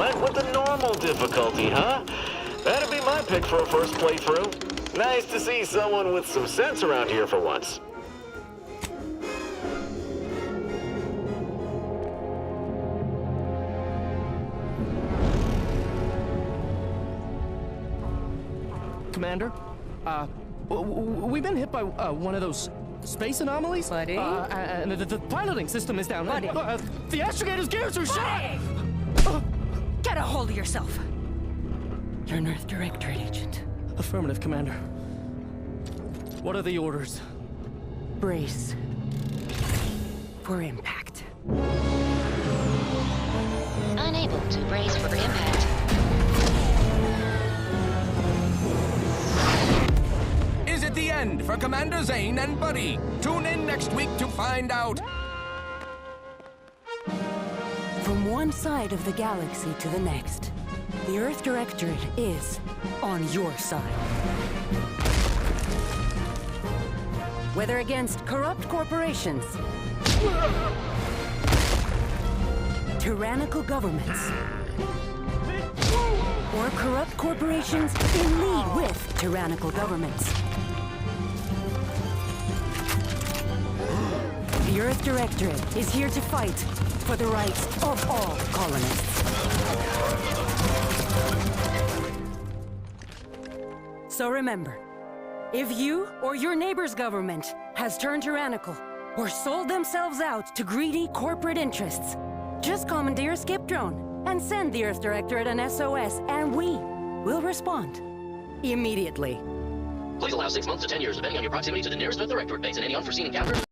Went with the normal difficulty, huh? That'd be my pick for a first playthrough. Nice to see someone with some sense around here for once. Commander, we've been hit by one of those space anomalies. Buddy? And the piloting system is down. Buddy? The astrogator's gears are shot! Get a hold of yourself. You're an Earth Directorate agent. Affirmative, Commander. What are the orders? Brace for impact. Unable to brace for impact. Is it the end for Commander Zane and Buddy? Tune in next week to find out. From one side of the galaxy to the next, the Earth Directorate is on your side. Whether against corrupt corporations, tyrannical governments, or corrupt corporations in league with tyrannical governments. The Earth Directorate is here to fight for the rights of all colonists. So remember, if you or your neighbor's government has turned tyrannical or sold themselves out to greedy corporate interests, just commandeer a skip drone and send the Earth Directorate an SOS, and we will respond immediately. Please allow 6 months to 10 years, depending on your proximity to the nearest Earth Directorate base and any unforeseen encounters.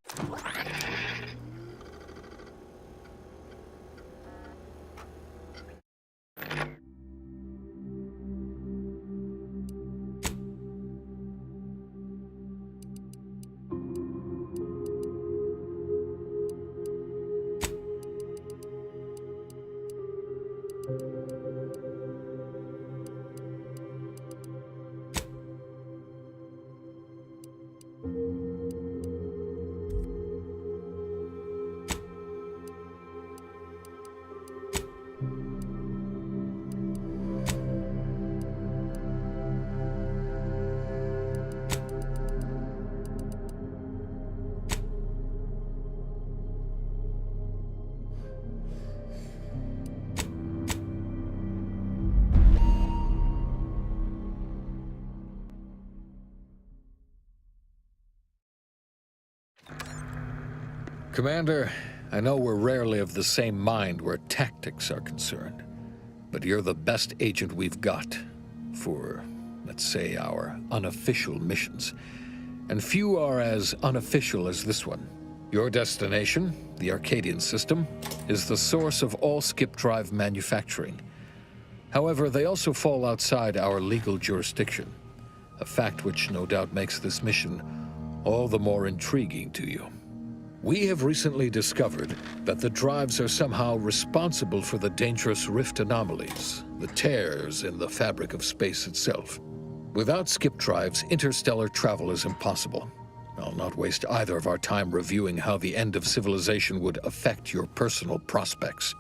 Commander, I know we're rarely of the same mind where tactics are concerned, but you're the best agent we've got for, let's say, our unofficial missions. And few are as unofficial as this one. Your destination, the Arcadian system, is the source of all skip drive manufacturing. However, they also fall outside our legal jurisdiction, a fact which no doubt makes this mission all the more intriguing to you. We have recently discovered that the drives are somehow responsible for the dangerous rift anomalies, the tears in the fabric of space itself. Without skip drives, interstellar travel is impossible. I'll not waste either of our time reviewing how the end of civilization would affect your personal prospects.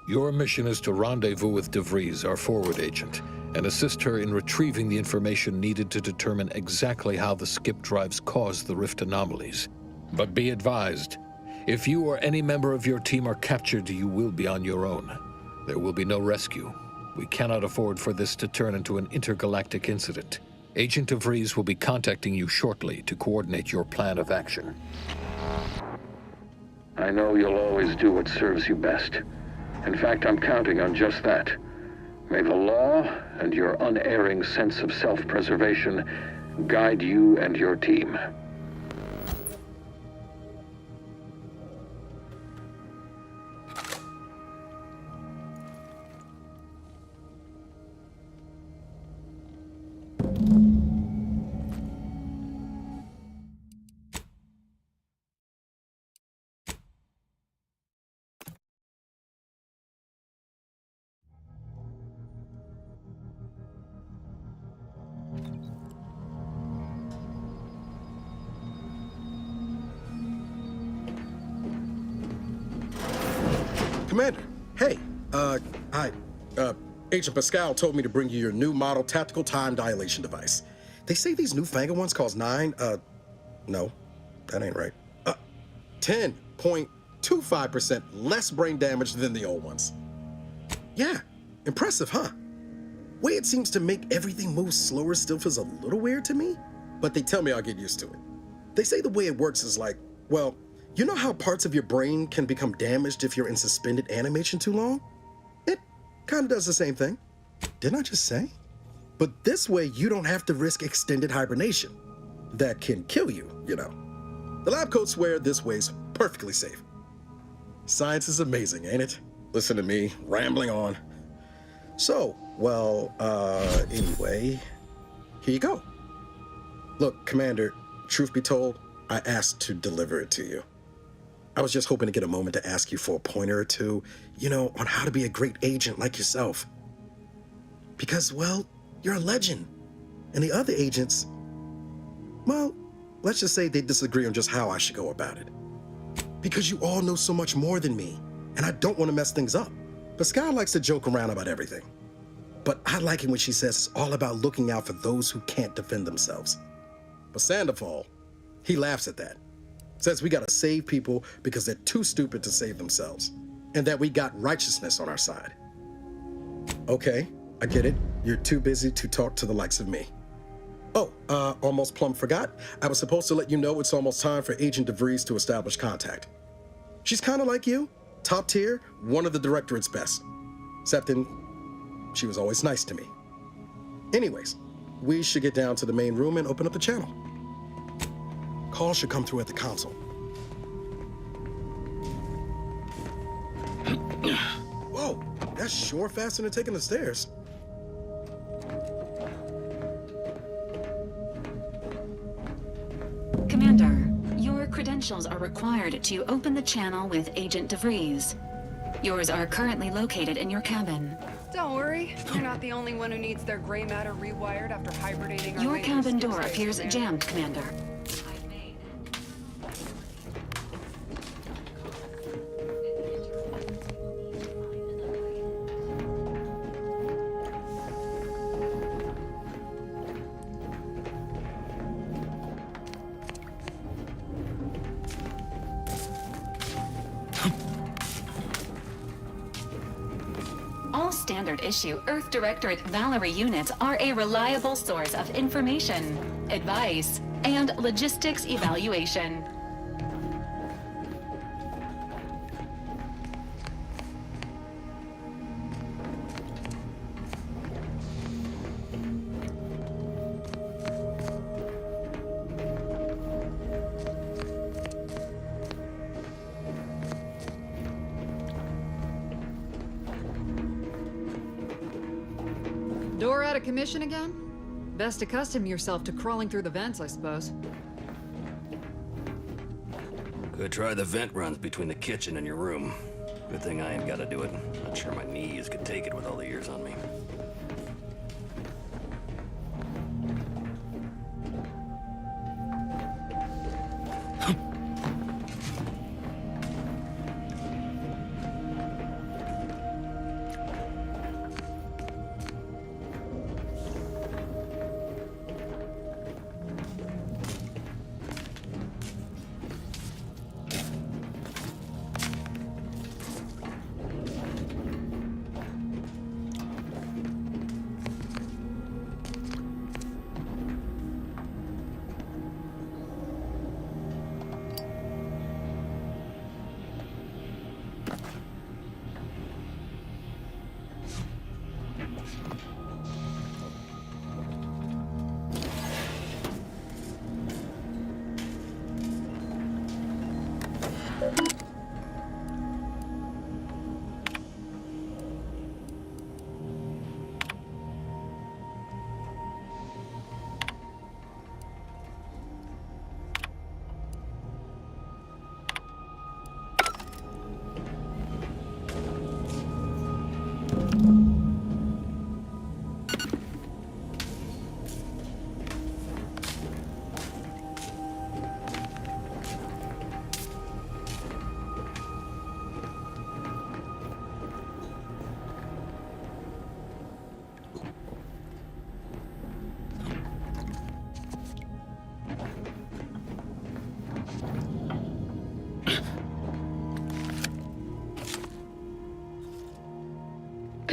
Your mission is to rendezvous with De Vries, our forward agent, and assist her in retrieving the information needed to determine exactly how the skip drives cause the rift anomalies. But be advised, if you or any member of your team are captured, you will be on your own. There will be no rescue. We cannot afford for this to turn into an intergalactic incident. Agent De Vries will be contacting you shortly to coordinate your plan of action. I know you'll always do what serves you best. In fact, I'm counting on just that. May the law and your unerring sense of self-preservation guide you and your team. Commander, hey, hi. Agent Pascal told me to bring you your new model tactical time dilation device. They say these newfangled ones cause no, that ain't right. 10.25% less brain damage than the old ones. Yeah, impressive, huh? Way it seems to make everything move slower still feels a little weird to me, but they tell me I'll get used to it. They say the way it works is like, well, you know how parts of your brain can become damaged if you're in suspended animation too long? It kind of does the same thing. Didn't I just say? But this way, you don't have to risk extended hibernation. That can kill you, you know. The lab coats swear this way's perfectly safe. Science is amazing, ain't it? Listen to me, rambling on. So, well, anyway, here you go. Look, Commander, truth be told, I asked to deliver it to you. I was just hoping to get a moment to ask you for a pointer or two, you know, on how to be a great agent like yourself. Because, well, you're a legend. And the other agents, well, let's just say they disagree on just how I should go about it. Because you all know so much more than me, and I don't want to mess things up. Pascal likes to joke around about everything. But I like it when she says it's all about looking out for those who can't defend themselves. But Sandoval, he laughs at that. Says we gotta save people because they're too stupid to save themselves. And that we got righteousness on our side. Okay, I get it. You're too busy to talk to the likes of me. Oh, almost plumb forgot. I was supposed to let you know it's almost time for Agent DeVries to establish contact. She's kind of like you, top tier, one of the Directorate's best. Except she was always nice to me. Anyways, we should get down to the main room and open up the channel. Call should come through at the console. Whoa, that's sure faster than taking the stairs. Commander, your credentials are required to open the channel with Agent DeVries. Yours are currently located in your cabin. Don't worry, you're not the only one who needs their gray matter rewired after hibernating. Your cabin door appears jammed, Commander. All standard-issue Earth Directorate Valerie units are a reliable source of information, advice, and logistics evaluation. Door out of commission again? Best accustom yourself to crawling through the vents, I suppose. Could try the vent runs between the kitchen and your room. Good thing I ain't gotta do it. Not sure my knees could take it with all the years on me.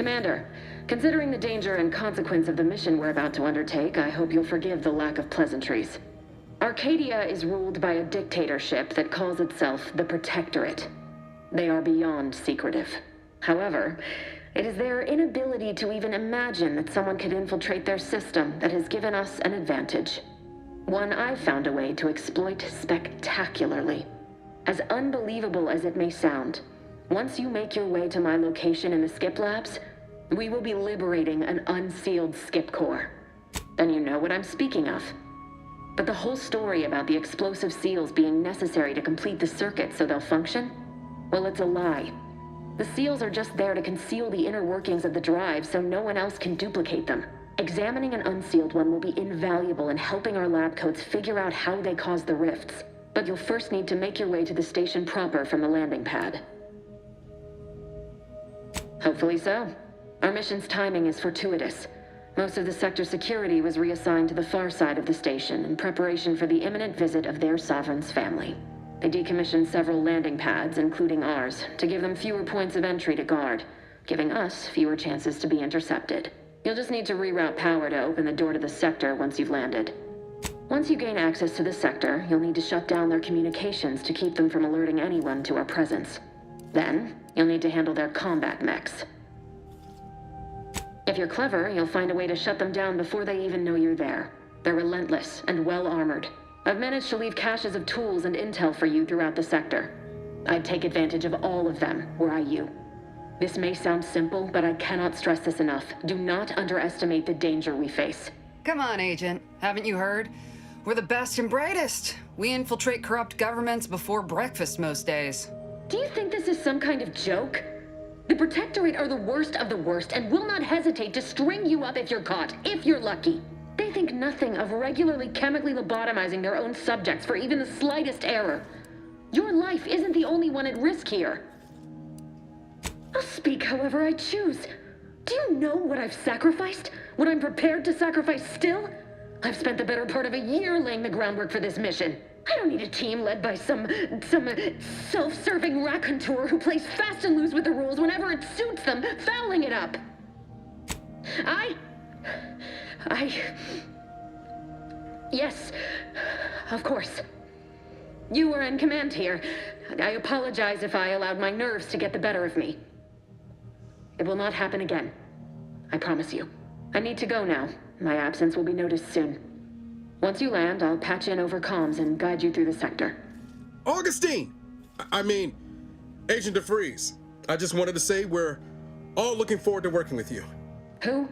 Commander, considering the danger and consequence of the mission we're about to undertake, I hope you'll forgive the lack of pleasantries. Arcadia is ruled by a dictatorship that calls itself the Protectorate. They are beyond secretive. However, it is their inability to even imagine that someone could infiltrate their system that has given us an advantage. One I've found a way to exploit spectacularly. As unbelievable as it may sound, once you make your way to my location in the Skip Labs, we will be liberating an unsealed Skip core. Then you know what I'm speaking of. But the whole story about the explosive seals being necessary to complete the circuit so they'll function? Well, it's a lie. The seals are just there to conceal the inner workings of the drive so no one else can duplicate them. Examining an unsealed one will be invaluable in helping our lab coats figure out how they cause the rifts. But you'll first need to make your way to the station proper from the landing pad. Hopefully so. Our mission's timing is fortuitous. Most of the sector security was reassigned to the far side of the station in preparation for the imminent visit of their sovereign's family. They decommissioned several landing pads, including ours, to give them fewer points of entry to guard, giving us fewer chances to be intercepted. You'll just need to reroute power to open the door to the sector once you've landed. Once you gain access to the sector, you'll need to shut down their communications to keep them from alerting anyone to our presence. Then, you'll need to handle their combat mechs. If you're clever, you'll find a way to shut them down before they even know you're there. They're relentless and well-armored. I've managed to leave caches of tools and intel for you throughout the sector. I'd take advantage of all of them, were I you. This may sound simple, but I cannot stress this enough. Do not underestimate the danger we face. Come on, Agent. Haven't you heard? We're the best and brightest. We infiltrate corrupt governments before breakfast most days. Do you think this is some kind of joke? The Protectorate are the worst of the worst and will not hesitate to string you up if you're caught, if you're lucky. They think nothing of regularly chemically lobotomizing their own subjects for even the slightest error. Your life isn't the only one at risk here. I'll speak however I choose. Do you know what I've sacrificed? What I'm prepared to sacrifice still? I've spent the better part of a year laying the groundwork for this mission. I don't need a team led by some self-serving raconteur who plays fast and loose with the rules whenever it suits them, fouling it up. Yes, of course. You were in command here. I apologize if I allowed my nerves to get the better of me. It will not happen again. I promise you. I need to go now. My absence will be noticed soon. Once you land, I'll patch in over comms and guide you through the sector. Augustine! Agent DeFreeze. I just wanted to say we're all looking forward to working with you. Who?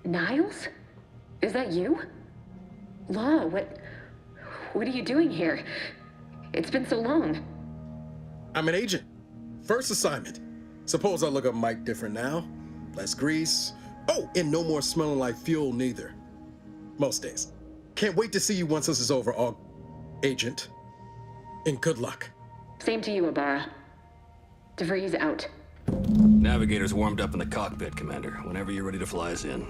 Niles? Is that you? Law, what are you doing here? It's been so long. I'm an agent. First assignment. Suppose I look up Mike different now. Less grease. Oh, and no more smelling like fuel neither. Most days. Can't wait to see you once this is over, Agent. And good luck. Same to you, Ibarra. DeVries out. Navigator's warmed up in the cockpit, Commander. Whenever you're ready to fly us in.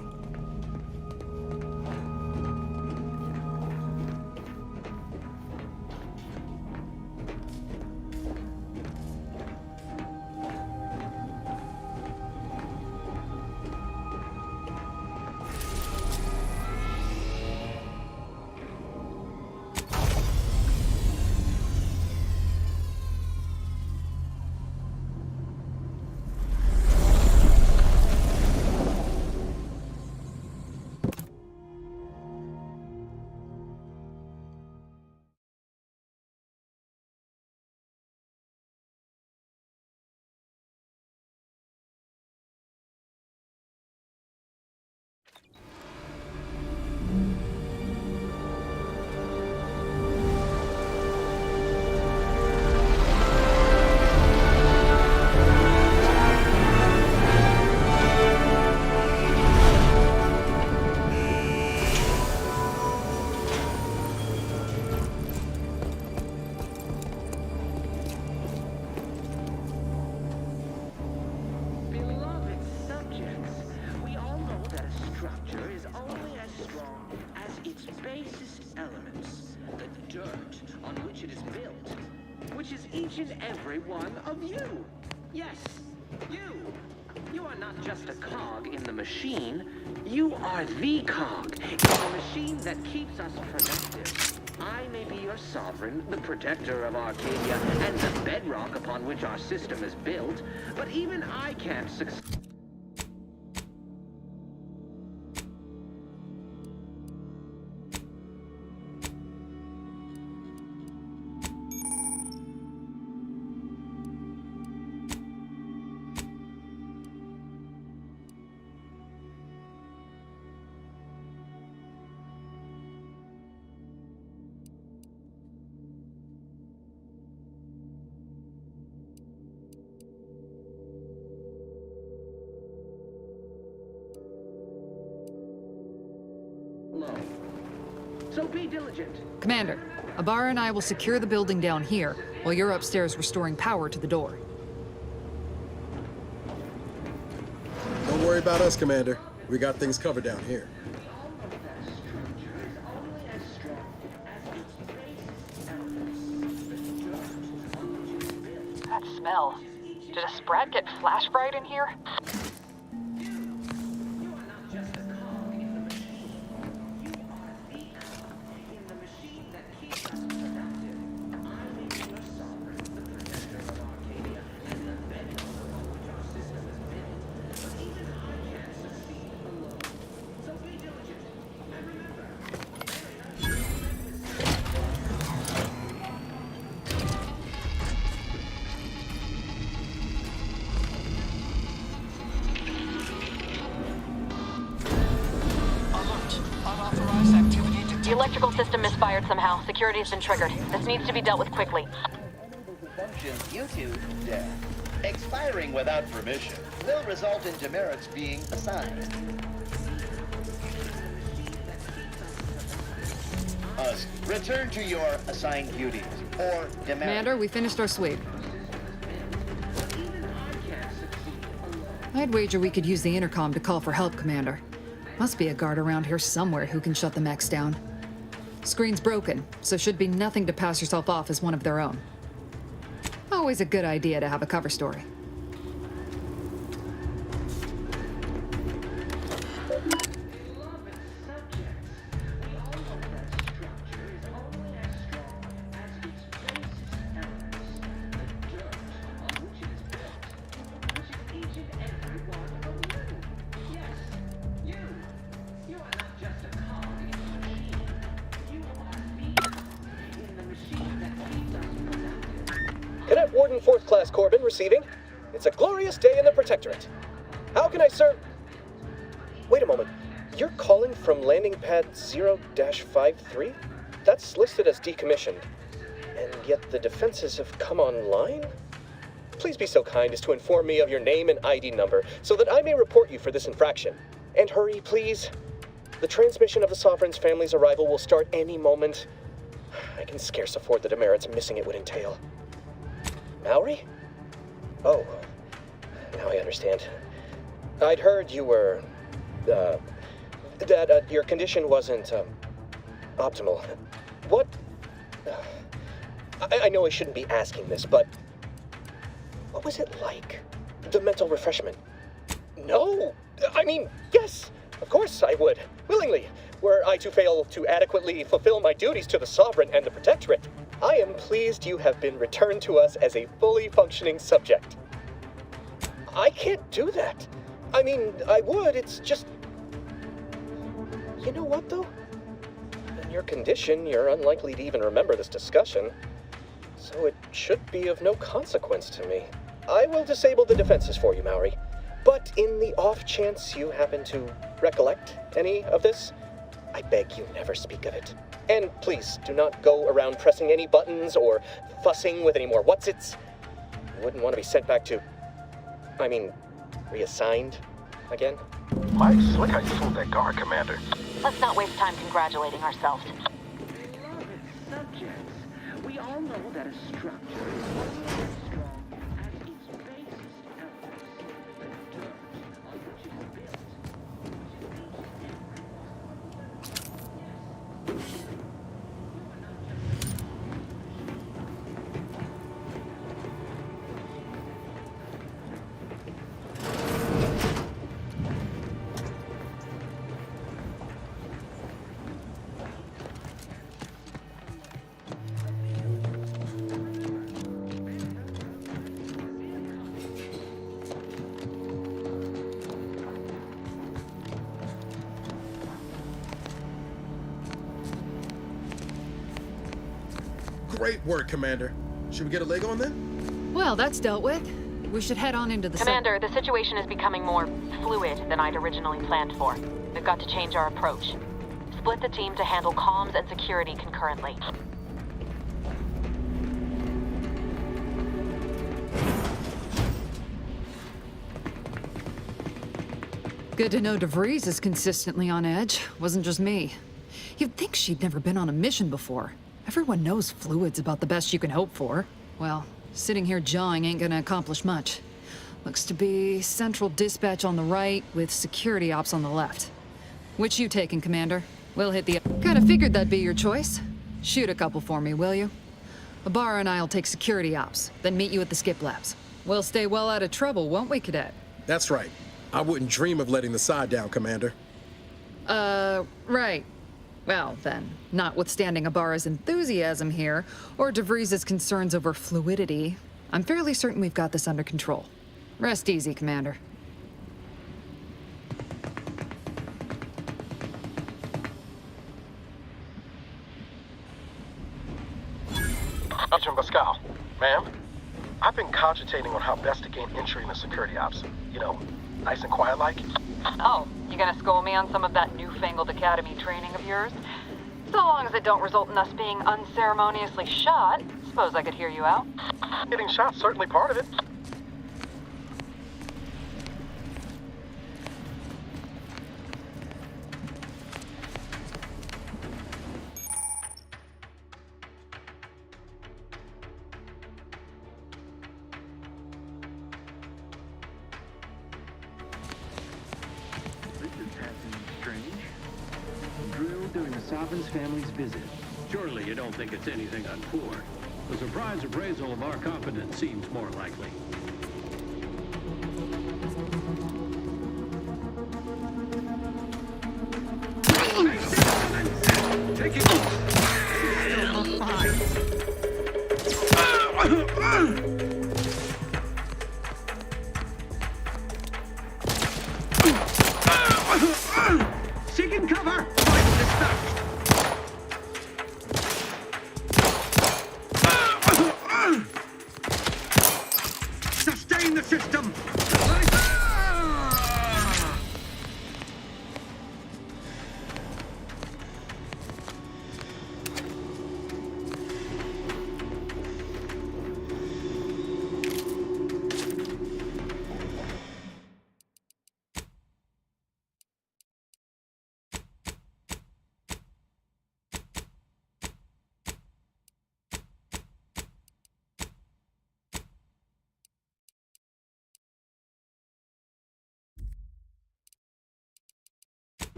Each and every one of you. Yes, you. You are not just a cog in the machine. You are the cog in the machine that keeps us productive. I may be your sovereign, the protector of Arcadia, and the bedrock upon which our system is built, but even I can't succeed. So be diligent. Commander, Ibarra and I will secure the building down here, while you're upstairs restoring power to the door. Don't worry about us, Commander. We got things covered down here. That smell. Did a sprat get flash fried in here? The electrical system misfired somehow. Security has been triggered. This needs to be dealt with quickly. Functions you two expiring without permission will result in demerits being assigned. Return to your assigned duties or demerits. Commander, we finished our sweep. I'd wager we could use the intercom to call for help, Commander. Must be a guard around here somewhere who can shut the mechs down. Screen's broken, so should be nothing to pass yourself off as one of their own. Always a good idea to have a cover story. Cadet Warden 4th Class Corbin receiving. It's a glorious day in the Protectorate. How can I serve? Wait a moment. You're calling from landing pad 0-53? That's listed as decommissioned. And yet the defenses have come online? Please be so kind as to inform me of your name and ID number so that I may report you for this infraction. And hurry, please. The transmission of the Sovereign's family's arrival will start any moment. I can scarce afford the demerits missing it would entail. Maori? Oh, now I understand. I'd heard you were, that your condition wasn't, optimal. What? I know I shouldn't be asking this, but what was it like? The mental refreshment? No! I mean, yes! Of course I would, willingly, were I to fail to adequately fulfill my duties to the Sovereign and the Protectorate. I am pleased you have been returned to us as a fully functioning subject. I can't do that. I mean, I would, it's just... You know what, though? In your condition, you're unlikely to even remember this discussion, so it should be of no consequence to me. I will disable the defenses for you, Maori, but in the off chance you happen to recollect any of this, I beg you never speak of it. And please, do not go around pressing any buttons or fussing with any more whatsits. You wouldn't want to be sent back to... reassigned again? Mighty slick how you fooled that guard, Commander. Let's not waste time congratulating ourselves. Beloved subjects, we all know that a structure is only as strong as its basest elements. The dirt on which it is built. Great work, Commander. Should we get a leg on then? Well, that's dealt with. We should head on into the... Commander, the situation is becoming more fluid than I'd originally planned for. We've got to change our approach. Split the team to handle comms and security concurrently. Good to know DeVries is consistently on edge. Wasn't just me. You'd think she'd never been on a mission before. Everyone knows fluid's about the best you can hope for. Well, sitting here jawing ain't gonna accomplish much. Looks to be central dispatch on the right with security ops on the left. Which you taking, Commander? We'll hit the... Kinda figured that'd be your choice. Shoot a couple for me, will you? Ibarra and I'll take security ops, then meet you at the skip labs. We'll stay well out of trouble, won't we, Cadet? That's right. I wouldn't dream of letting the side down, Commander. Right. Well, then, notwithstanding Ibarra's enthusiasm here, or DeVries' concerns over fluidity, I'm fairly certain we've got this under control. Rest easy, Commander. Agent Pascal, ma'am, I've been cogitating on how best to gain entry into security ops. You know, nice and quiet like. Oh, you gonna school me on some of that newfangled academy training of yours? So long as it don't result in us being unceremoniously shot, suppose I could hear you out. Getting shot's certainly part of it. Sovereign's family's visit. Surely you don't think it's anything untoward. The surprise appraisal of our competence seems more likely. Take it easy. Seeking cover! Sustain the system!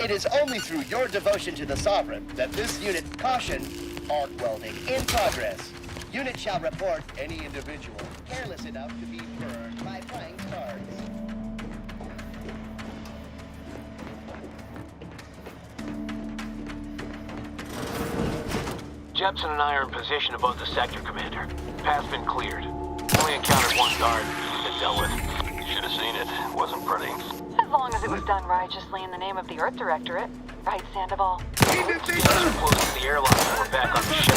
It is only through your devotion to the Sovereign that this unit, caution, arc welding in progress. Unit shall report any individual careless enough to be burned by flying stars. Jepson and I are in position above the sector, Commander. Path's been cleared. Only encountered one guard that dealt with. Should have seen it. Wasn't pretty. As long as it was done righteously in the name of the Earth Directorate. Right, Sandoval? Guys are close to the airlock and we're back on the ship.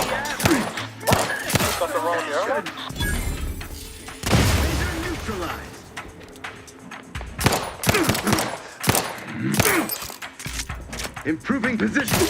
Something wrong with the airlock? Neutralized. Improving position.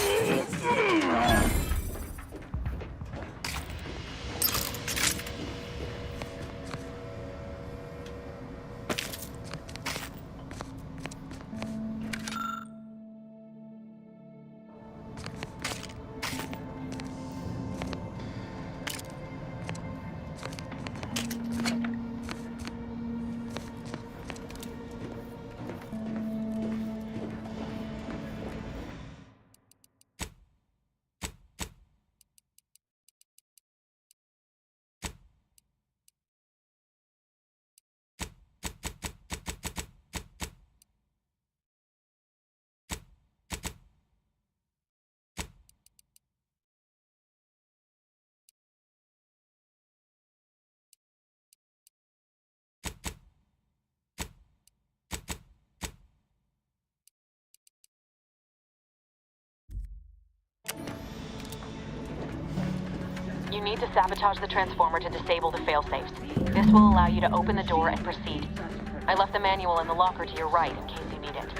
You need to sabotage the transformer to disable the failsafes. This will allow you to open the door and proceed. I left the manual in the locker to your right in case you need it.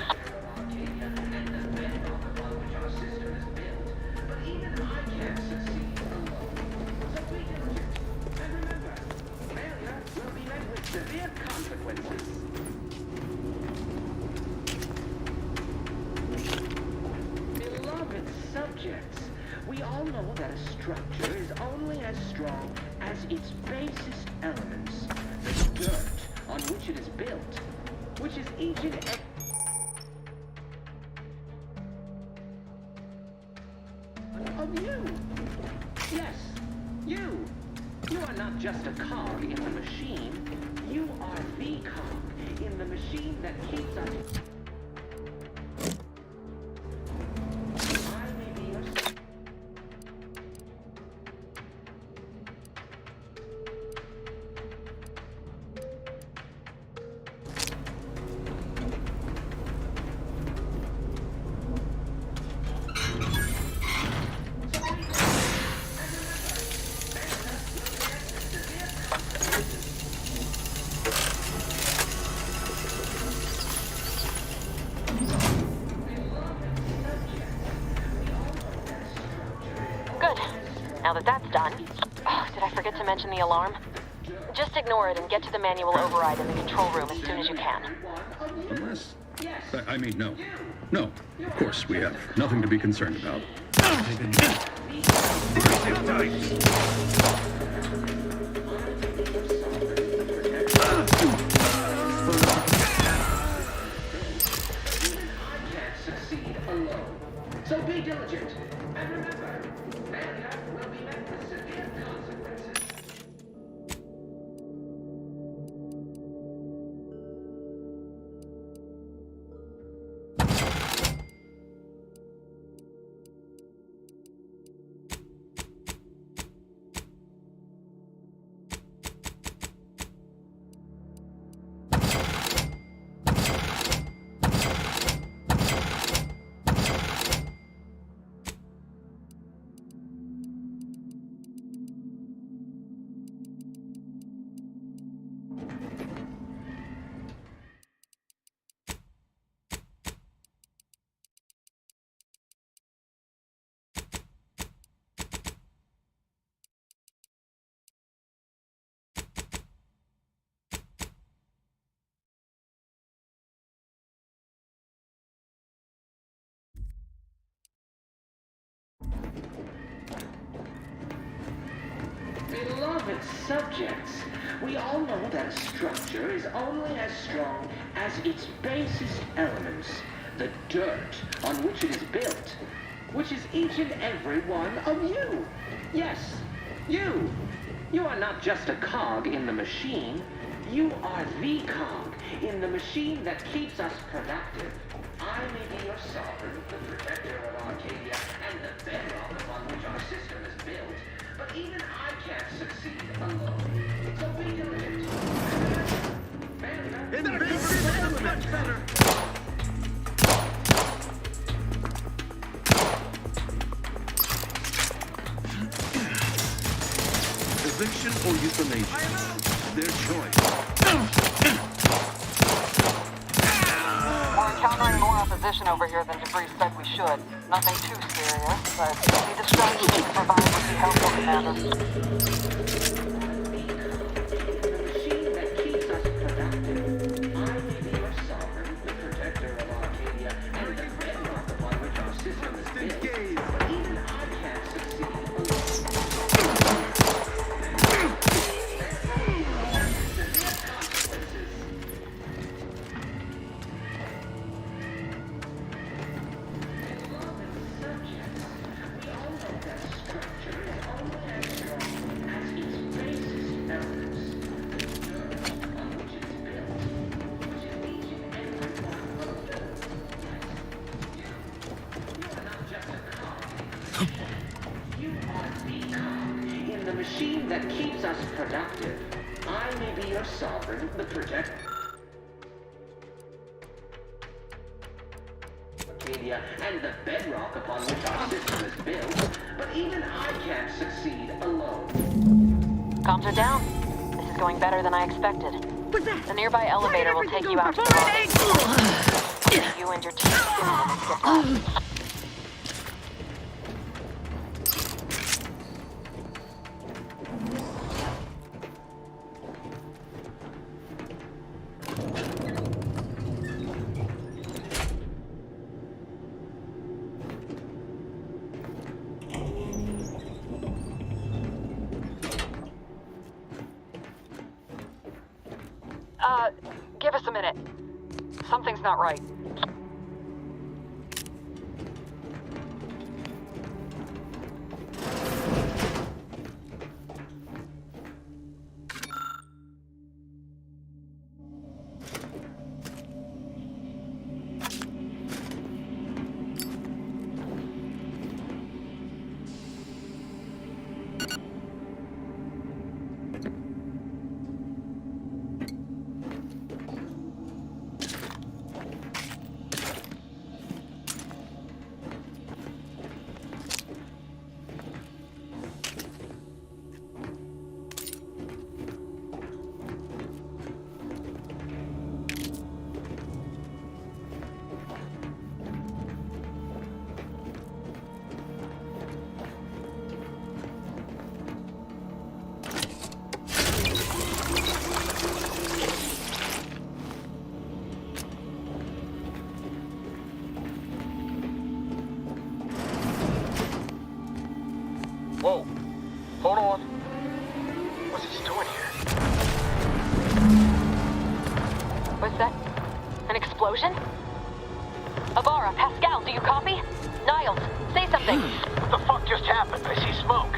Severe consequences. Beloved subjects, we all know that a structure is only as strong as its basest elements, the dirt on which it is built, which is each and every of you. Yes, you. You are not just a cog in the machine. You are the cog in the machine that keeps us. I may be your. Now that that's done... Oh, did I forget to mention the alarm? Just ignore it and get to the manual override in the control room as soon as you can. Unless... I mean, no. No, of course we have nothing to be concerned about. So be diligent. And remember, failure will be met with severe consequences. Beloved subjects, we all know that a structure is only as strong as its basest elements, the dirt on which it is built, which is each and every one of you. Yes, you. You are not just a cog in the machine. You are the cog in the machine that keeps us productive. I may be your sovereign, the protector of Arcadia, and the bedrock upon which our system is built. But even I can't succeed alone. So be diligent. Failure. Much better. Eviction or euthanasia? Their choice. We're encountering more opposition over here than Debris said we should. Nothing too serious, but any distraction you can provide would be helpful, Commander. That keeps us productive. I may be your sovereign, the protector. Arcadia and the bedrock upon which our system is built, but even I can't succeed alone. Comms are down. This is going better than I expected. The nearby elevator will take you out to the lobby. You and your team can have a skip off. Give us a minute. Something's not right. Whoa. Hold on. What's he doing here? What's that? An explosion? Avara, Pascal, do you copy? Niles, say something. What the fuck just happened? I see smoke.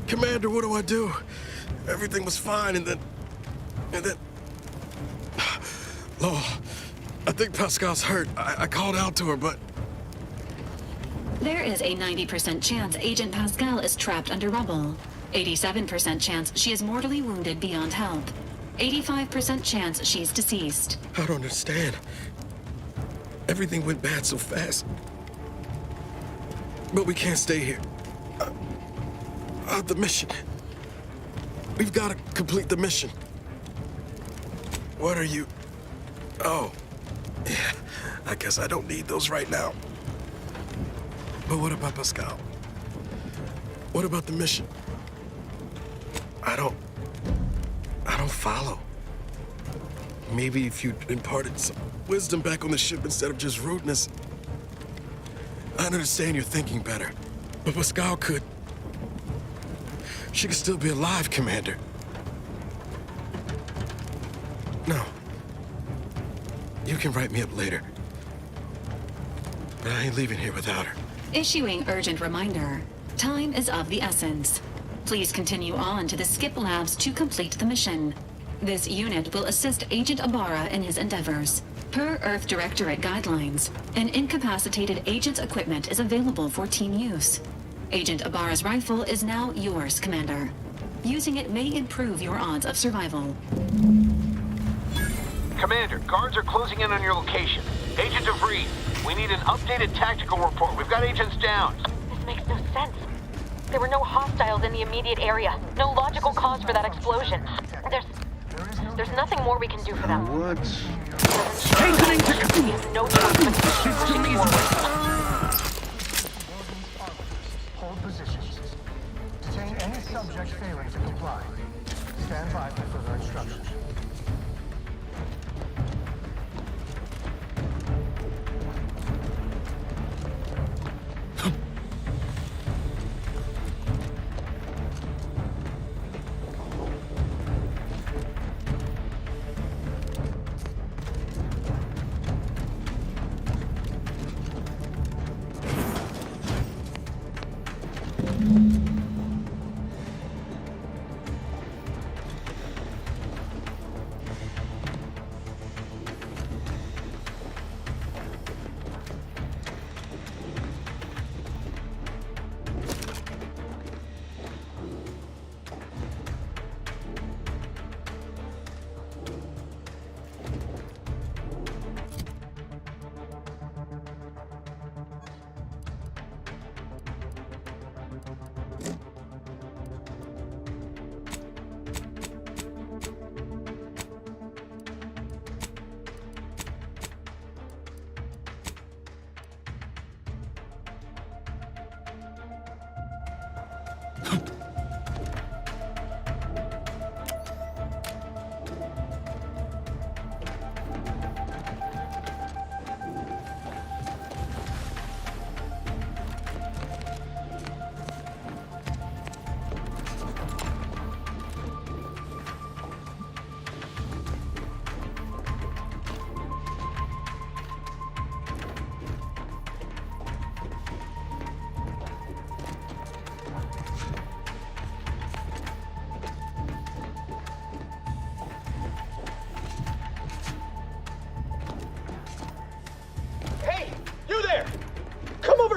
Commander, what do I do? Everything was fine, and then... Oh, I think Pascal's hurt. I called out to her, but... There is a 90% chance Agent Pascal is trapped under rubble. 87% chance she is mortally wounded beyond help. 85% chance she's deceased. I don't understand. Everything went bad so fast. But we can't stay here. The mission. We've got to complete the mission. What are you... Oh. Yeah, I guess I don't need those right now. But what about Pascal? What about the mission? I don't follow. Maybe if you imparted some wisdom back on the ship instead of just rudeness. I understand you're thinking better. But Pascal could... She could still be alive, Commander. No. You can write me up later. But I ain't leaving here without her. Issuing urgent reminder. Time is of the essence. Please continue on to the skip labs to complete the mission. This unit will assist Agent Ibarra in his endeavors. Per Earth Directorate guidelines, an incapacitated agent's equipment is available for team use. Agent Ibarra's rifle is now yours, Commander. Using it may improve your odds of survival. Commander, guards are closing in on your location. Agent DeVries, we need an updated tactical report. We've got agents down. This makes no sense. There were no hostiles in the immediate area. No logical cause for that explosion. There's nothing more we can do for them. What's... Strengthening to... We have no choice but to keep pushing forward. Hold positions. Detain any subject failing to comply. Stand by for further instructions.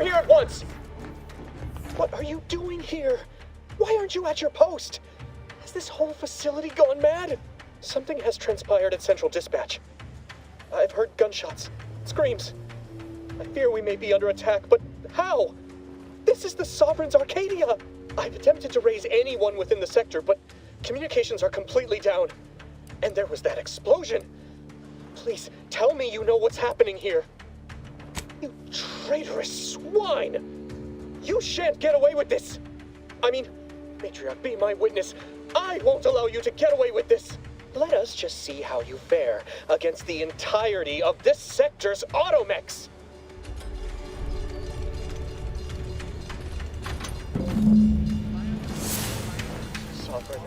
over here at once! What are you doing here? Why aren't you at your post? Has this whole facility gone mad? Something has transpired at Central Dispatch. I've heard gunshots, screams. I fear we may be under attack, but how? This is the Sovereign's Arcadia! I've attempted to raise anyone within the sector, but communications are completely down. And there was that explosion. Please, tell me you know what's happening here. You traitorous swine! You shan't get away with this! I mean, Matriarch, be my witness. I won't allow you to get away with this! Let us just see how you fare against the entirety of this sector's automechs! Sovereign.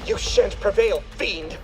You shan't prevail, fiend!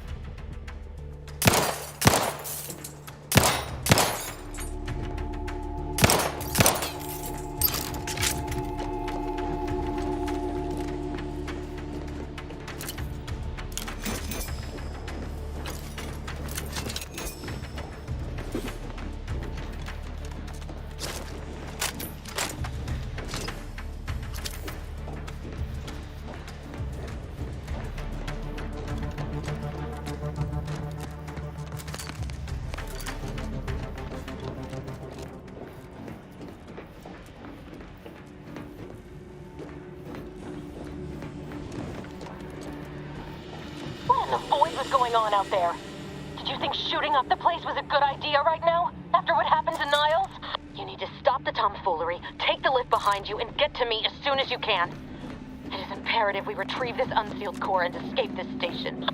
On out there. Did you think shooting up the place was a good idea right now? After what happened to Niles? You need to stop the tomfoolery, take the lift behind you, and get to me as soon as you can. It is imperative we retrieve this unsealed core and escape this station.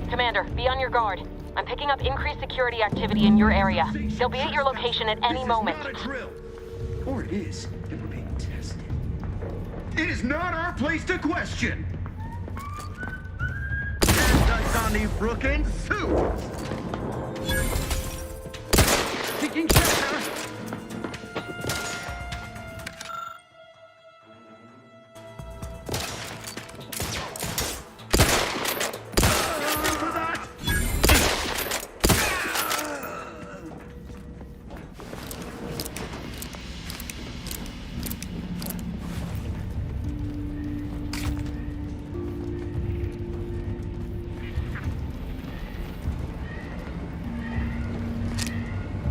Commander, be on your guard. I'm picking up increased security activity in your area. They'll be at your location at any moment. This is not a drill. Or it is, if we're being tested. It is not our place to question. That's on the Brooklyn suit. Taking shelter.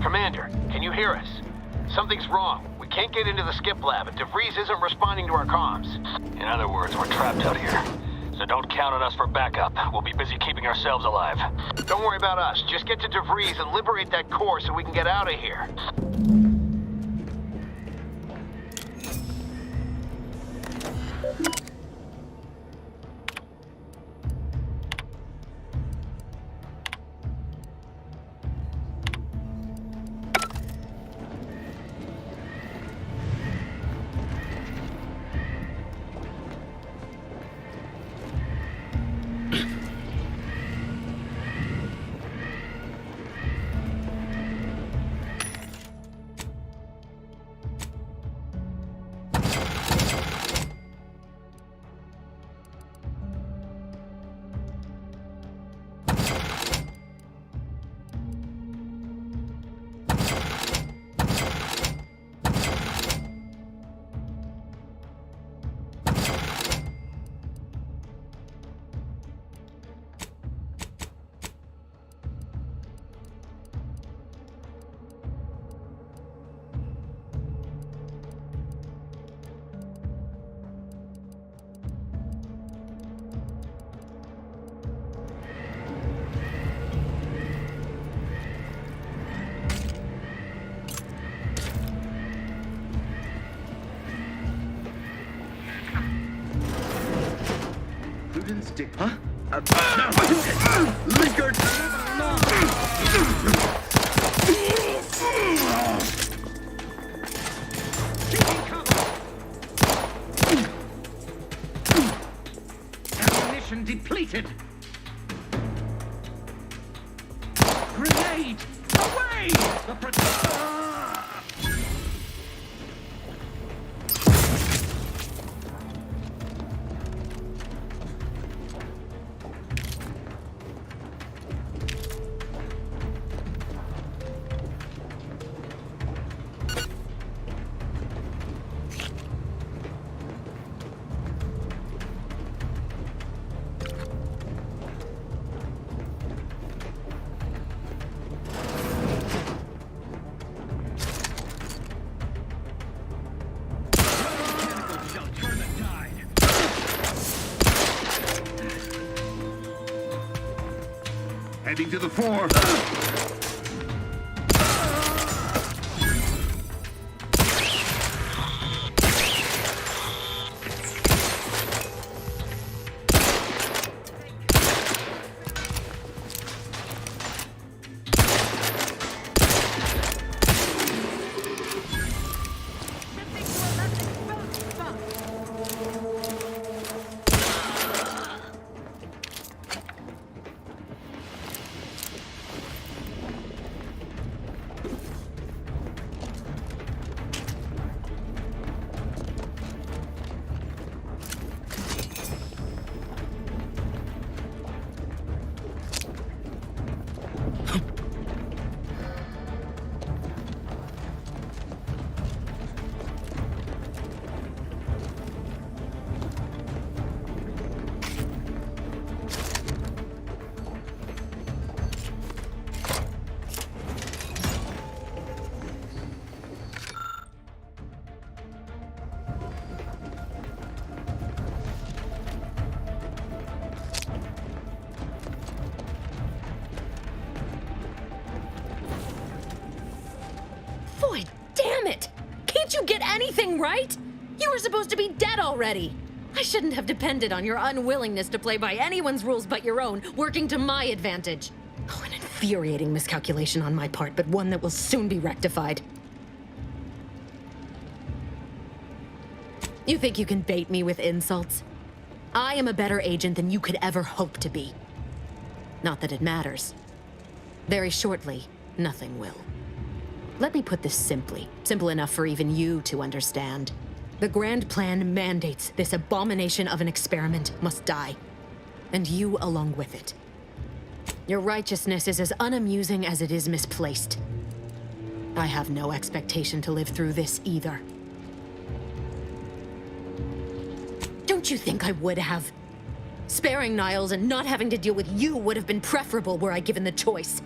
Commander, can you hear us? Something's wrong. We can't get into the skip lab, and DeVries isn't responding to our comms. In other words, we're trapped out here. So don't count on us for backup. We'll be busy keeping ourselves alive. Don't worry about us. Just get to DeVries and liberate that core so we can get out of here. Huh? Linkard! Ammunition depleted! Grenade! Away! Heading to the fore. Boy, damn it! Can't you get anything right? You were supposed to be dead already. I shouldn't have depended on your unwillingness to play by anyone's rules but your own, working to my advantage. Oh, an infuriating miscalculation on my part, but one that will soon be rectified. You think you can bait me with insults? I am a better agent than you could ever hope to be. Not that it matters. Very shortly, nothing will. Let me put this simply, simple enough for even you to understand. The grand plan mandates this abomination of an experiment must die, and you along with it. Your righteousness is as unamusing as it is misplaced. I have no expectation to live through this either. Don't you think I would have? Sparing Niles and not having to deal with you would have been preferable were I given the choice.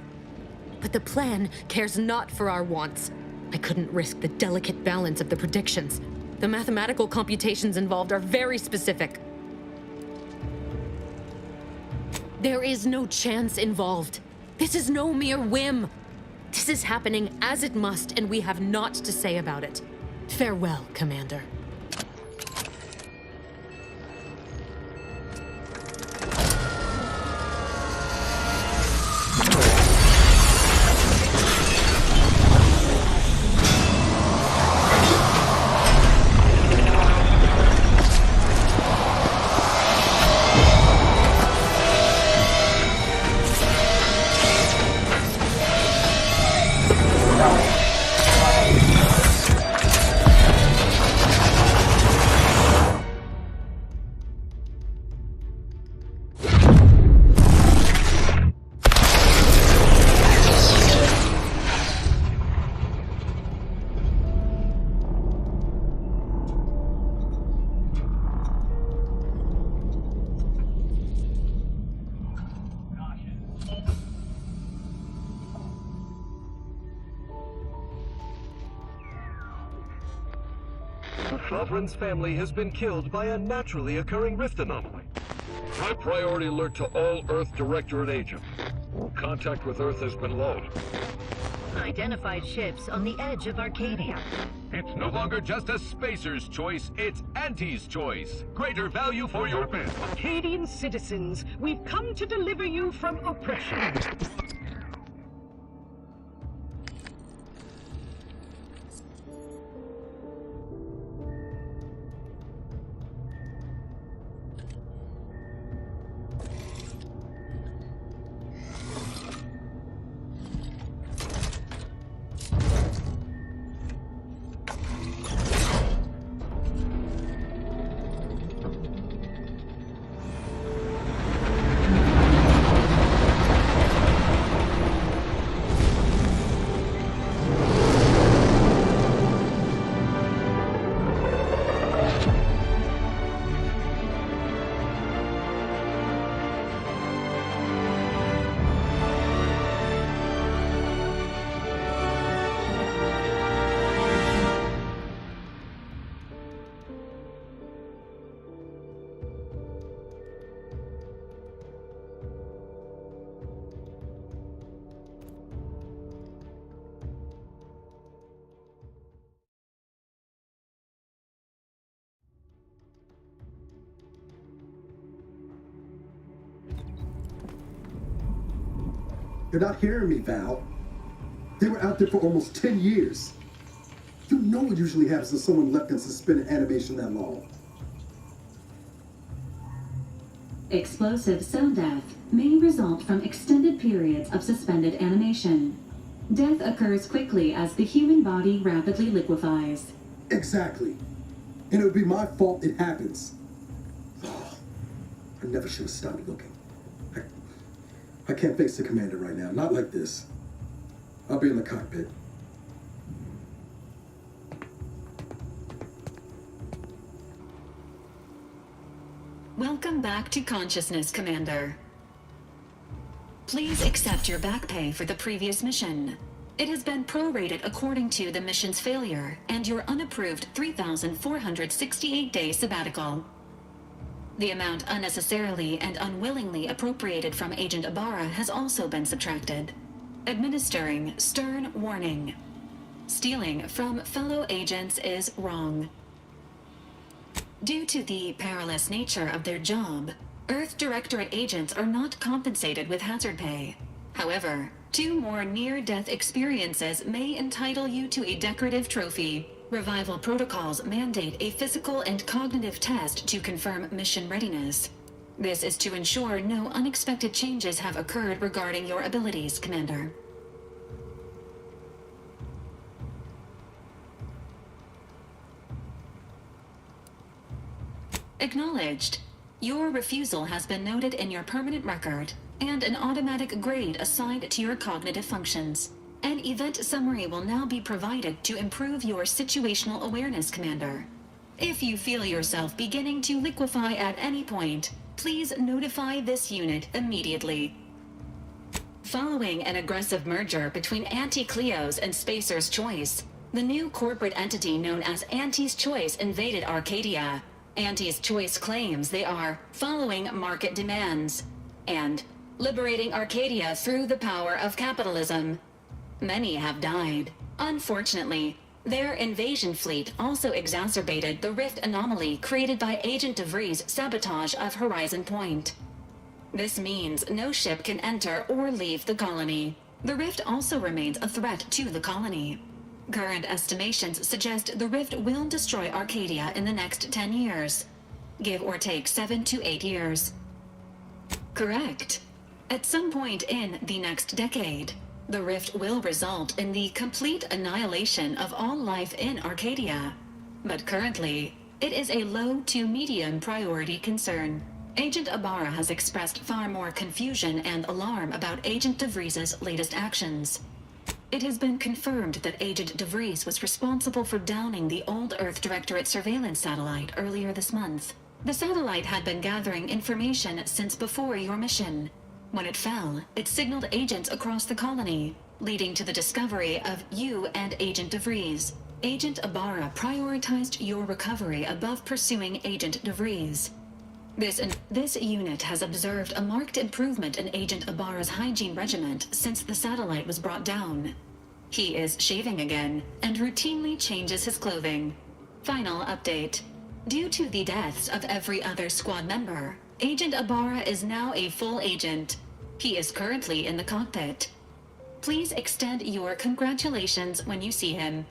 But the plan cares not for our wants. I couldn't risk the delicate balance of the predictions. The mathematical computations involved are very specific. There is no chance involved. This is no mere whim. This is happening as it must, and we have naught to say about it. Farewell, Commander. Sovereign's family has been killed by a naturally occurring rift anomaly. High priority alert to all Earth Directorate agents. Contact with Earth has been low. Identified ships on the edge of Arcadia. It's no longer just a spacer's choice, it's Auntie's choice. Greater value for your bid. Arcadian citizens, we've come to deliver you from oppression. You're not hearing me, Val. They were out there for almost 10 years. You know what usually happens when someone left in suspended animation that long. Explosive cell death may result from extended periods of suspended animation. Death occurs quickly as the human body rapidly liquefies. Exactly. And it would be my fault it happens. Oh, I never should have stopped looking. I can't face the commander right now. Not like this. I'll be in the cockpit. Welcome back to consciousness, Commander. Please accept your back pay for the previous mission. It has been prorated according to the mission's failure and your unapproved 3,468-day sabbatical. The amount unnecessarily and unwillingly appropriated from Agent Ibarra has also been subtracted. Administering stern warning. Stealing from fellow agents is wrong. Due to the perilous nature of their job, Earth Directorate agents are not compensated with hazard pay. However, 2 more near-death experiences may entitle you to a decorative trophy. Revival protocols mandate a physical and cognitive test to confirm mission readiness. This is to ensure no unexpected changes have occurred regarding your abilities, Commander. Acknowledged. Your refusal has been noted in your permanent record, and an automatic grade assigned to your cognitive functions. An event summary will now be provided to improve your situational awareness, Commander. If you feel yourself beginning to liquefy at any point, please notify this unit immediately. Following an aggressive merger between Anti-Cleo's and Spacer's Choice, the new corporate entity known as Auntie's Choice invaded Arcadia. Auntie's Choice claims they are following market demands and liberating Arcadia through the power of capitalism. Many have died. Unfortunately, their invasion fleet also exacerbated the rift anomaly created by Agent DeVries' sabotage of Horizon Point. This means no ship can enter or leave the colony. The rift also remains a threat to the colony. Current estimations suggest the rift will destroy Arcadia in the next 10 years. Give or take 7 to 8 years. Correct. At some point in the next decade, the rift will result in the complete annihilation of all life in Arcadia. But currently, it is a low to medium priority concern. Agent Ibarra has expressed far more confusion and alarm about Agent DeVries' latest actions. It has been confirmed that Agent DeVries was responsible for downing the old Earth Directorate surveillance satellite earlier this month. The satellite had been gathering information since before your mission. When it fell, it signaled agents across the colony, leading to the discovery of you and Agent DeVries. Agent Ibarra prioritized your recovery above pursuing Agent DeVries. This unit has observed a marked improvement in Agent Ibarra's hygiene regiment since the satellite was brought down. He is shaving again and routinely changes his clothing. Final update. Due to the deaths of every other squad member, Agent Ibarra is now a full agent. He is currently in the cockpit. Please extend your congratulations when you see him.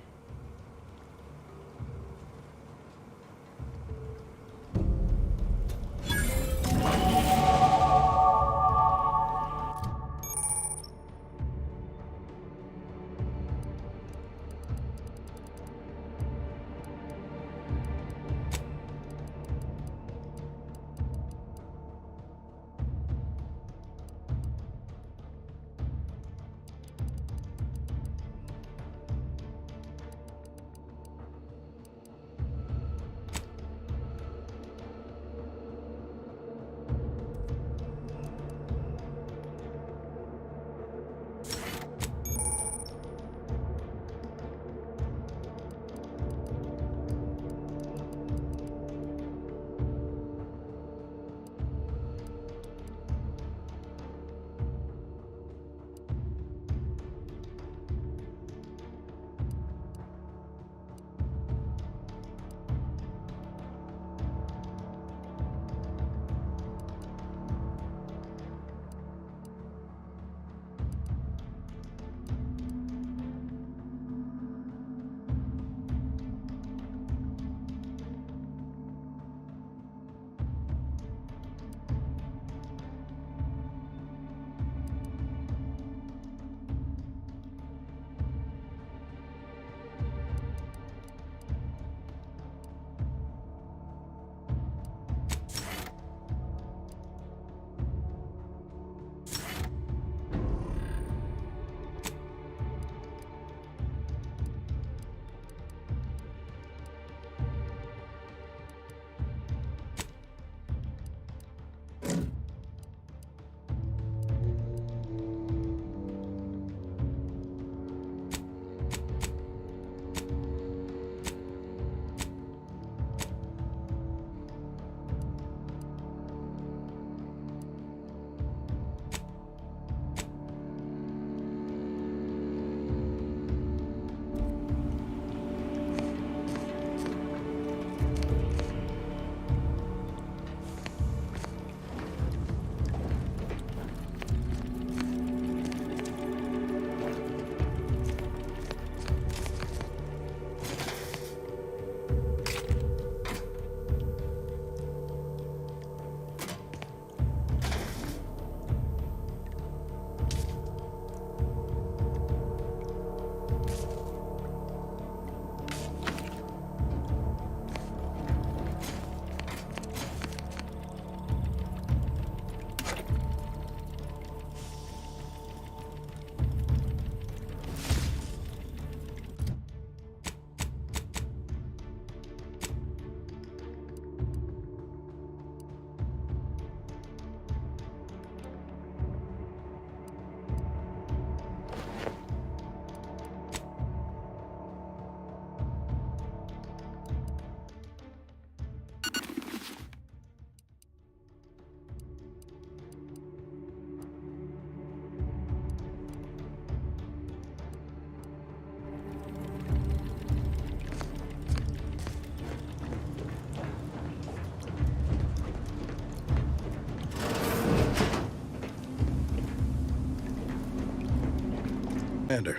Commander.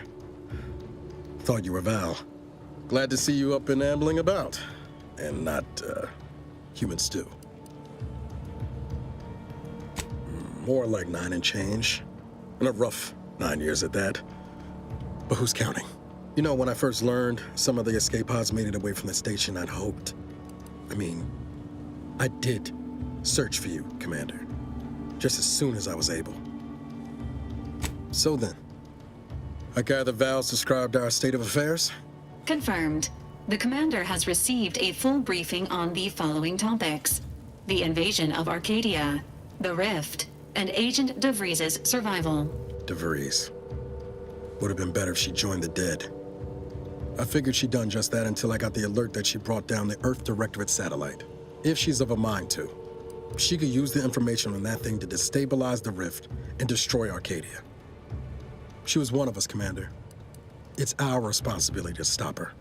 Thought you were Val. Glad to see you up and ambling about. And not, human stew. More like 9 and change. And a rough 9 years at that. But who's counting? You know, when I first learned some of the escape pods made it away from the station, I'd hoped. I did search for you, Commander. Just as soon as I was able. So then, I gather Val's described our state of affairs? Confirmed. The commander has received a full briefing on the following topics: the invasion of Arcadia, the Rift, and Agent DeVries' survival. DeVries. Would have been better if she joined the dead. I figured she'd done just that until I got the alert that she brought down the Earth Directorate satellite. If she's of a mind to, she could use the information on that thing to destabilize the rift and destroy Arcadia. She was one of us, Commander. It's our responsibility to stop her.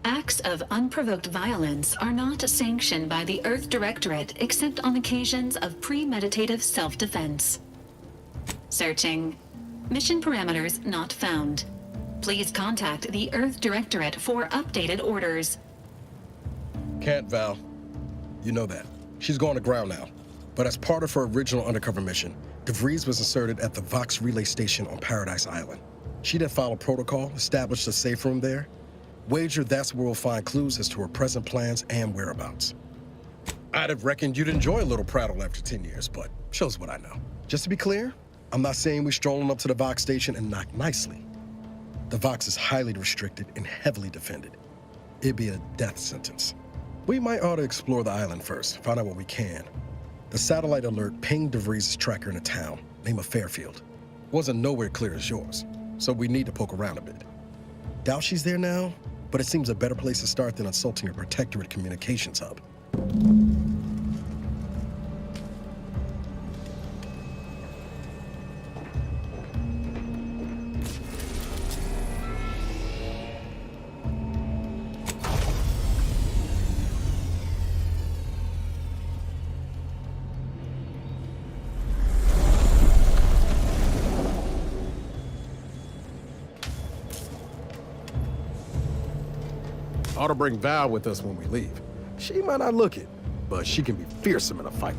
Acts of unprovoked violence are not sanctioned by the Earth Directorate except on occasions of premeditative self-defense. Searching. Mission parameters not found. Please contact the Earth Directorate for updated orders. Can't, Val. You know that. She's going to ground now. But as part of her original undercover mission, DeVries was inserted at the Vox relay station on Paradise Island. She then followed protocol, established a safe room there. Wager that's where we'll find clues as to her present plans and whereabouts. I'd have reckoned you'd enjoy a little prattle after 10 years, but shows what I know. Just to be clear, I'm not saying we're strolling up to the Vox station and knock nicely. The Vox is highly restricted and heavily defended. It'd be a death sentence. We might ought to explore the island first, find out what we can. The satellite alert pinged DeVries' tracker in a town, name of Fairfield. Wasn't nowhere clear as yours, so we need to poke around a bit. Doubt she's there now, but it seems a better place to start than assaulting a protectorate communications hub. Ought to bring Val with us when we leave. She might not look it, but she can be fearsome in a fight.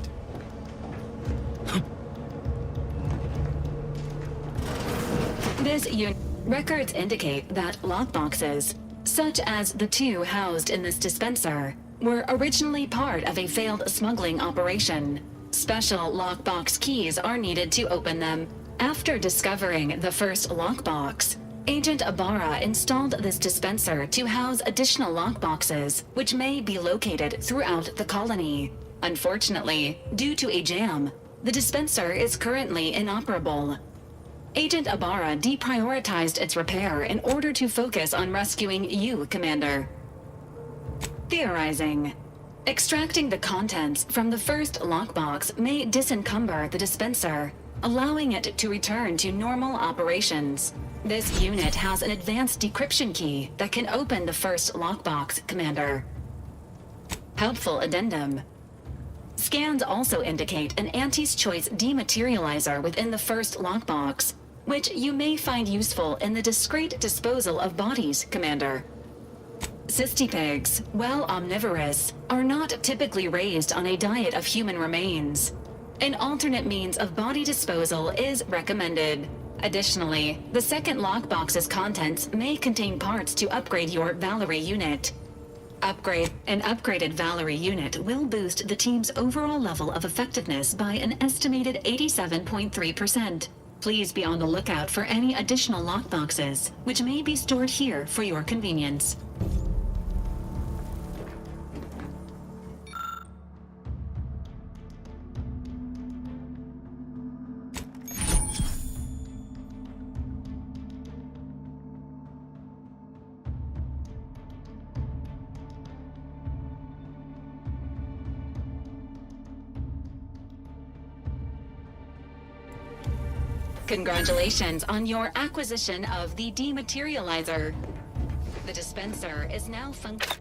Records indicate that lockboxes, such as the two housed in this dispenser, were originally part of a failed smuggling operation. Special lockbox keys are needed to open them. After discovering the first lockbox, Agent Ibarra installed this dispenser to house additional lockboxes, which may be located throughout the colony. Unfortunately, due to a jam, the dispenser is currently inoperable. Agent Ibarra deprioritized its repair in order to focus on rescuing you, Commander. Theorizing. Extracting the contents from the first lockbox may disencumber the dispenser, allowing it to return to normal operations. This unit has an advanced decryption key that can open the first lockbox, Commander. Helpful addendum. Scans also indicate an Anti's Choice dematerializer within the first lockbox, which you may find useful in the discreet disposal of bodies, Commander. Cystipigs, while omnivorous, are not typically raised on a diet of human remains. An alternate means of body disposal is recommended. Additionally, the second lockbox's contents may contain parts to upgrade your Valerie unit. An upgraded Valerie unit will boost the team's overall level of effectiveness by an estimated 87.3%. Please be on the lookout for any additional lockboxes, which may be stored here for your convenience. Congratulations on your acquisition of the dematerializer. The dispenser is now functioning.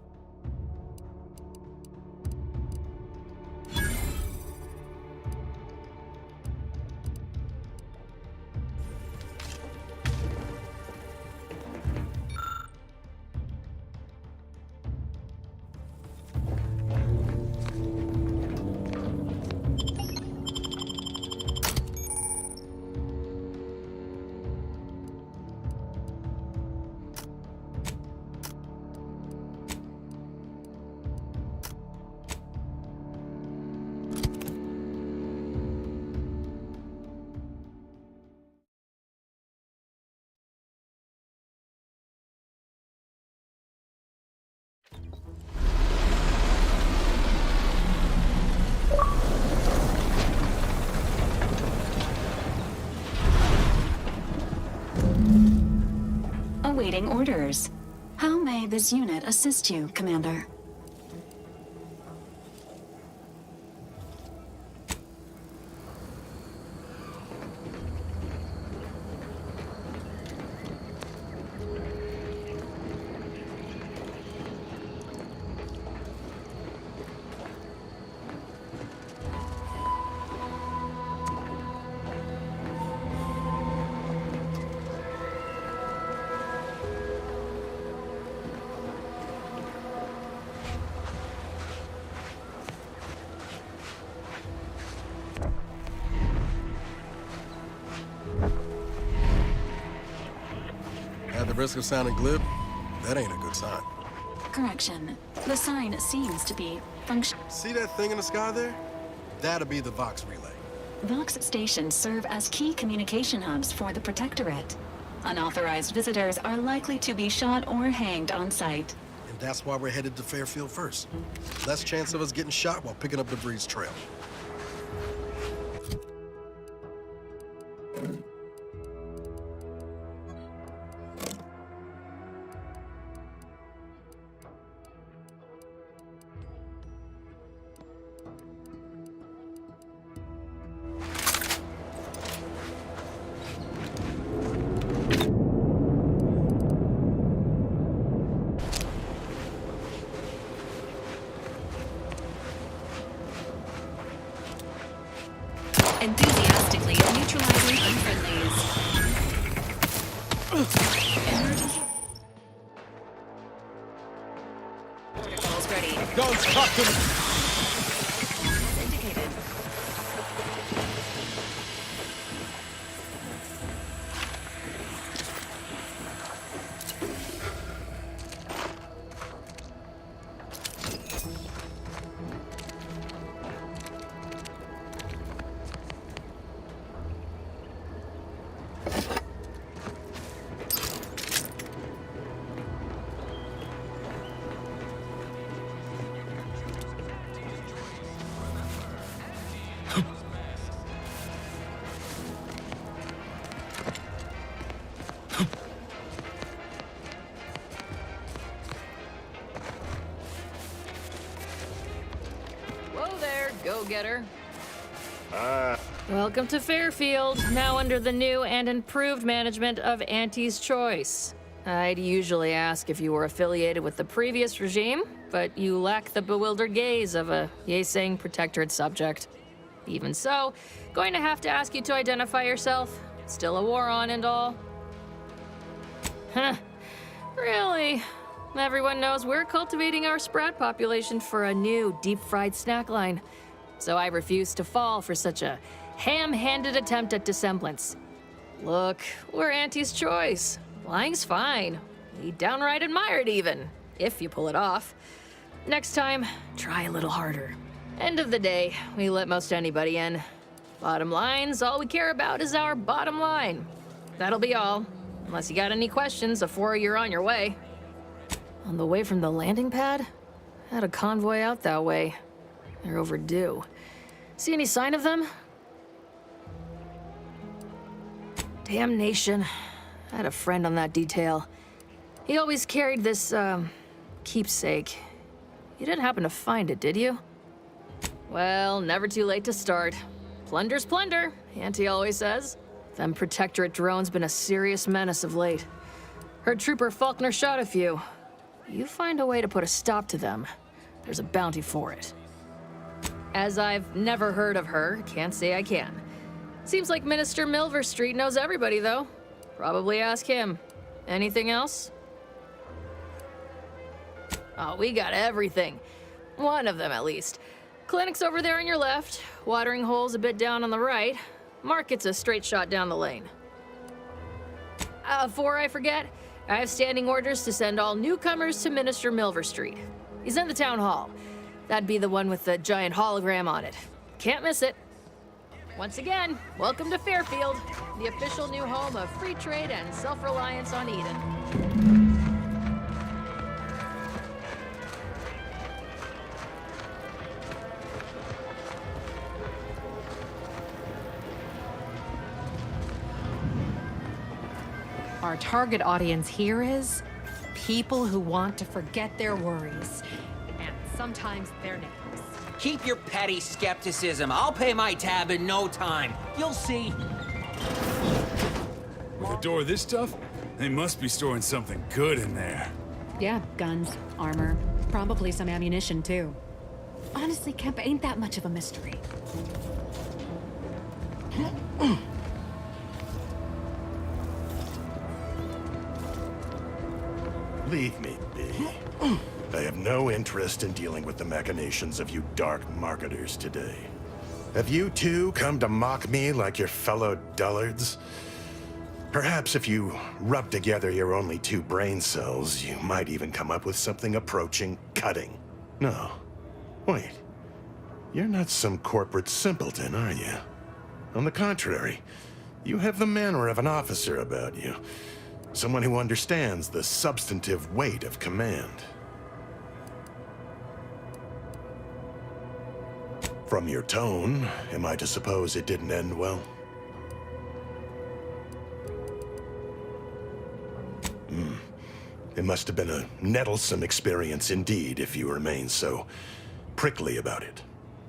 awaiting orders. How may this unit assist you, Commander? At the risk of sounding glib, that ain't a good sign. Correction. The sign seems to be See that thing in the sky there? That'll be the Vox relay. Vox stations serve as key communication hubs for the Protectorate. Unauthorized visitors are likely to be shot or hanged on sight. And that's why we're headed to Fairfield first. Less chance of us getting shot while picking up debris trail. Enthusiastically neutralizing unfriendlies. Emergency protocols ready. Guns cocked to As indicated. Whoa there, go-getter. Welcome to Fairfield, now under the new and improved management of Auntie's Choice. I'd usually ask if you were affiliated with the previous regime, but you lack the bewildered gaze of a yay-saying Protectorate subject. Even so, going to have to ask you to identify yourself. Still a war on and all. Huh. Really? Everyone knows we're cultivating our sprat population for a new deep-fried snack line. So I refuse to fall for such a ham-handed attempt at dissemblance. Look, we're Auntie's Choice. Lying's fine. We downright admire it even, if you pull it off. Next time, try a little harder. End of the day, we let most anybody in. Bottom line's all we care about is our bottom line. That'll be all, unless you got any questions before you're on your way. On the way from the landing pad? Had a convoy out that way. They're overdue. See any sign of them? Damnation. I had a friend on that detail. He always carried this, keepsake. You didn't happen to find it, did you? Well, never too late to start. Plunder's plunder, Auntie always says. Them Protectorate drones been a serious menace of late. Heard Trooper Faulkner shot a few. You find a way to put a stop to them, there's a bounty for it. As I've never heard of her, can't say I can. Seems like Minister Milverstreet knows everybody, though. Probably ask him. Anything else? Oh, we got everything. One of them, at least. Clinic's over there on your left, watering hole's a bit down on the right. Market's a straight shot down the lane. Before I forget, I have standing orders to send all newcomers to Minister Milverstreet. He's in the town hall. That'd be the one with the giant hologram on it. Can't miss it. Once again, welcome to Fairfield, the official new home of free trade and self-reliance on Eden. our target audience here is people who want to forget their worries. And sometimes their names. Keep your petty skepticism. I'll pay my tab in no time. You'll see. With a door this tough, they must be storing something good in there. Yeah, guns, armor, probably some ammunition too. Honestly, Kemp ain't that much of a mystery. Leave me be. I have no interest in dealing with the machinations of you dark marketers today. Have you two come to mock me like your fellow dullards? Perhaps if you rub together your only 2 brain cells, you might even come up with something approaching cutting. No. Wait. You're not some corporate simpleton, are you? On the contrary, you have the manner of an officer about you. Someone who understands the substantive weight of command. From your tone, am I to suppose it didn't end well? It must have been a nettlesome experience indeed if you remain so prickly about it.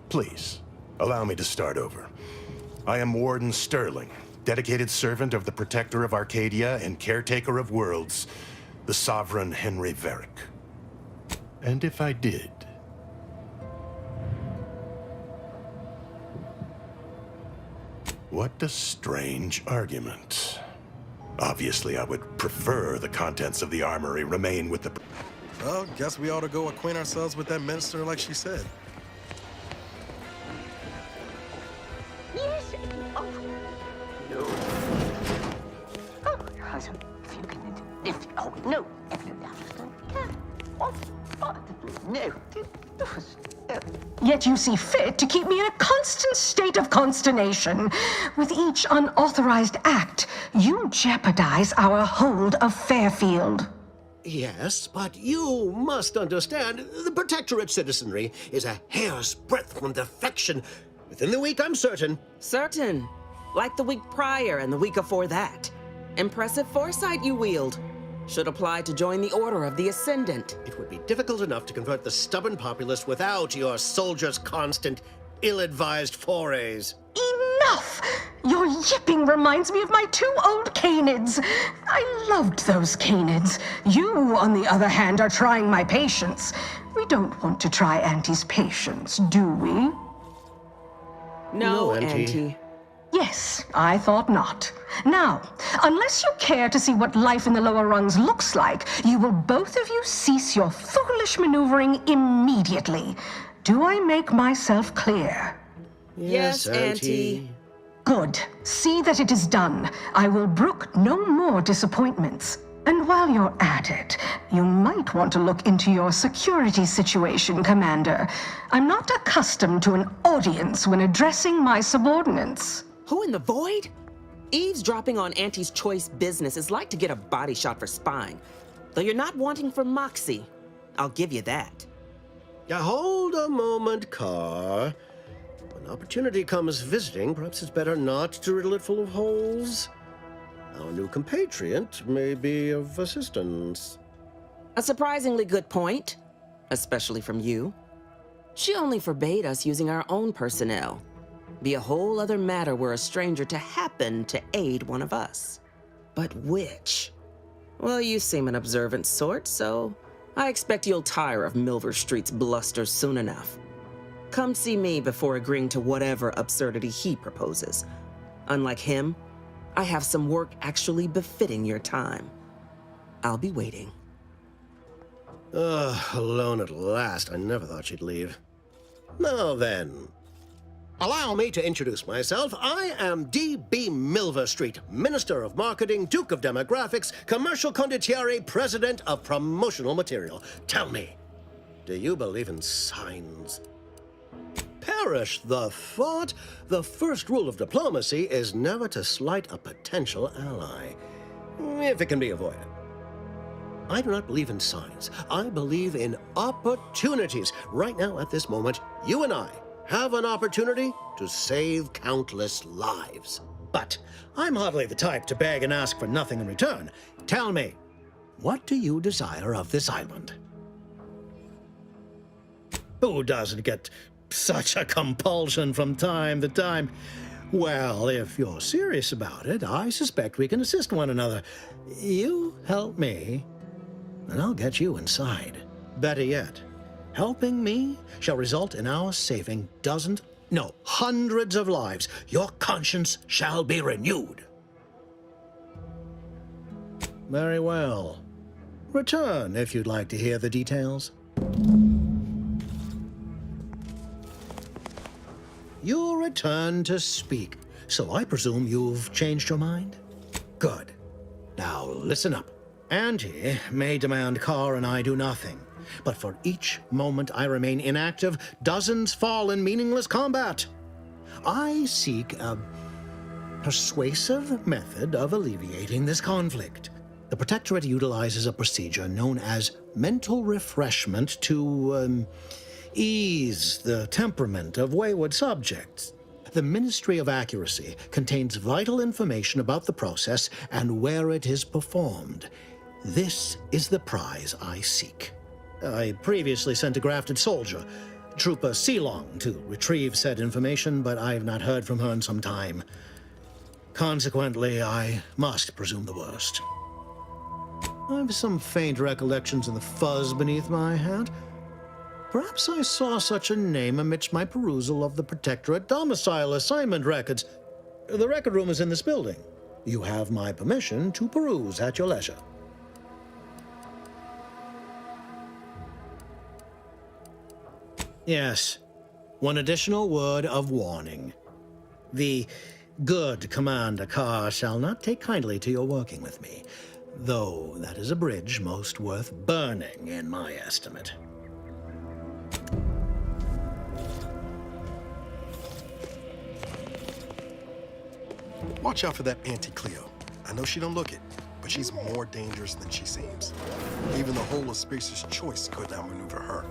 Please, allow me to start over. I am Warden Sterling, dedicated servant of the Protector of Arcadia and caretaker of worlds, the Sovereign Henry Varick. And if I did... What a strange argument. Obviously, I would prefer the contents of the armory remain with the... Well, guess we ought to go acquaint ourselves with that minister like she said. Yes. Oh. No. Oh, if you can... Oh, no. No. Yet you see fit to keep me in a constant state of consternation. With each unauthorized act, you jeopardize our hold of Fairfield. Yes, but you must understand, the Protectorate citizenry is a hair's breadth from defection. Within the week, I'm certain. Certain. Like the week prior and the week before that. Impressive foresight you wield. Should apply to join the Order of the Ascendant. It would be difficult enough to convert the stubborn populace without your soldiers' constant, ill-advised forays. Enough! Your yipping reminds me of my 2 old canids. I loved those canids. You, on the other hand, are trying my patience. We don't want to try Auntie's patience, do we? No, Auntie. Yes, I thought not. Now, unless you care to see what life in the lower rungs looks like, you will both of you cease your foolish maneuvering immediately. Do I make myself clear? Yes, Auntie. Good. See that it is done. I will brook no more disappointments. And while you're at it, you might want to look into your security situation, Commander. I'm not accustomed to an audience when addressing my subordinates. Who in the void? Eavesdropping on Auntie's choice business is like to get a body shot for spying. Though you're not wanting for moxie. I'll give you that. Hold a moment, Carr. When opportunity comes visiting, perhaps it's better not to riddle it full of holes. Our new compatriot may be of assistance. A surprisingly good point, especially from you. She only forbade us using our own personnel. Be a whole other matter were a stranger to happen to aid one of us. But which? Well, you seem an observant sort, so I expect you'll tire of Milver Street's bluster soon enough. Come see me before agreeing to whatever absurdity he proposes. Unlike him, I have some work actually befitting your time. I'll be waiting. Alone at last. I never thought she'd leave. Now then, allow me to introduce myself. I am D.B. Milver Street, Minister of Marketing, Duke of Demographics, Commercial Condottiere, President of Promotional Material. Tell me, do you believe in signs? Perish the thought. The first rule of diplomacy is never to slight a potential ally, if it can be avoided. I do not believe in signs. I believe in opportunities. Right now, at this moment, you and I have an opportunity to save countless lives. But I'm hardly the type to beg and ask for nothing in return. Tell me, what do you desire of this island? Who doesn't get such a compulsion from time to time? Well, if you're serious about it, I suspect we can assist one another. You help me, and I'll get you inside. Better yet, helping me shall result in our saving hundreds of lives. Your conscience shall be renewed. Very well. Return if you'd like to hear the details. You return to speak, so I presume you've changed your mind? Good. Now listen up. Auntie may demand Carr and I do nothing, but for each moment I remain inactive, dozens fall in meaningless combat. I seek a persuasive method of alleviating this conflict. The Protectorate utilizes a procedure known as mental refreshment to, ease the temperament of wayward subjects. The Ministry of Accuracy contains vital information about the process and where it is performed. This is the prize I seek. I previously sent a grafted soldier, Trooper Ceylon, to retrieve said information, but I have not heard from her in some time. Consequently, I must presume the worst. I have some faint recollections of the fuzz beneath my hat. Perhaps I saw such a name amidst my perusal of the Protectorate domicile assignment records. The record room is in this building. You have my permission to peruse at your leisure. Yes, one additional word of warning. The good Commander Carr shall not take kindly to your working with me, though that is a bridge most worth burning in my estimate. Watch out for that Auntie Cleo. I know she don't look it, but she's more dangerous than she seems. Even the whole of Species' Choice could not maneuver her.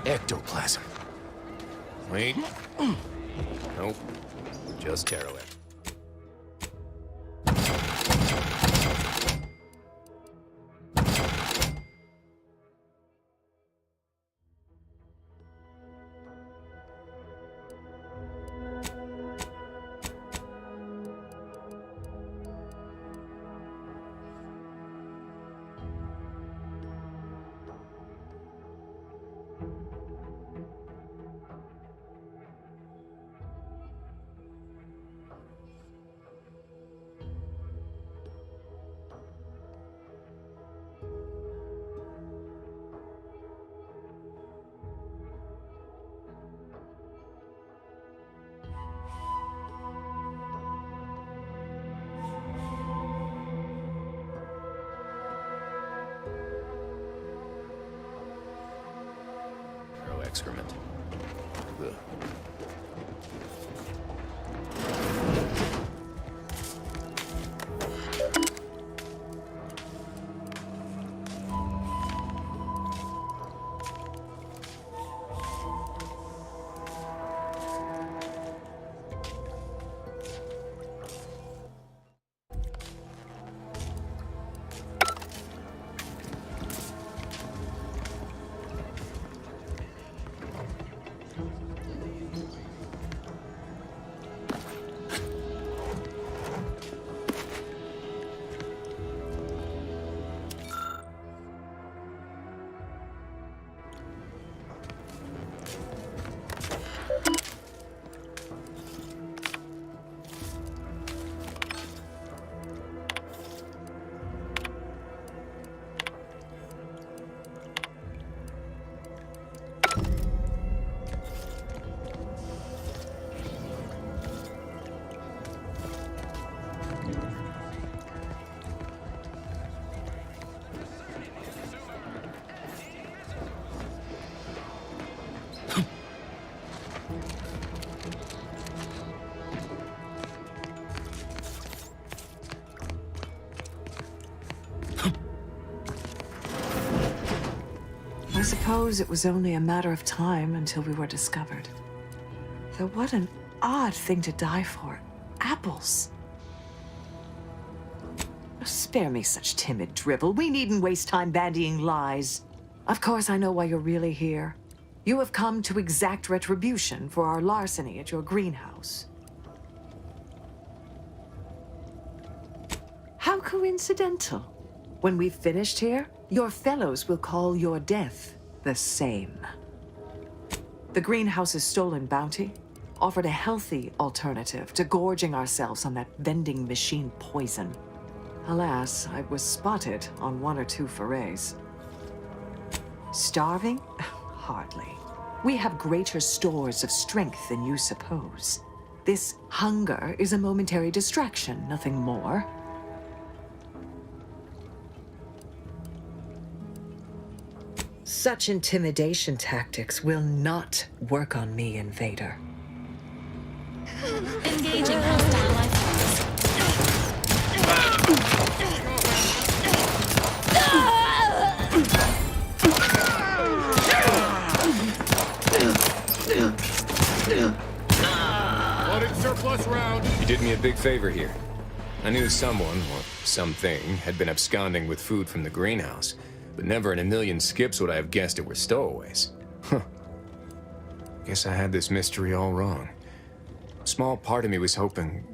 Ectoplasm. Wait. Nope. Just Terrorweb. Excrement. Ugh. I suppose it was only a matter of time until we were discovered. Though what an odd thing to die for. Apples. Spare me such timid drivel. We needn't waste time bandying lies. Of course, I know why you're really here. You have come to exact retribution for our larceny at your greenhouse. How coincidental. When we've finished here, your fellows will call your death the same. The greenhouse's stolen bounty offered a healthy alternative to gorging ourselves on that vending machine poison. Alas, I was spotted on 1 or 2 forays. Starving? Hardly. We have greater stores of strength than you suppose. This hunger is a momentary distraction, nothing more. Such intimidation tactics will not work on me, Invader. Engaging hostile life Loading surplus round. You did me a big favor here. I knew someone, or something, had been absconding with food from the greenhouse, but never in a million skips would I have guessed it were stowaways. Huh. Guess I had this mystery all wrong. A small part of me was hoping...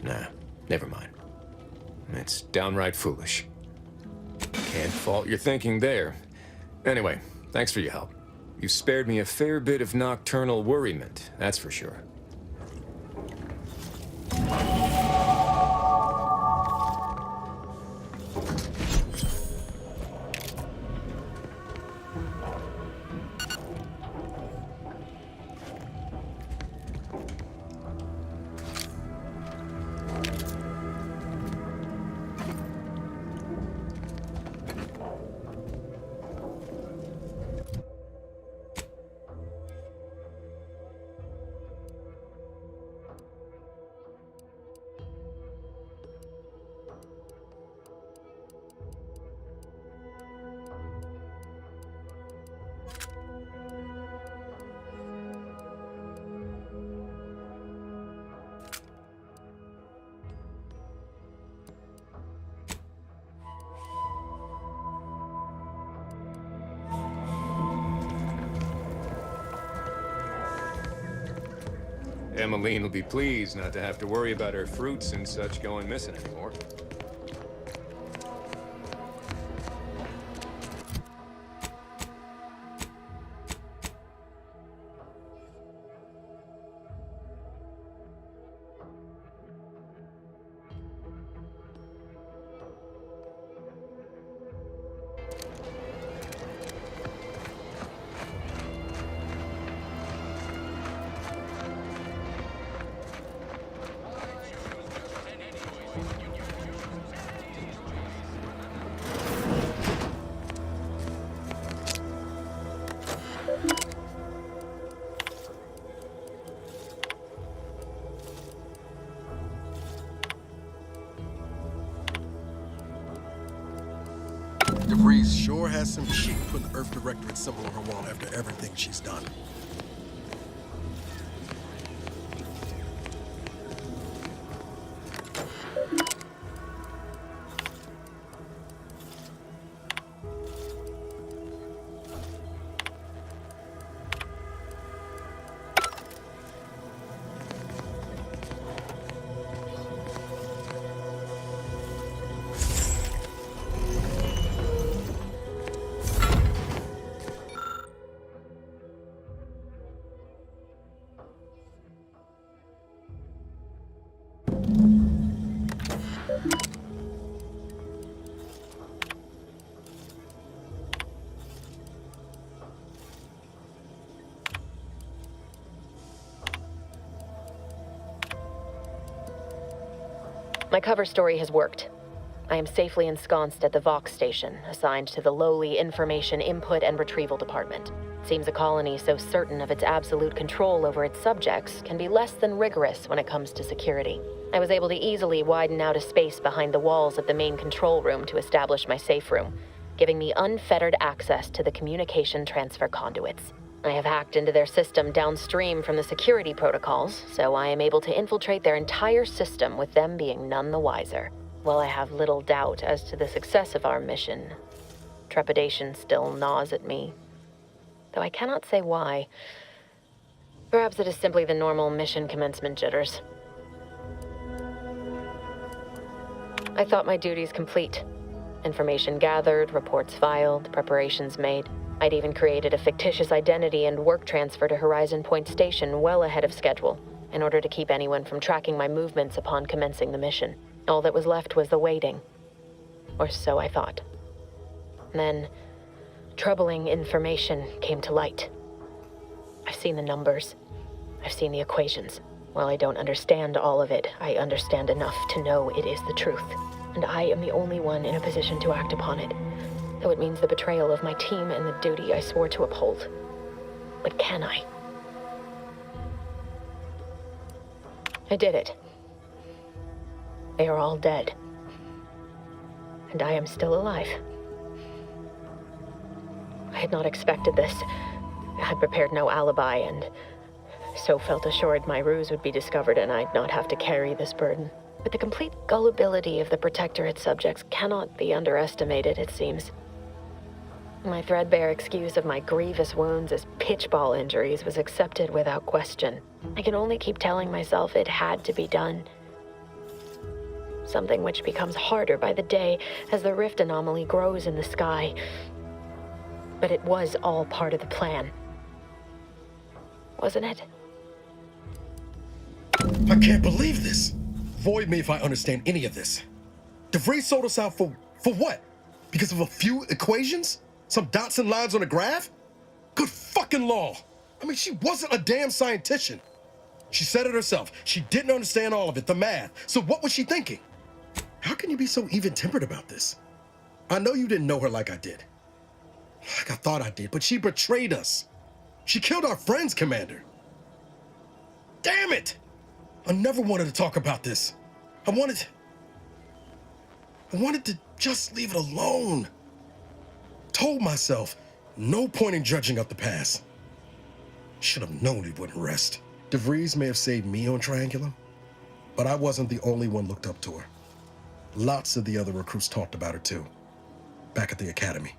Nah, never mind. It's downright foolish. Can't fault your thinking there. Anyway, thanks for your help. You've spared me a fair bit of nocturnal worriment, that's for sure. Emmeline will be pleased not to have to worry about her fruits and such going missing anymore. DeVries sure has some cheek for the Earth Directorate symbol on her wall after everything she's done. My cover story has worked. I am safely ensconced at the Vox station, assigned to the lowly Information Input and Retrieval Department. Seems a colony so certain of its absolute control over its subjects can be less than rigorous when it comes to security. I was able to easily widen out a space behind the walls of the main control room to establish my safe room. giving me unfettered access to the communication transfer conduits. I have hacked into their system downstream from the security protocols, so I am able to infiltrate their entire system with them being none the wiser. While I have little doubt as to the success of our mission, trepidation still gnaws at me, though I cannot say why. Perhaps it is simply the normal mission commencement jitters. I thought my duties complete. Information gathered, reports filed, preparations made. I'd even created a fictitious identity and work transfer to Horizon Point Station well ahead of schedule, in order to keep anyone from tracking my movements upon commencing the mission. All that was left was the waiting. Or so I thought. Then, troubling information came to light. I've seen the numbers. I've seen the equations. While I don't understand all of it, I understand enough to know it is the truth. And I am the only one in a position to act upon it. Though it means the betrayal of my team and the duty I swore to uphold. But can I? I did it. They are all dead. And I am still alive. I had not expected this. I had prepared no alibi, and so felt assured my ruse would be discovered and I'd not have to carry this burden. But the complete gullibility of the Protectorate subjects cannot be underestimated, it seems. My threadbare excuse of my grievous wounds as pitchball injuries was accepted without question. I can only keep telling myself it had to be done. Something which becomes harder by the day as the rift anomaly grows in the sky. But it was all part of the plan. Wasn't it? I can't believe this. Void me if I understand any of this. DeVries sold us out for what? Because of a few equations? Some dots and lines on a graph? Good fucking law. I mean, she wasn't a damn scientician. She said it herself. She didn't understand all of it, the math. So what was she thinking? How can you be so even-tempered about this? I know you didn't know her like I did. Like I thought I did, but she betrayed us. She killed our friends, Commander. Damn it! I never wanted to talk about this. I wanted to just leave it alone. Told myself, no point in judging up the past. Should have known he wouldn't rest. DeVries may have saved me on Triangulum, but I wasn't the only one looked up to her. Lots of the other recruits talked about her too, back at the academy.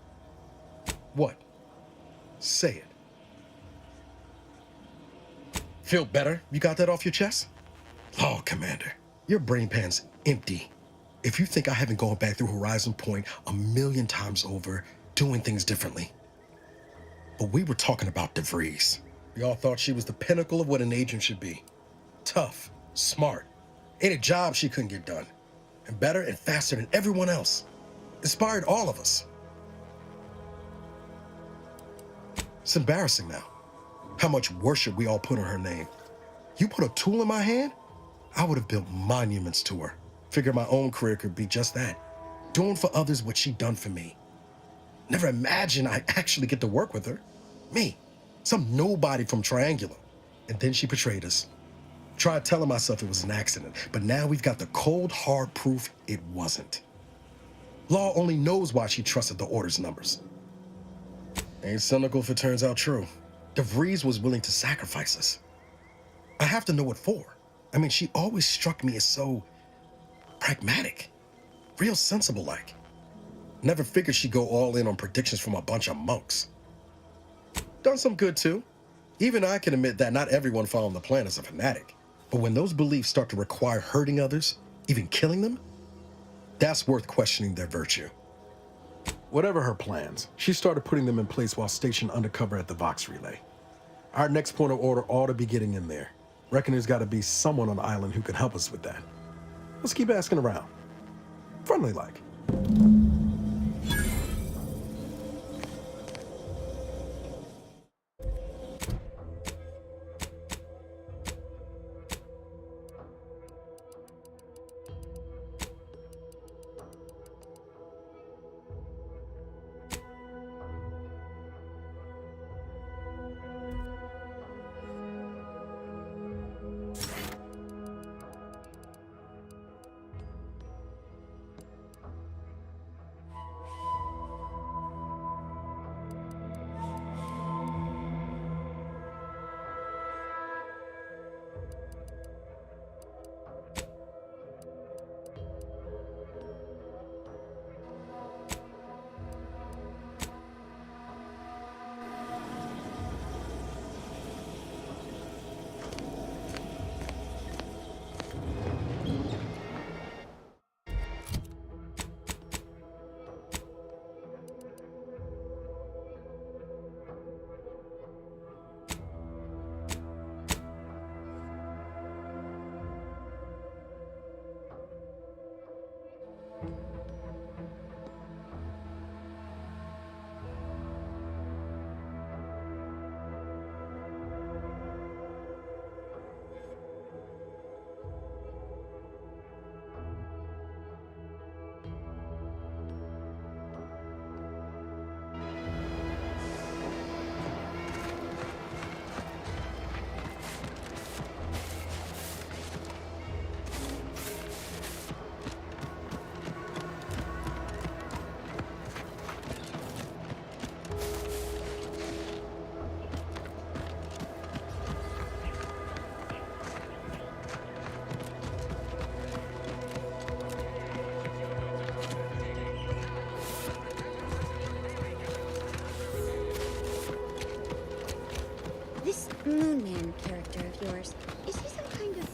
What? Say it. Feel better? You got that off your chest? Oh, Commander, your brain pan's empty. If you think I haven't gone back through Horizon Point 1,000,000 times over, doing things differently. But we were talking about DeVries. We all thought she was the pinnacle of what an agent should be. Tough, smart, ain't a job she couldn't get done. And better and faster than everyone else. Inspired all of us. It's embarrassing now, how much worship we all put on her name. You put a tool in my hand, I would have built monuments to her. Figured my own career could be just that. Doing for others what she'd done for me. Never imagined I'd actually get to work with her. Me, some nobody from Triangulum. And then she betrayed us. Tried telling myself it was an accident, but now we've got the cold, hard proof it wasn't. Law only knows why she trusted the Order's numbers. Ain't cynical if it turns out true. DeVries was willing to sacrifice us. I have to know what for. I mean, she always struck me as so pragmatic, real sensible-like. Never figured she'd go all in on predictions from a bunch of monks. Done some good, too. Even I can admit that not everyone following the plan is a fanatic. But when those beliefs start to require hurting others, even killing them, that's worth questioning their virtue. Whatever her plans, she started putting them in place while stationed undercover at the Vox Relay. Our next point of order ought to be getting in there. Reckon there's got to be someone on the island who can help us with that. Let's keep asking around. Friendly-like. Moonman character of yours, is he some kind of...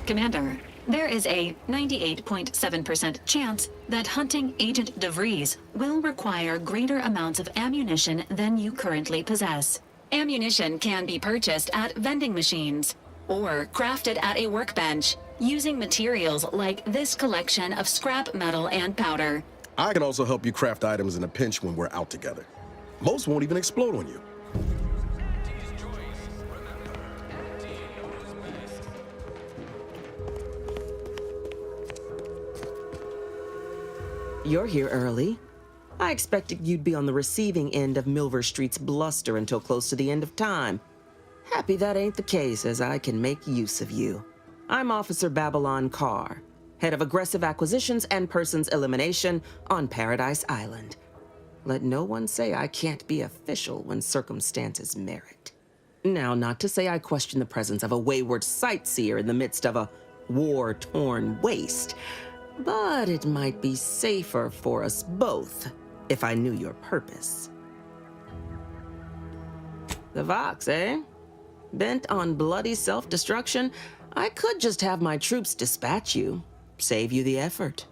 Commander, there is a 98.7% chance that hunting Agent DeVries will require greater amounts of ammunition than you currently possess. Ammunition can be purchased at vending machines or crafted at a workbench using materials like this collection of scrap metal and powder. I can also help you craft items in a pinch when we're out together. Most won't even explode on you. You're here early. I expected you'd be on the receiving end of Milver Street's bluster until close to the end of time. Happy that ain't the case, as I can make use of you. I'm Officer Babylon Carr, head of aggressive acquisitions and persons elimination on Paradise Island. Let no one say I can't be official when circumstances merit. Now, not to say I question the presence of a wayward sightseer in the midst of a war-torn waste, but it might be safer for us both if I knew your purpose. The Vox, eh? Bent on bloody self-destruction? I could just have my troops dispatch you, save you the effort.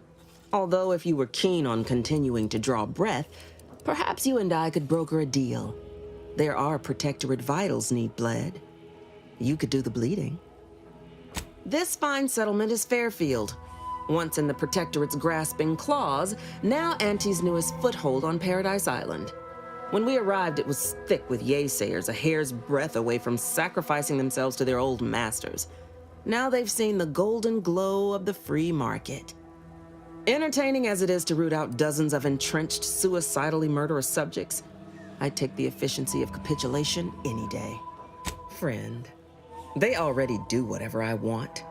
Although if you were keen on continuing to draw breath, perhaps you and I could broker a deal. There are Protectorate vitals need bled. You could do the bleeding. This fine settlement is Fairfield. Once in the Protectorate's grasping claws, now Auntie's newest foothold on Paradise Island. When we arrived, it was thick with yaysayers, a hair's breadth away from sacrificing themselves to their old masters. Now they've seen the golden glow of the free market. Entertaining as it is to root out dozens of entrenched, suicidally murderous subjects, I'd take the efficiency of capitulation any day. Friend, they already do whatever I want.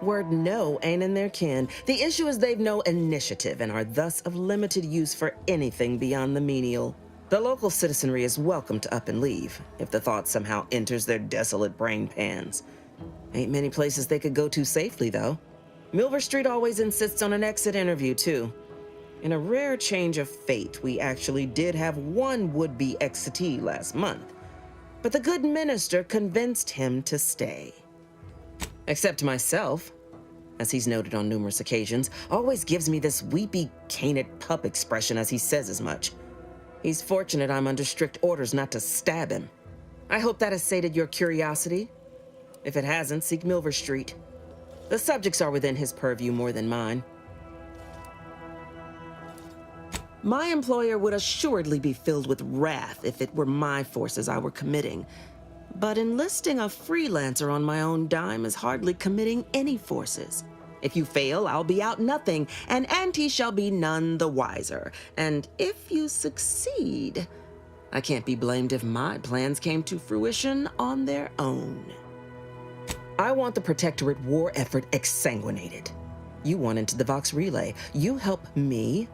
Word no ain't in their kin. The issue is they've no initiative and are thus of limited use for anything beyond the menial. The local citizenry is welcome to up and leave, if the thought somehow enters their desolate brain pans. Ain't many places they could go to safely, though. Milver Street always insists on an exit interview, too. In a rare change of fate, we actually did have one would-be exitee last month, but the good minister convinced him to stay. Except myself, as he's noted on numerous occasions, always gives me this weepy, canid pup expression as he says as much. He's fortunate I'm under strict orders not to stab him. I hope that has sated your curiosity. If it hasn't, seek Milver Street. The subjects are within his purview more than mine. My employer would assuredly be filled with wrath if it were my forces I were committing. But enlisting a freelancer on my own dime is hardly committing any forces. If you fail, I'll be out nothing, and Auntie shall be none the wiser. And if you succeed, I can't be blamed if my plans came to fruition on their own. I want the Protectorate war effort exsanguinated. You want into the Vox Relay. You help me,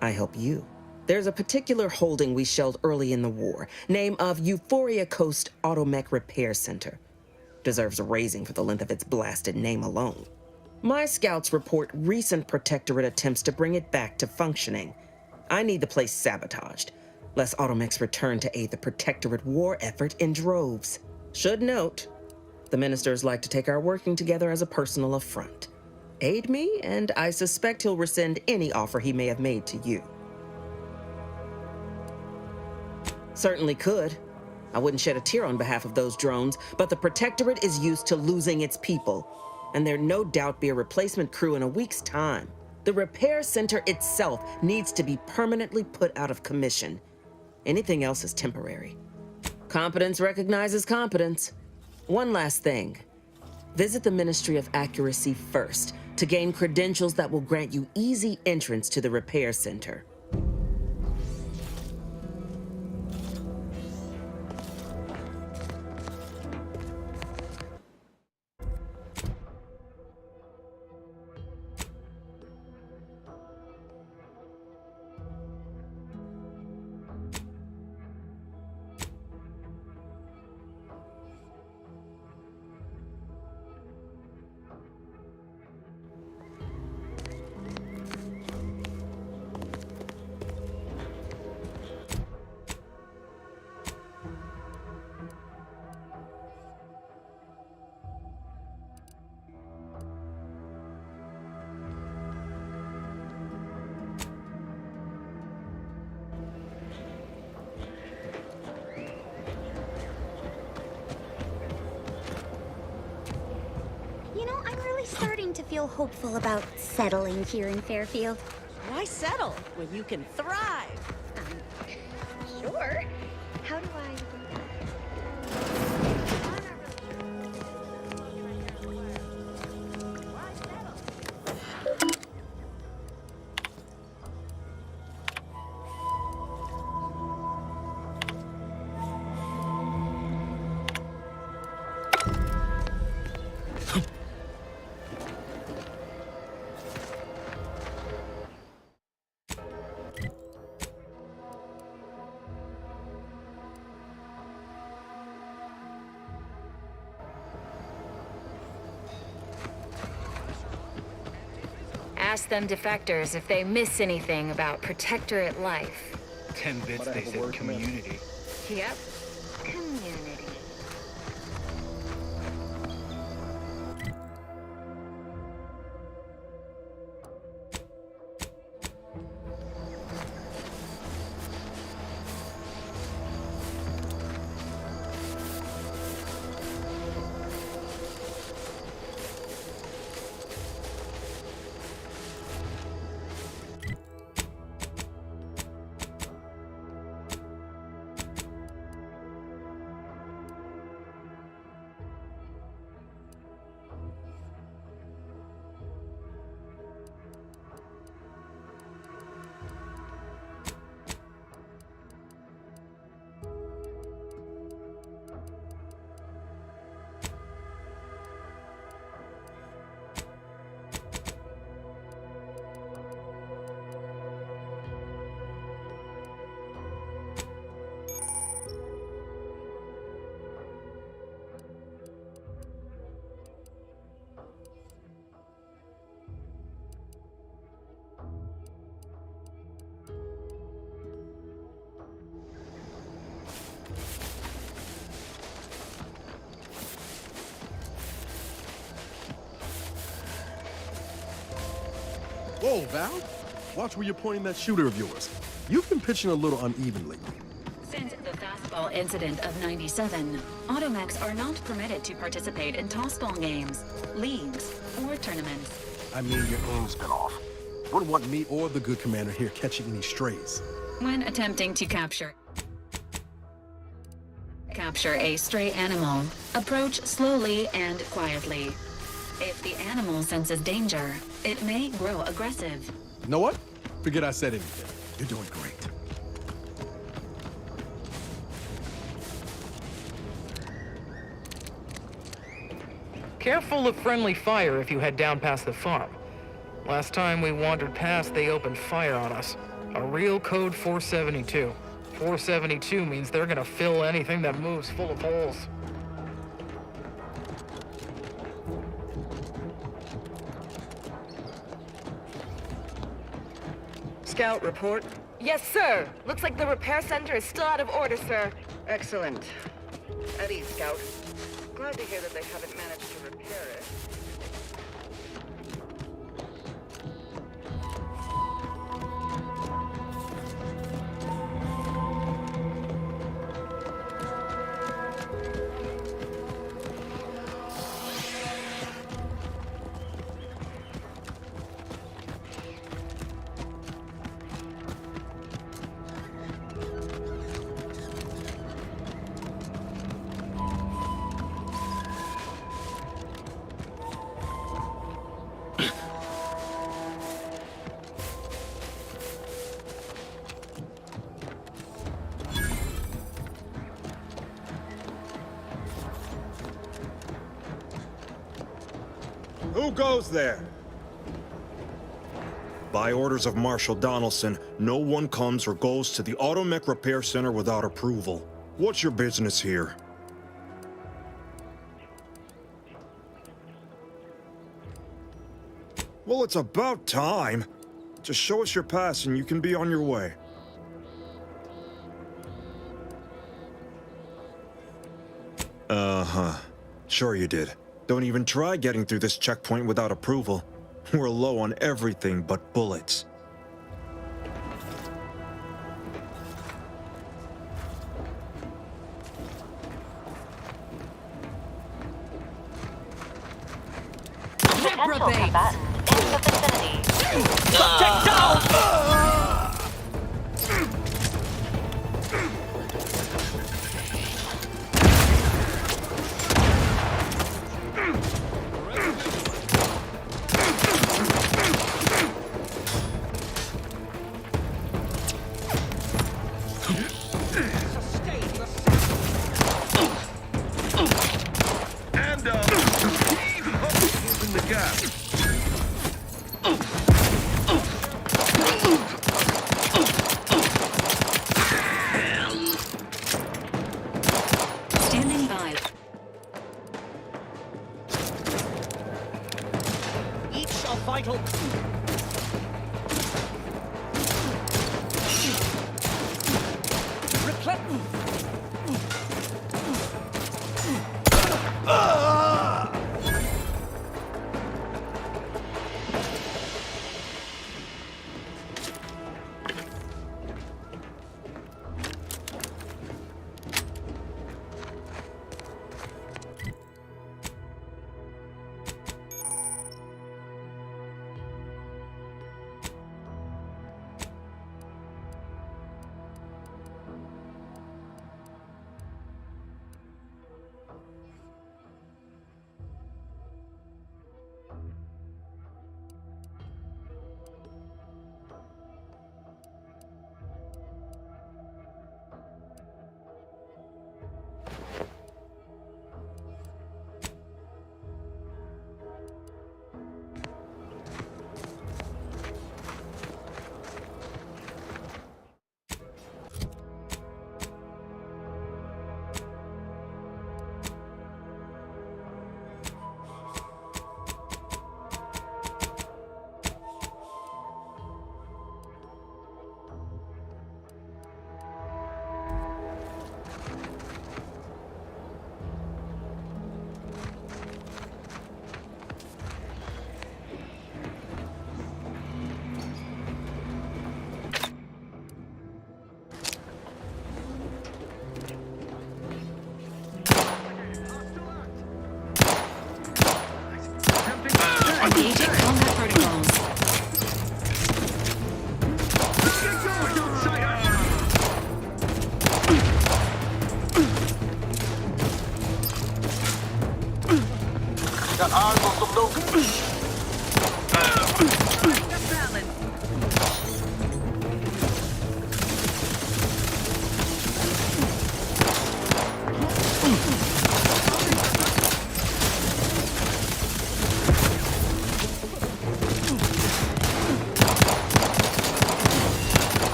I help you. There's a particular holding we shelled early in the war, name of Euphoria Coast Automech Repair Center. Deserves a raising for the length of its blasted name alone. My scouts report recent Protectorate attempts to bring it back to functioning. I need the place sabotaged, lest Automechs return to aid the Protectorate war effort in droves. Should note, the ministers like to take our working together as a personal affront. Aid me, and I suspect he'll rescind any offer he may have made to you. Certainly could. I wouldn't shed a tear on behalf of those drones, but the Protectorate is used to losing its people, and there'd no doubt be a replacement crew in a week's time. The repair center itself needs to be permanently put out of commission. Anything else is temporary. Competence recognizes competence. One last thing. Visit the Ministry of Accuracy first to gain credentials that will grant you easy entrance to the repair center. feel hopeful about settling here in Fairfield. Why settle when you can thrive? Sure. How do I... Ask them defectors if they miss anything about Protectorate life. 10 bits, they said community. Yep. Community. Whoa, Val. Watch where you're pointing that shooter of yours. You've been pitching a little unevenly. Since the fastball incident of '97, automechs are not permitted to participate in tossball games, leagues, or tournaments. I mean, your aim's been off. Wouldn't want me or the good commander here catching any strays. When attempting to capture a stray animal, approach slowly and quietly. If the animal senses danger, it may grow aggressive. You know what? Forget I said anything. You're doing great. Careful of friendly fire if you head down past the farm. Last time we wandered past, they opened fire on us. A real code 472. 472 means they're gonna fill anything that moves full of holes. Scout, report. Yes, sir. Looks like the repair center is still out of order, sir. Excellent. At ease, Scout. Glad to hear that they haven't managed to repair it. Who goes there? By orders of Marshal Donaldson, no one comes or goes to the Automech Repair Center without approval. What's your business here? Well, it's about time. Just show us your pass and you can be on your way. Uh-huh. Sure you did. Don't even try getting through this checkpoint without approval. We're low on everything but bullets. potential combatant in the vicinity. Subject down! Standing by. Each a vital. Engaging combat protocols. Got eyes on some locals.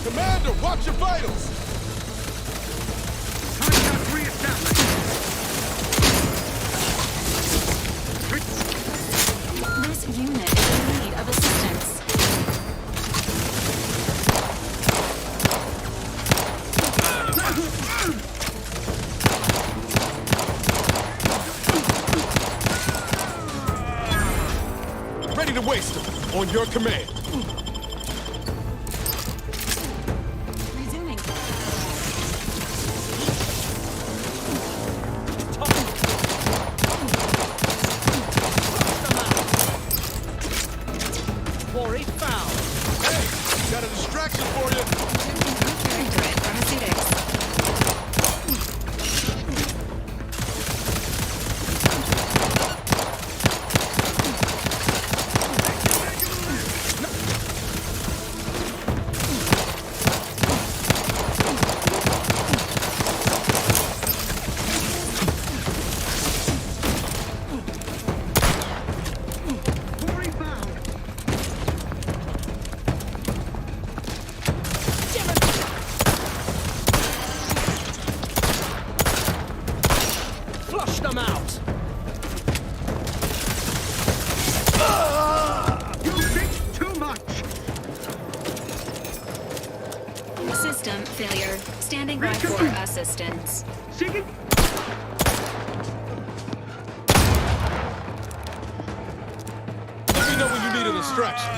Commander, watch your vitals! Contact reestablished! This unit is in need of assistance. Ready to waste them, on your command. Resuming. Quarry found. Hey, got a distraction for you. Directorate Pharmaceutics. Flush them out! You think too much! System failure. Standing by for assistance. Second. Let me know when you need an distraction.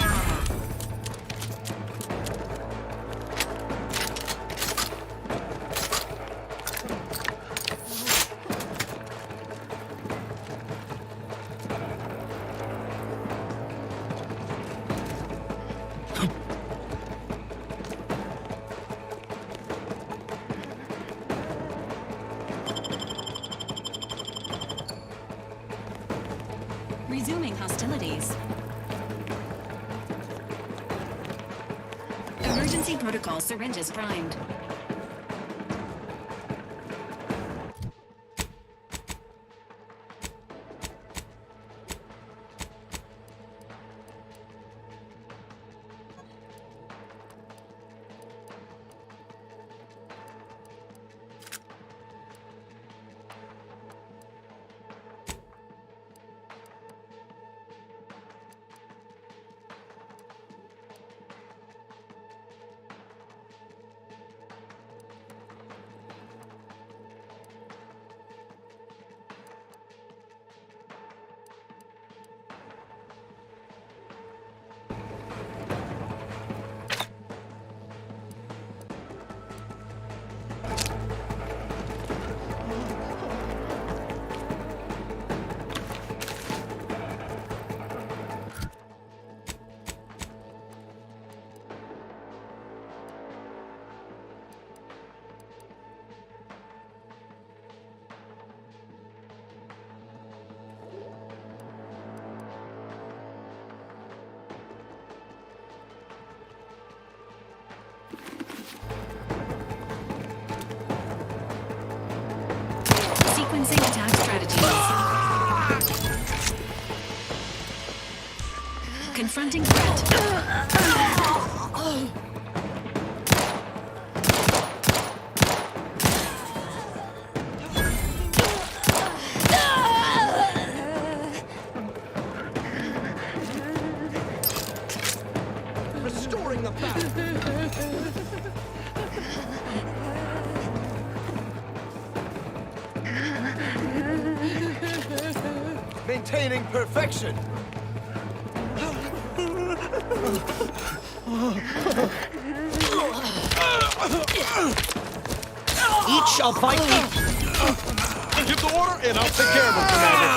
Resuming hostilities. Emergency protocol syringes primed. Sequencing attack strategies. Confronting threat. Restoring the balance. Maintaining perfection. Each shall fight each. Give the order, and I'll take care of him, Commander.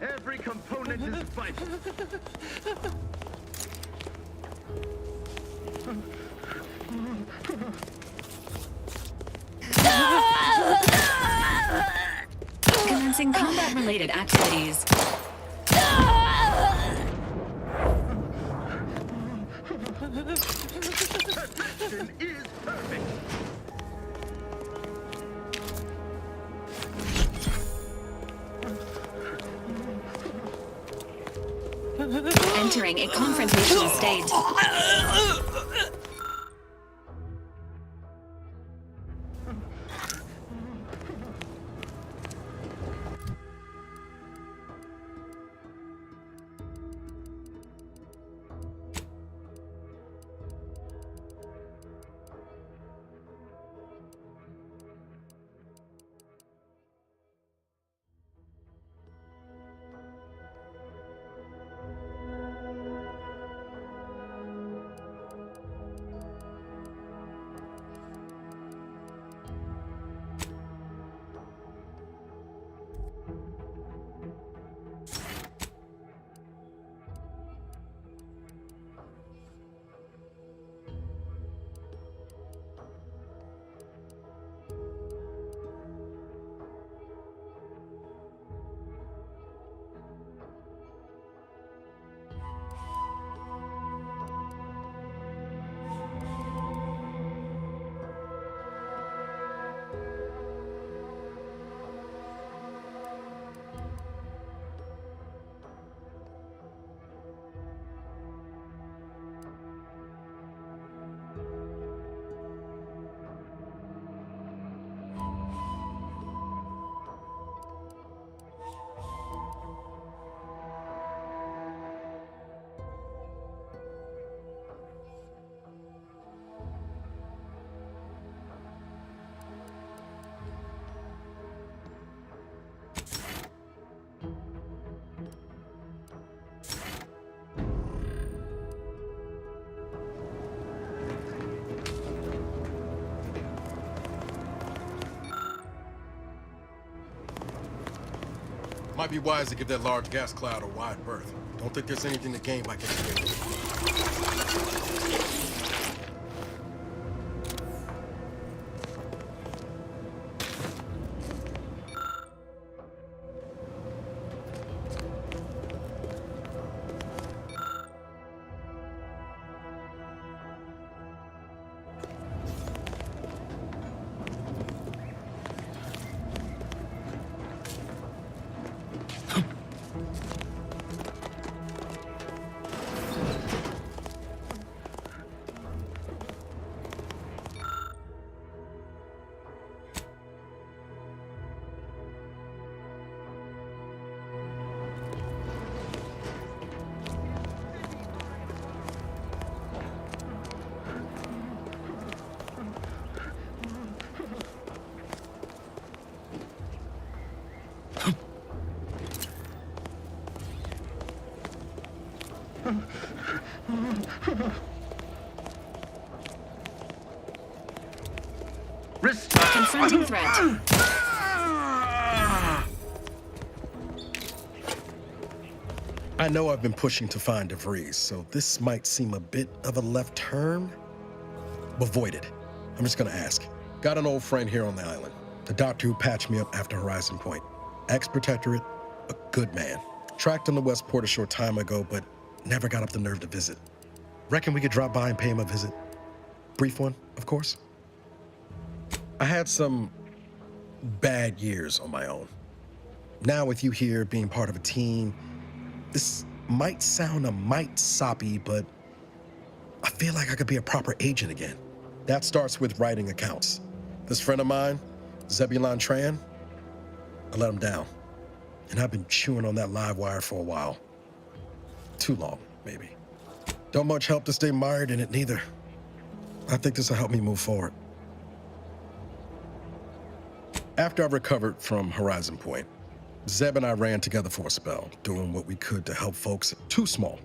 Every component is vital. Commencing combat-related activities. Perfection is perfect. Entering a confrontational state. Might be wise to give that large gas cloud a wide berth. Don't think there's anything to gain by getting rid of it. Confronting threat. I know I've been pushing to find DeVries, so this might seem a bit of a left turn. Avoid it. I'm just gonna ask. Got an old friend here on the island. The doctor who patched me up after Horizon Point. Ex-protectorate, a good man. Tracked on the Westport a short time ago, but never got up the nerve to visit. Reckon we could drop by and pay him a visit? Brief one, of course. I had some bad years on my own. Now with you here being part of a team, this might sound a mite soppy, but I feel like I could be a proper agent again. That starts with writing accounts. This friend of mine, Zebulon Tran, I let him down. And I've been chewing on that live wire for a while. Too long, maybe. Don't much help to stay mired in it, neither. I think this will help me move forward. After I recovered from Horizon Point, Zeb and I ran together for a spell, doing what we could to help folks. Too small.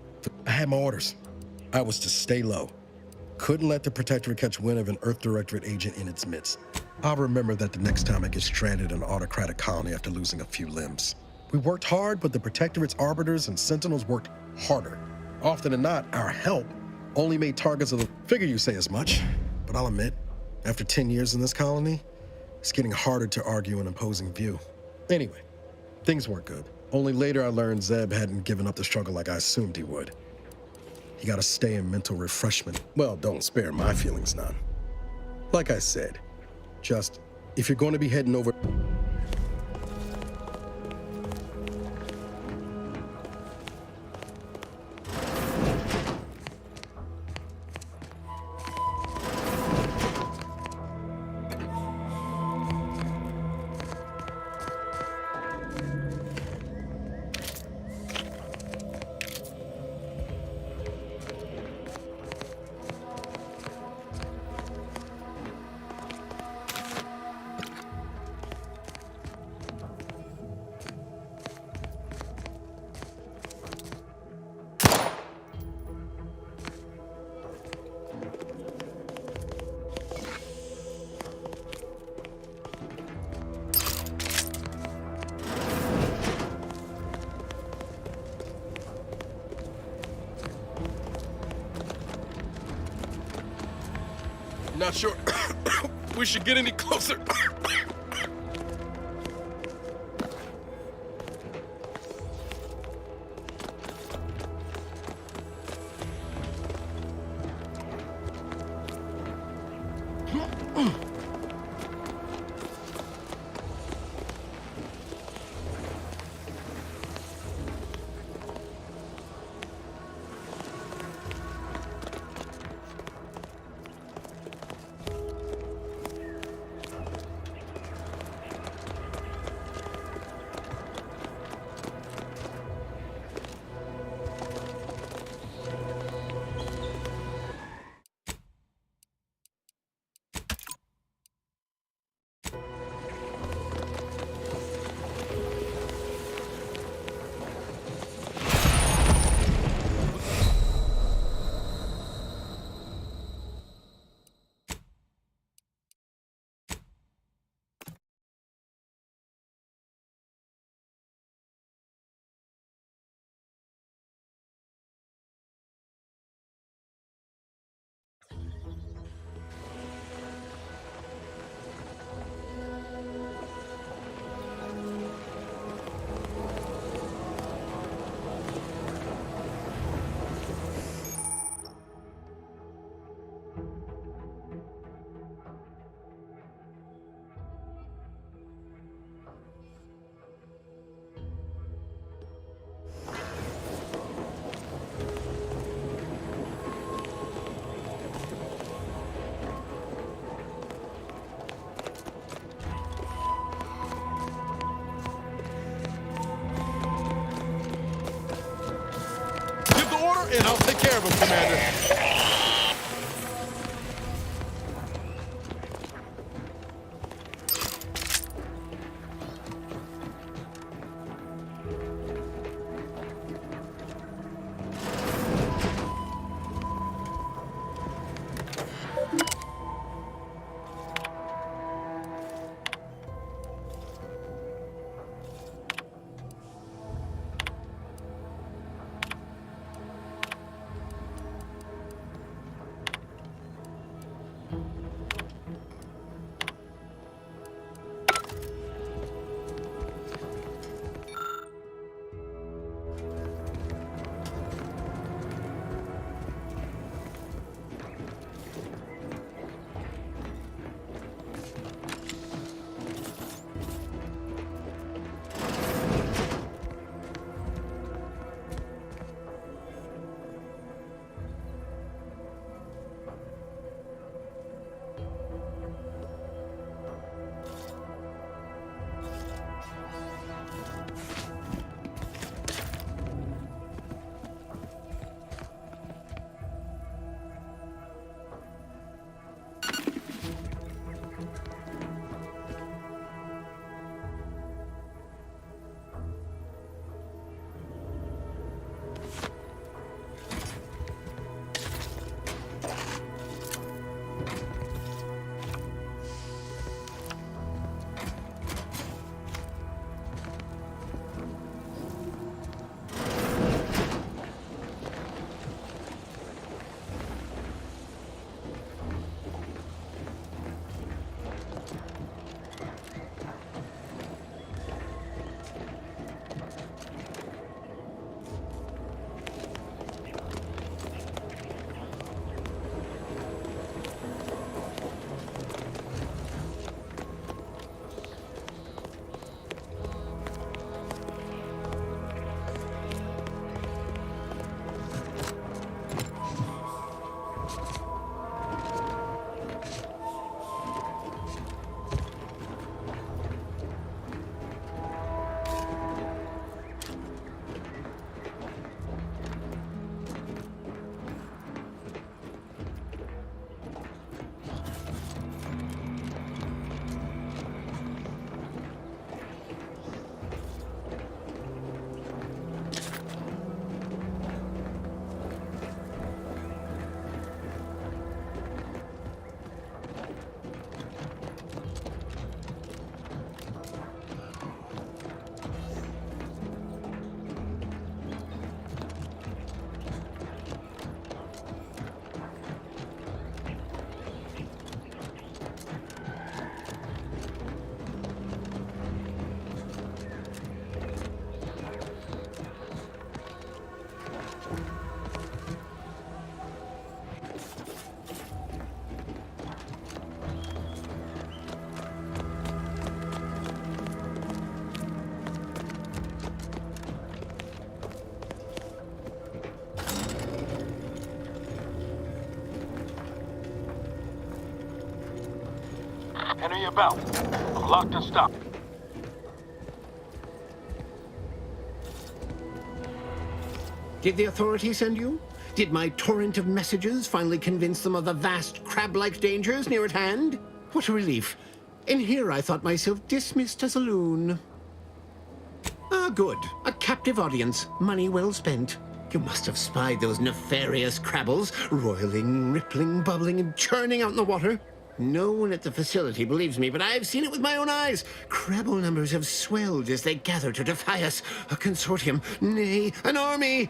I had my orders. I was to stay low. Couldn't let the Protectorate catch wind of an Earth Directorate agent in its midst. I'll remember that the next time I get stranded in an autocratic colony after losing a few limbs. We worked hard, but the Protectorate's arbiters and sentinels worked harder. Often than not, our help only made targets of the... Figure you say as much, but I'll admit, after 10 years in this colony, it's getting harder to argue an opposing view. Anyway, things weren't good. Only later I learned Zeb hadn't given up the struggle like I assumed he would. He got to stay in mental refreshment. Well, don't spare my feelings none. Like I said, just, if you're going to be heading over... Not sure we should get any closer. and I'll take care of him, Commander. Enter your belt. I'm locked and stopped. Did the authorities send you? Did my torrent of messages finally convince them of the vast crab-like dangers near at hand? What a relief. In here I thought myself dismissed as a loon. Ah, good. A captive audience. Money well spent. You must have spied those nefarious crabbles, roiling, rippling, bubbling, and churning out in the water. No one at the facility believes me, but I've seen it with my own eyes. Crabble numbers have swelled as they gather to defy us. A consortium, nay, an army.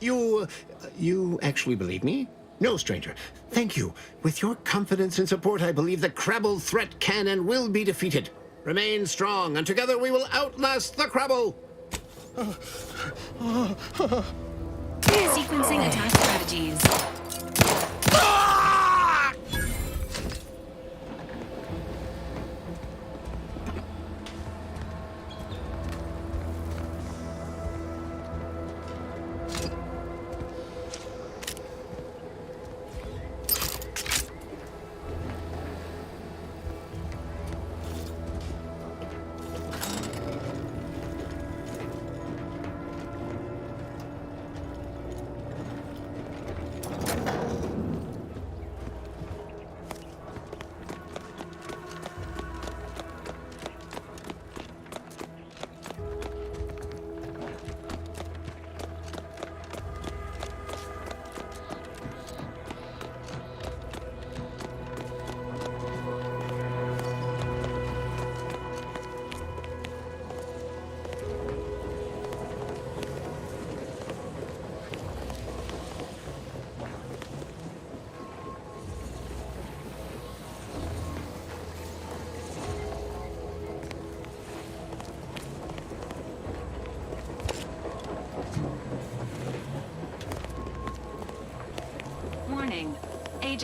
You actually believe me? No, stranger. Thank you. With your confidence and support, I believe the Crabble threat can and will be defeated. Remain strong, and together we will outlast the Crabble. Sequencing attack strategies.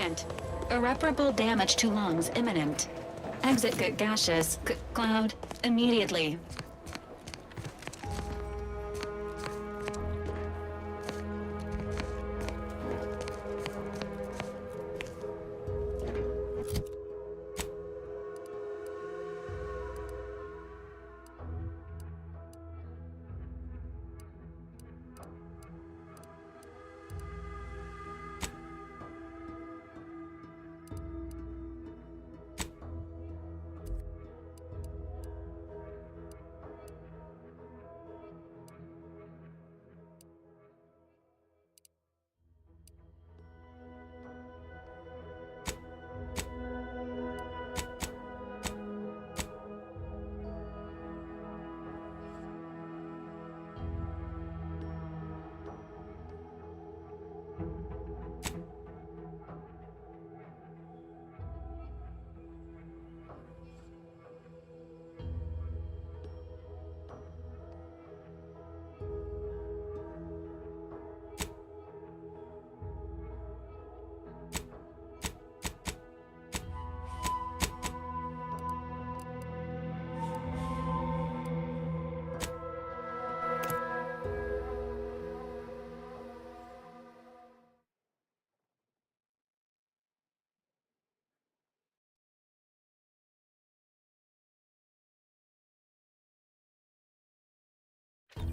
Agent, irreparable damage to lungs imminent. Exit gaseous cloud immediately.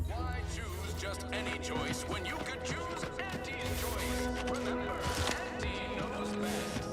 Why choose just any choice when you could choose Auntie's choice? Remember, Auntie knows best.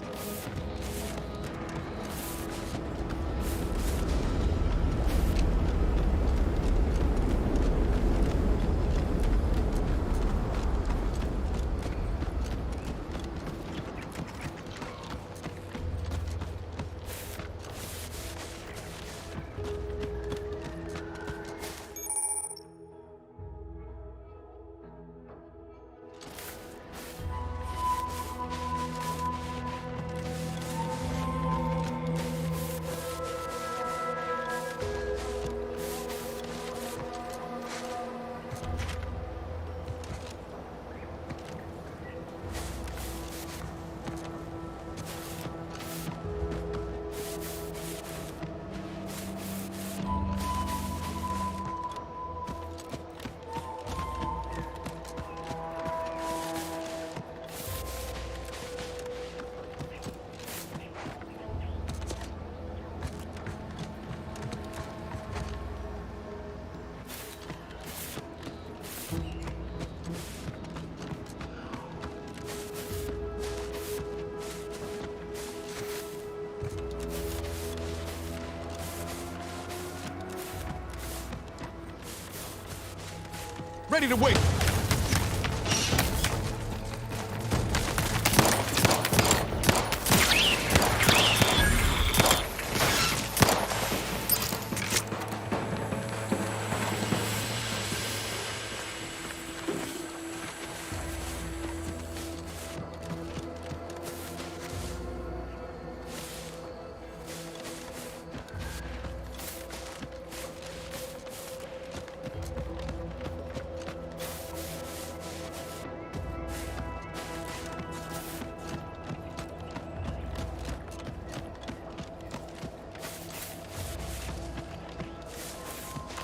Ready to wait.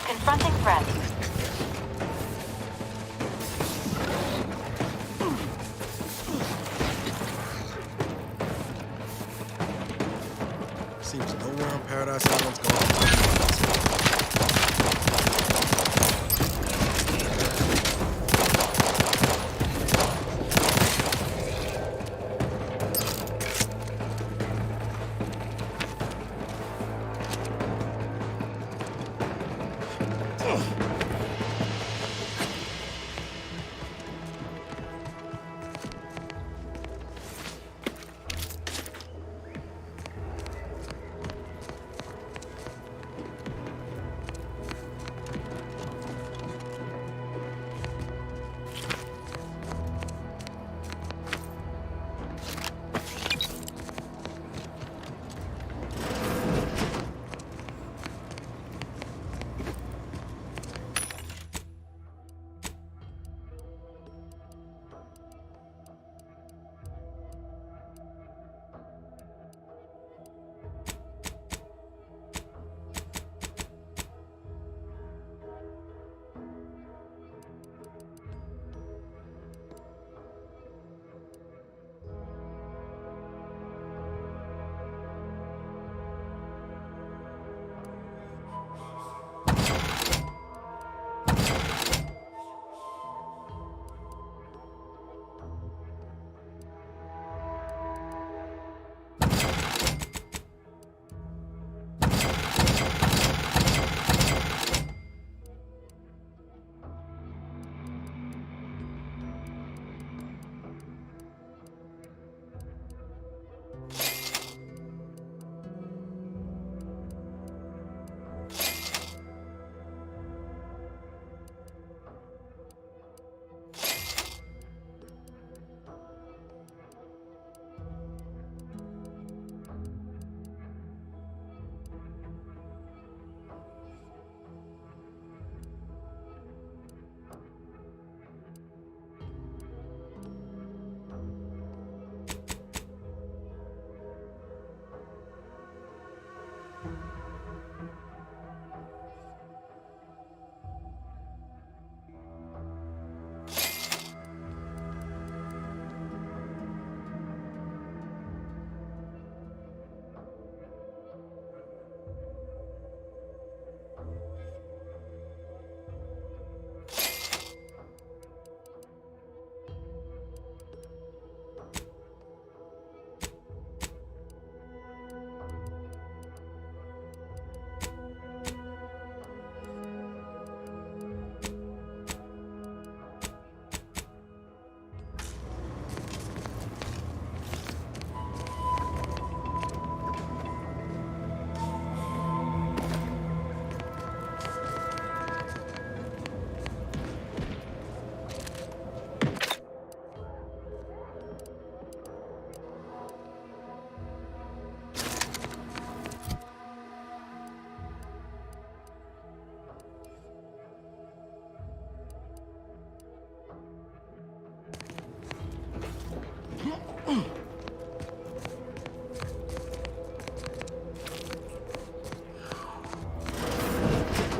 Confronting threat. Seems nowhere on Paradise Island's gone.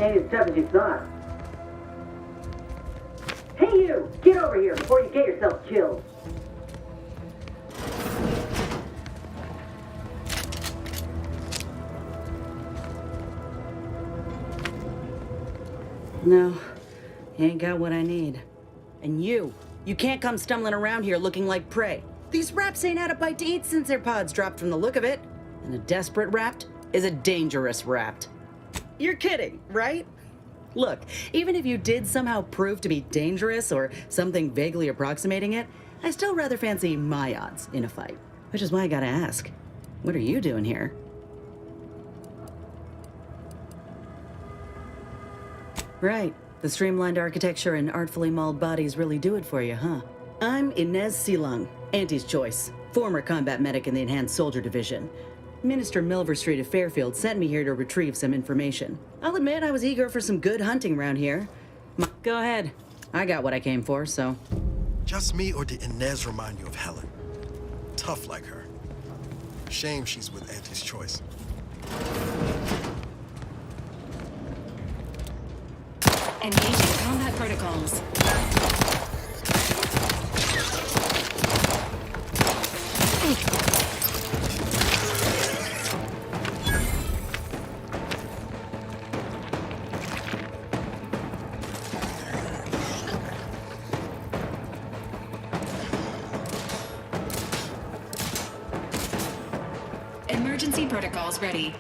ain't as tough as you thought. Hey you! Get over here before you get yourself killed. No, you ain't got what I need. And you can't come stumbling around here looking like prey. These raps ain't had a bite to eat since their pods dropped from the look of it. And a desperate rapt is a dangerous rapt. You're kidding, right? Look, even if you did somehow prove to be dangerous or something vaguely approximating it, I still rather fancy my odds in a fight. Which is why I gotta ask, what are you doing here? Right. The streamlined architecture and artfully mauled bodies really do it for you, huh? I'm Inez Silung, Auntie's choice, former combat medic in the Enhanced Soldier Division. Minister Milver Street of Fairfield sent me here to retrieve some information. I'll admit I was eager for some good hunting around here. Go ahead. I got what I came for, so... Just me, or did Inez remind you of Helen? Tough like her. Shame she's with Auntie's choice. Engaging combat protocols. Emergency protocols ready.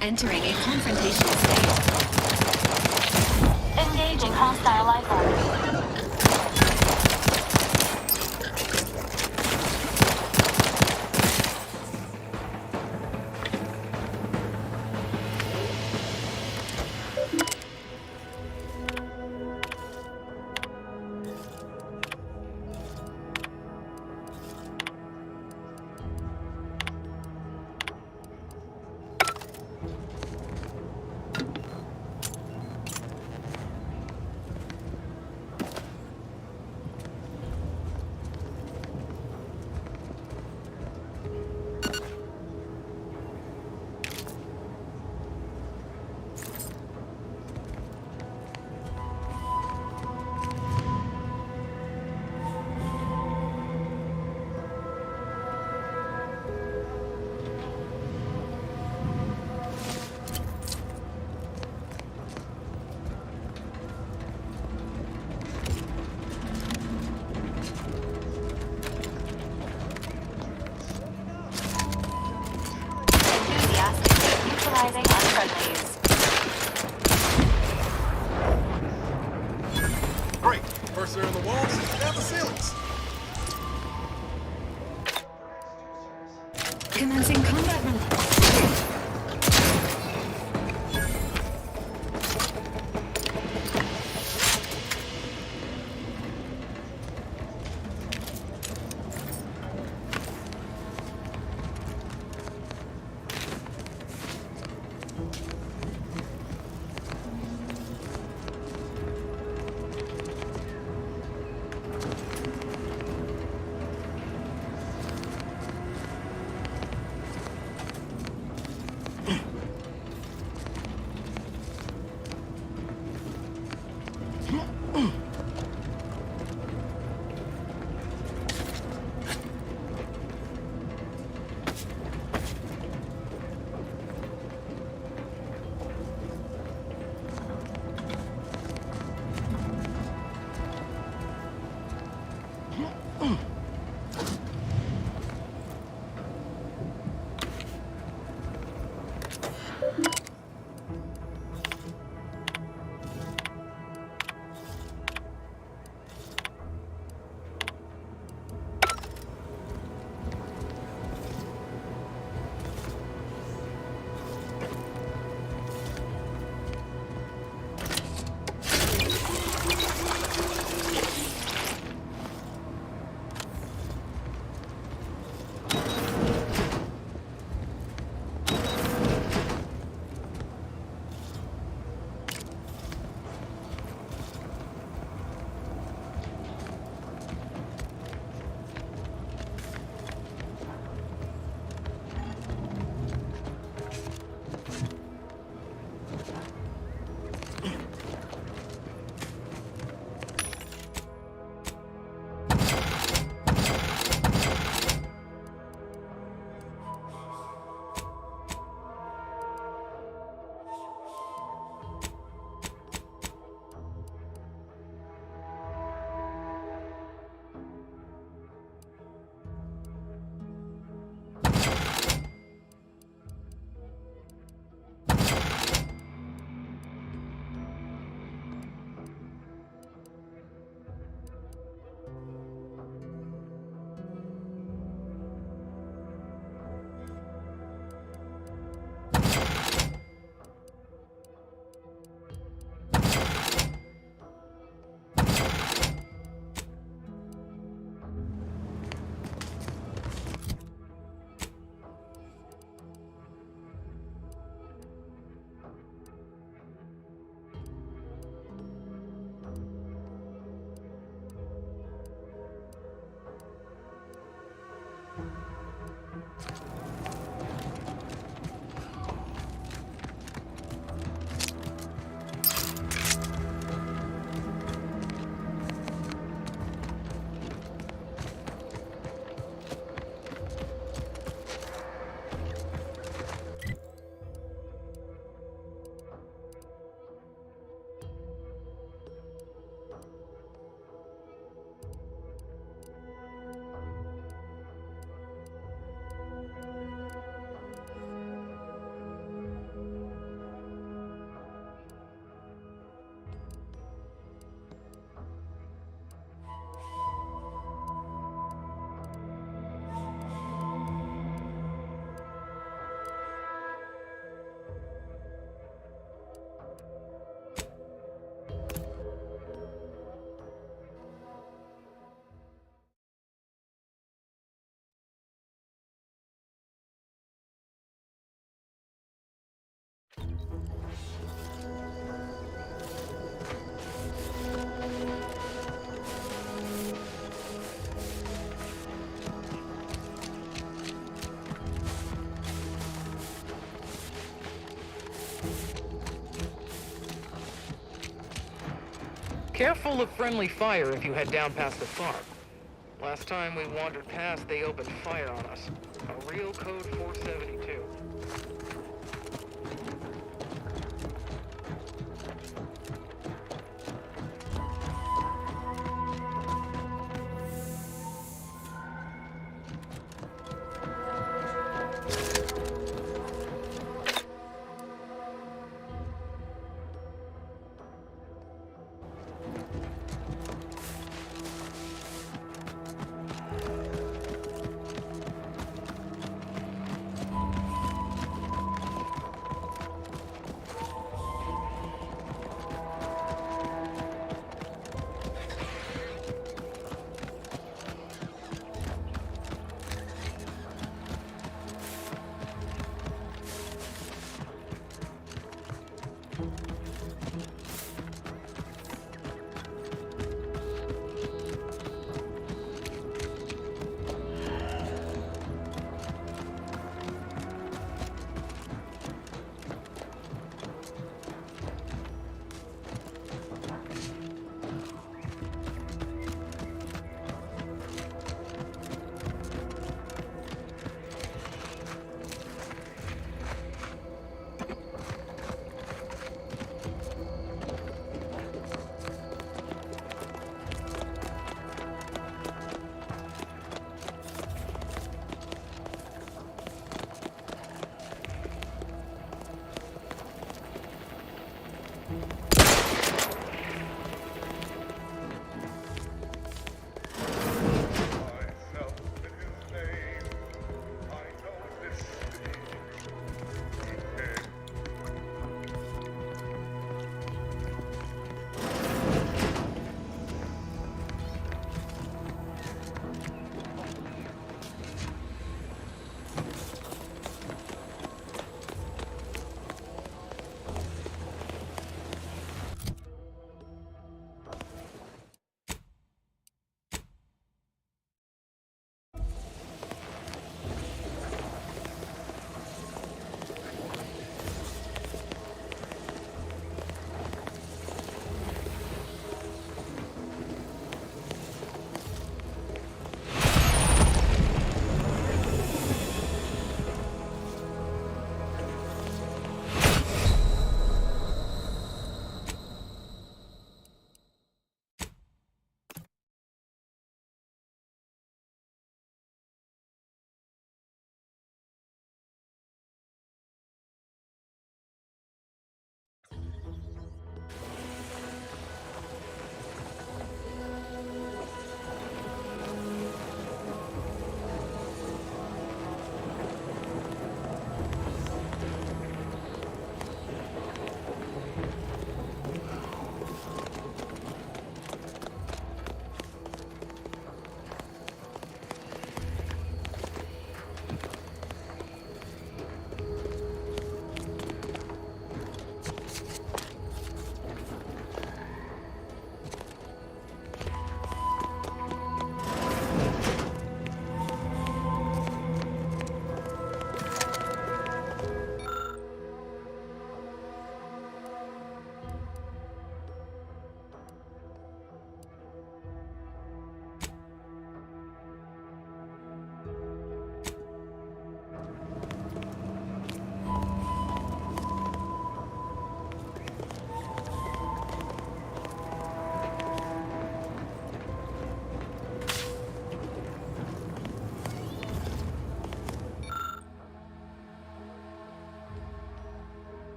Entering a confrontational state. Engaging hostile life form. Great. First they're in the walls, now the ceilings. Commencing combat run. Careful of friendly fire if you head down past the farm. Last time we wandered past, they opened fire on us. A real code 472.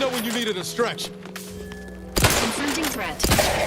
know when you need a distraction. Confronting threat.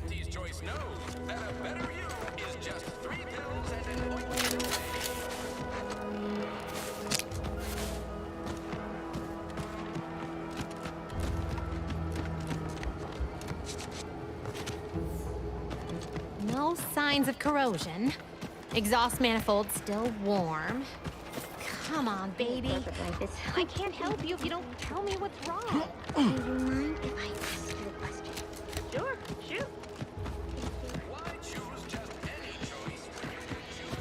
Auntie's Choice knows that a better you is just 3 pills and an ointment away. No signs of corrosion. Exhaust manifold still warm. Come on, baby. I can't help you if you don't tell me what's wrong. Do you mind if I ask you a question? Sure, shoot. Why choose just any choice when you can choose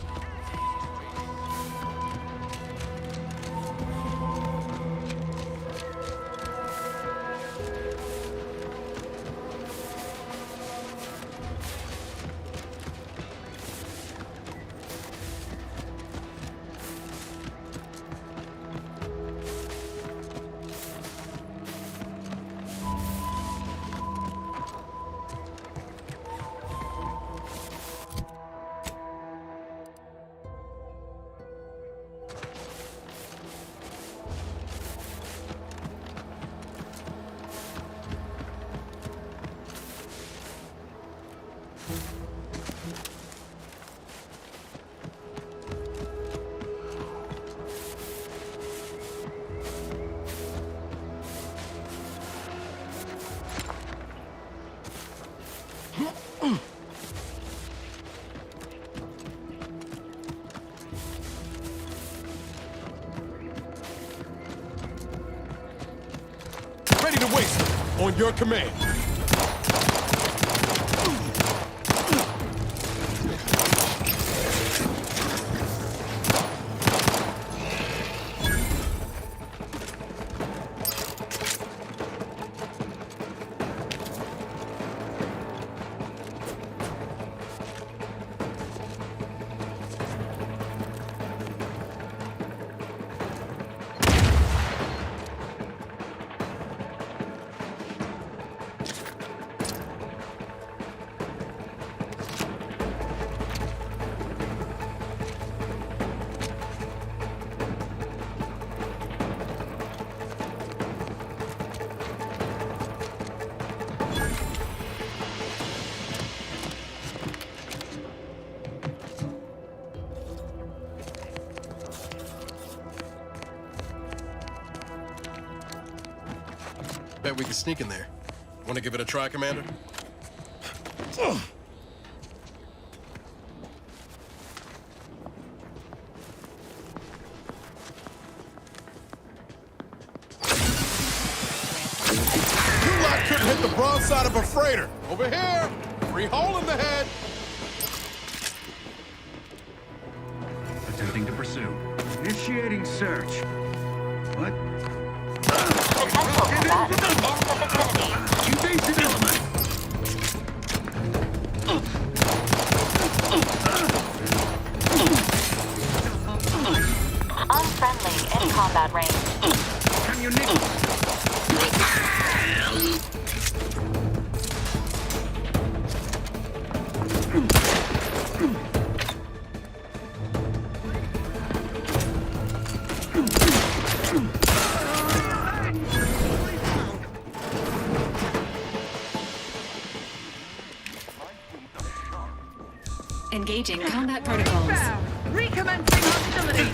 Ready to waste them. On your command. Bet we can sneak in there. Want to give it a try, Commander? You lot couldn't hit the broadside of a freighter. Over here. Free hole in the head. Attempting to pursue. Initiating search. What? Potential combatants in the vicinity. Invasive element. Unfriendly in combat range. Engaging combat protocols. Recommencing hostilities.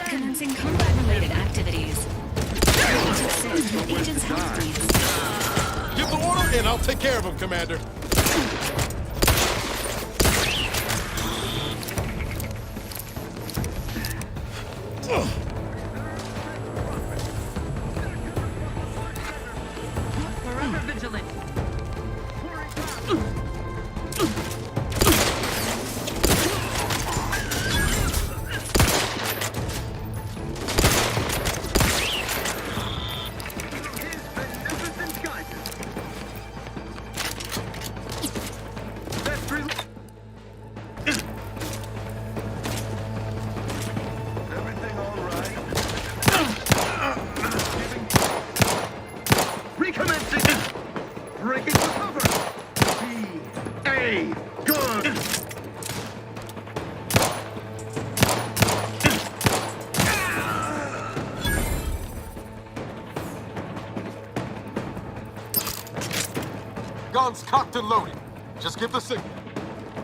Commencing combat-related activities. Agent's health needs. Give the order and I'll take care of him, Commander. Forever vigilant. Guns cocked and loaded. Just give the signal.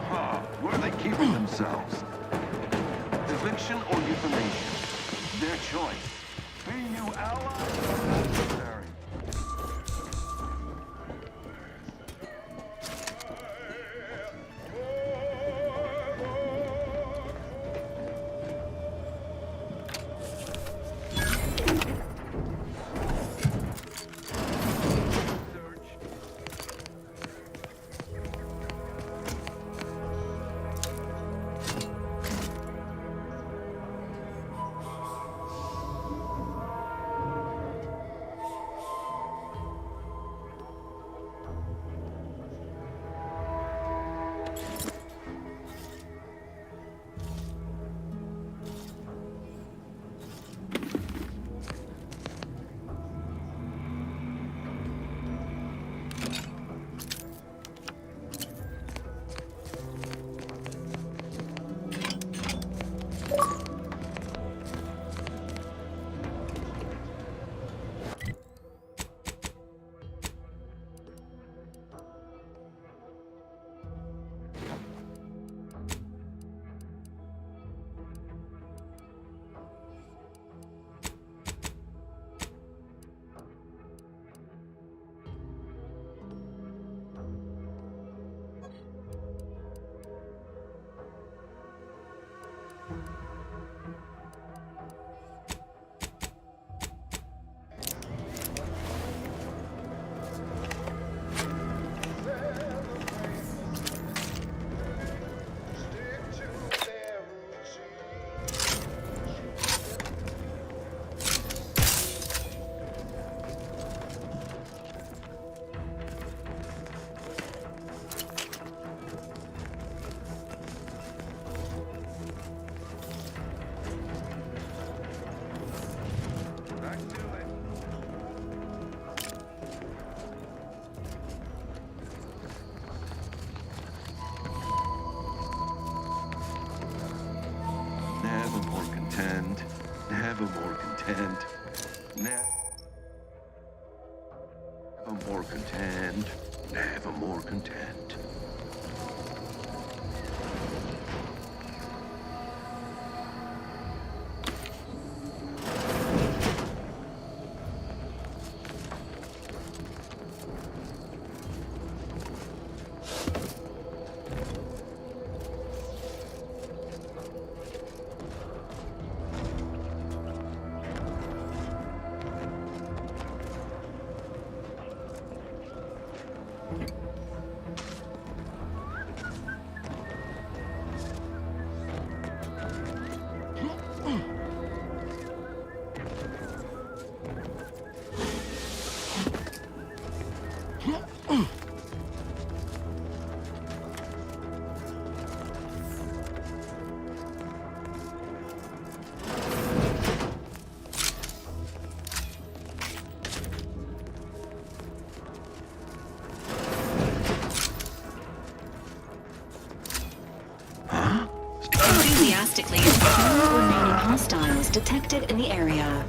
Huh, where are they keeping themselves? Eviction or euthanasia? Their choice. Be you allies or adversaries? Never more content, never more content, never more content, never more content. Enthusiastically, no remaining hostiles detected in the area.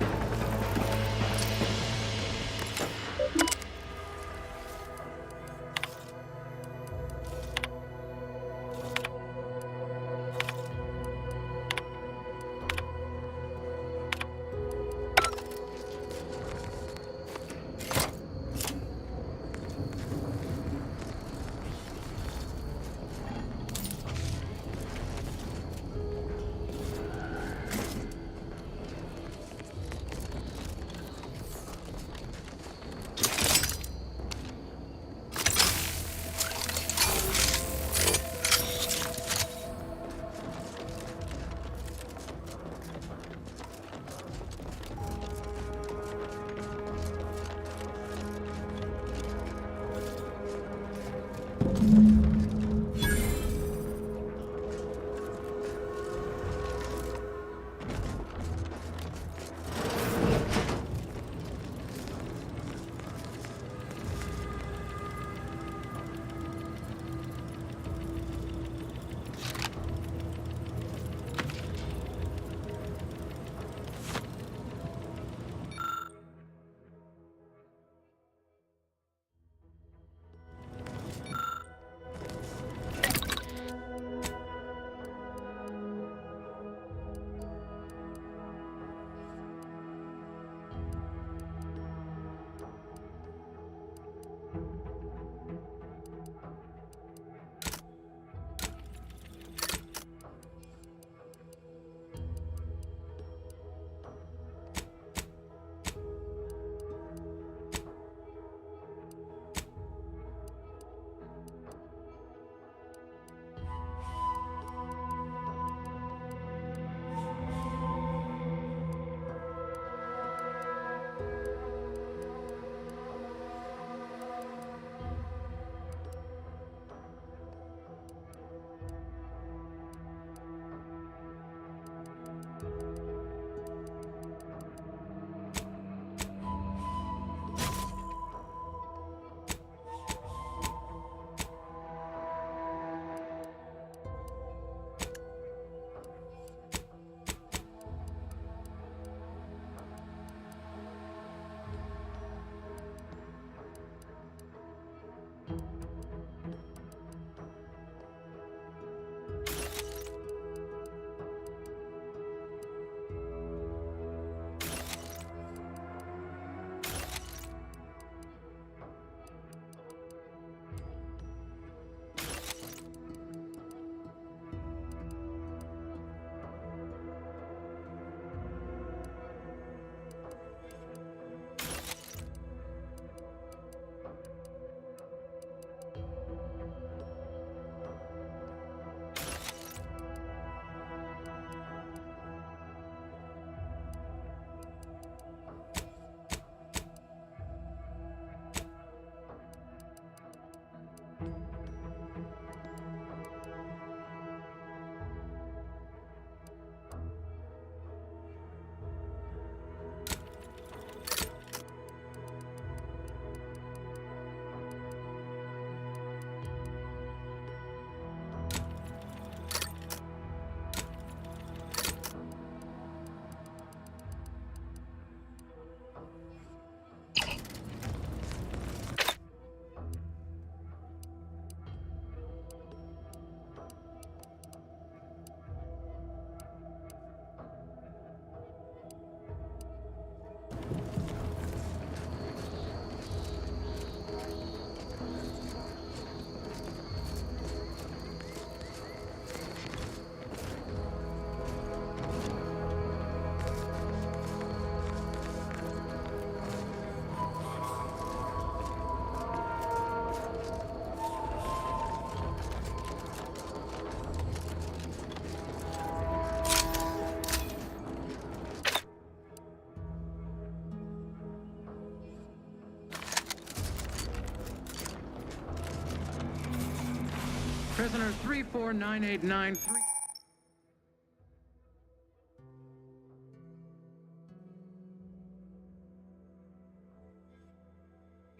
Prisoner 349893.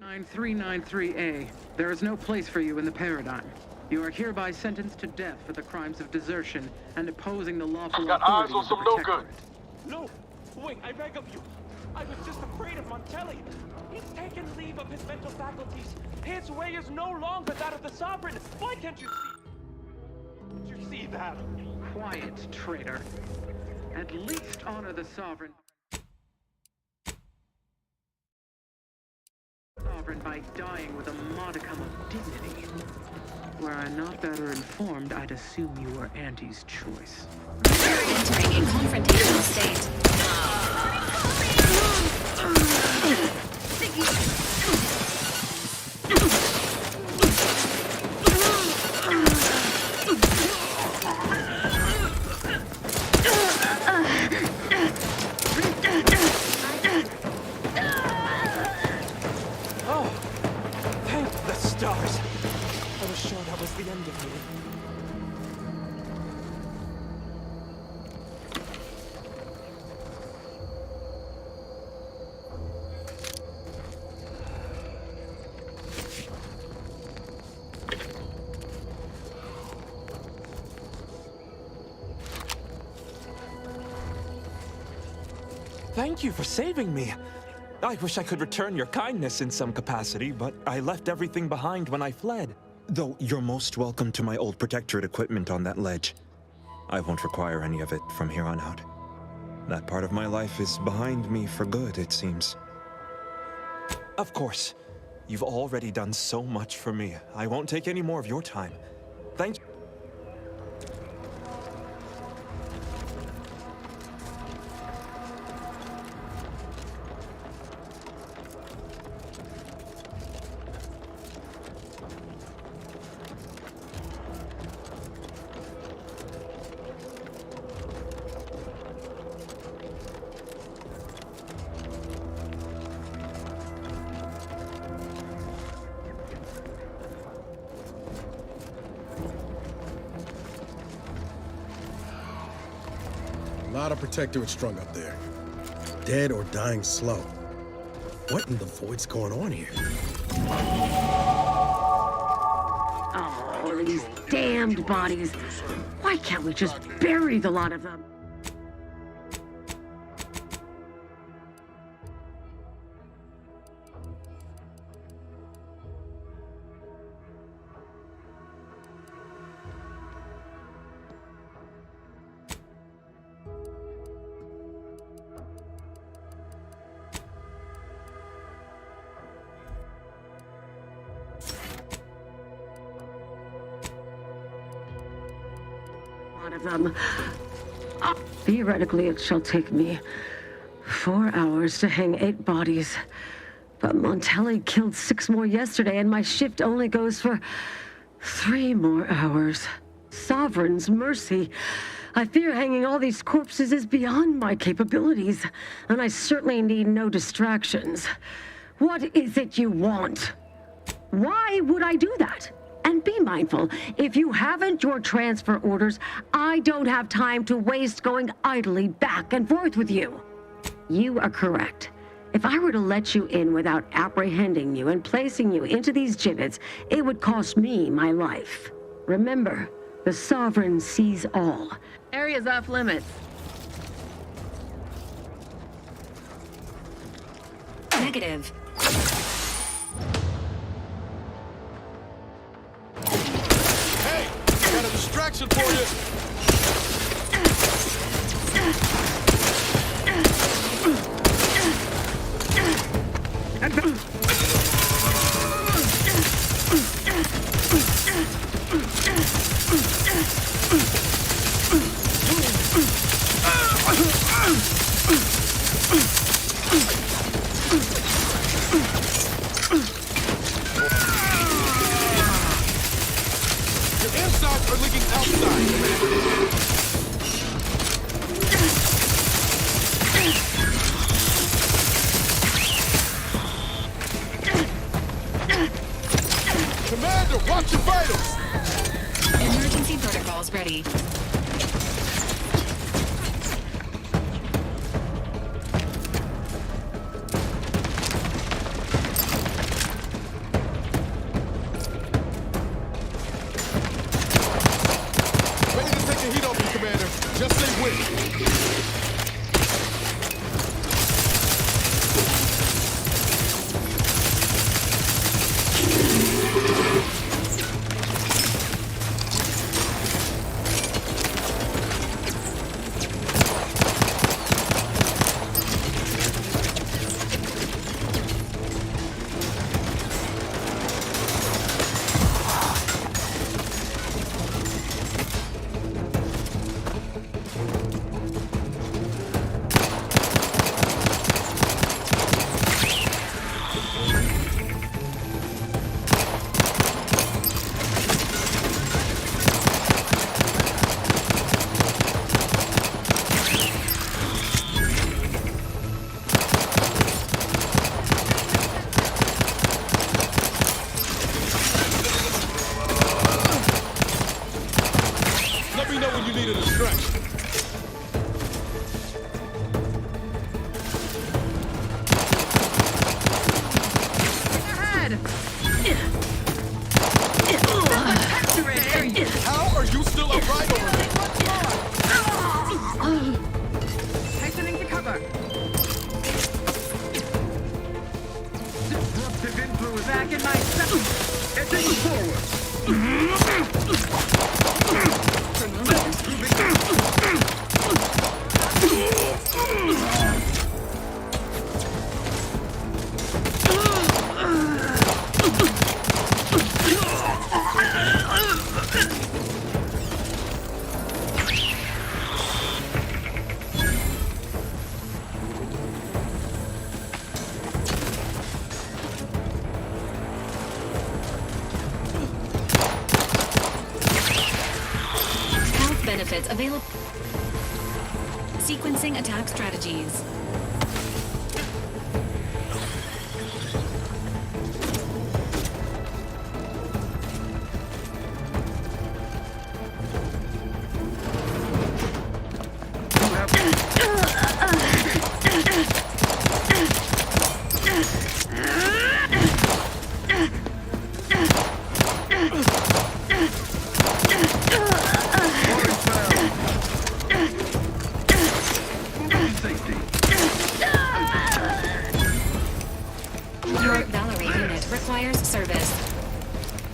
9393A. There is no place for you in the paradigm. You are hereby sentenced to death for the crimes of desertion and opposing the lawful Got eyes authority on of the some no Protectorate. good. No! Wait, I beg of you! I was just afraid of Montelli! He's taken leave of his mental faculties! His way is no longer that of the Sovereign! Why can't you see? Can't you see that? Quiet, traitor. At least honor the Sovereign. By dying with a modicum of dignity. Were I not better informed, I'd assume you were Auntie's choice. Entering a confrontational state. Thank you for saving me. I wish I could return your kindness in some capacity, but I left everything behind when I fled. Though you're most welcome to my old Protectorate equipment on that ledge. I won't require any of it from here on out. That part of my life is behind me for good, it seems. Of course. You've already done so much for me. I won't take any more of your time. Thank you. A lot of protectorate strung up there. Dead or dying slow. What in the void's going on here? Oh, these damned bodies. Why can't we just bury the lot of them? Of them. Theoretically, it shall take me 4 hours to hang 8 bodies. But Montelli killed 6 more yesterday, and my shift only goes for 3 more hours. Sovereign's mercy. I fear hanging all these corpses is beyond my capabilities, and I certainly need no distractions. What is it you want? Why would I do that? And be mindful, if you haven't your transfer orders, I don't have time to waste going idly back and forth with you. You are correct. If I were to let you in without apprehending you and placing you into these gibbets, it would cost me my life. Remember, the Sovereign sees all. Area's off limits. Negative. Got a distraction for you. Insides are leaking outside, Commander, watch your vitals! Emergency protocols ready. Just say when. Let me know when you need a distraction. How are you still upright over there? Hastening to cover. Disruptive influence. Back in my stuff. Edging forward. targets available. Sequencing attack strategies. Your Valerie unit requires service.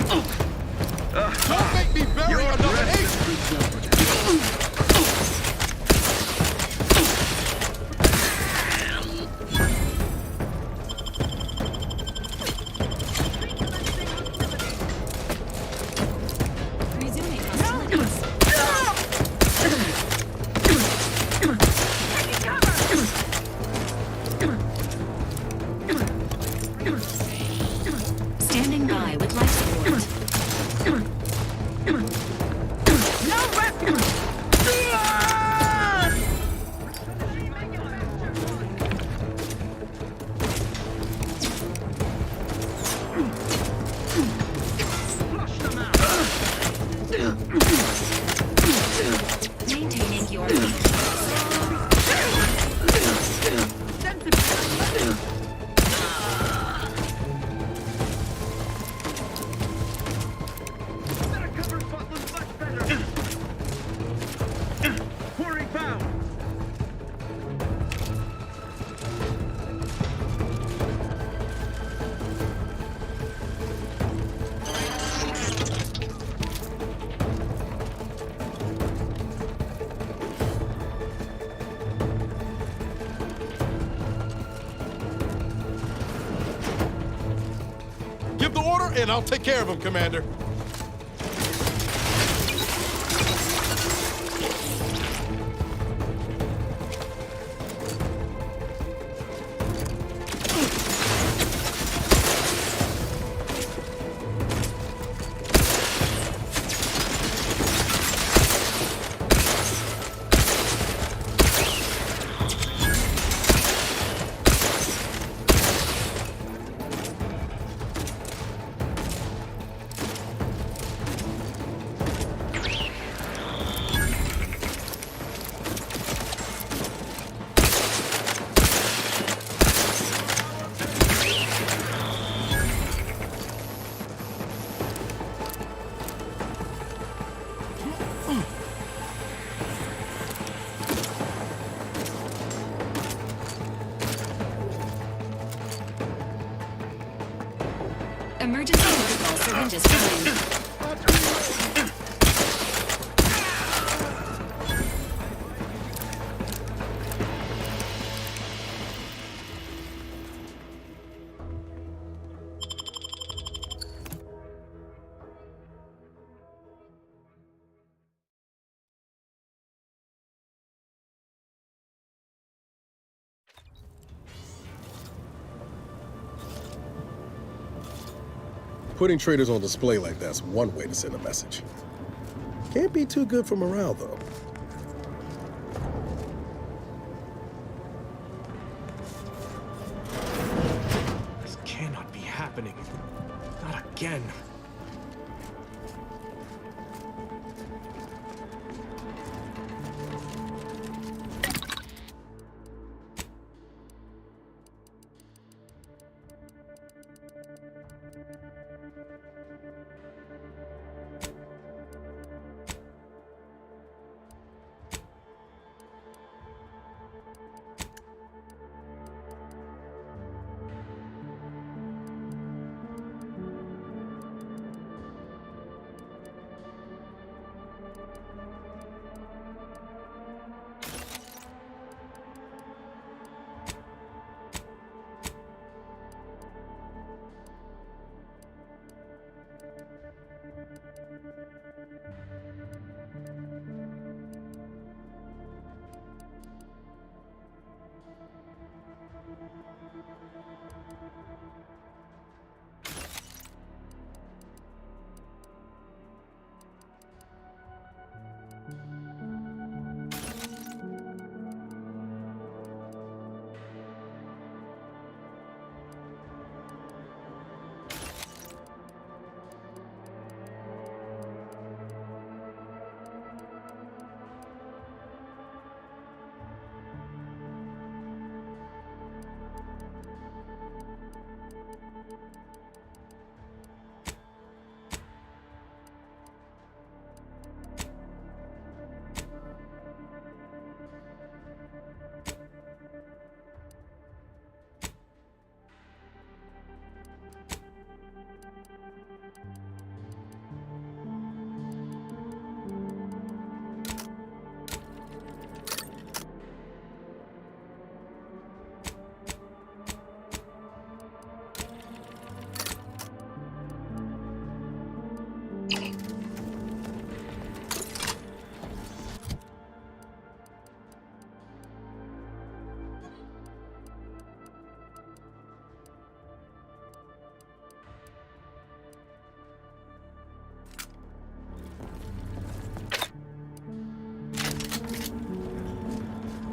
Don't make me bury another ace! Resuming hostilities. Standing by with life support. Maintaining your Give the order, and I'll take care of him, Commander. emergency protocol syringes coming. Putting traitors on display like that's one way to send a message. Can't be too good for morale, though. This cannot be happening. Not again.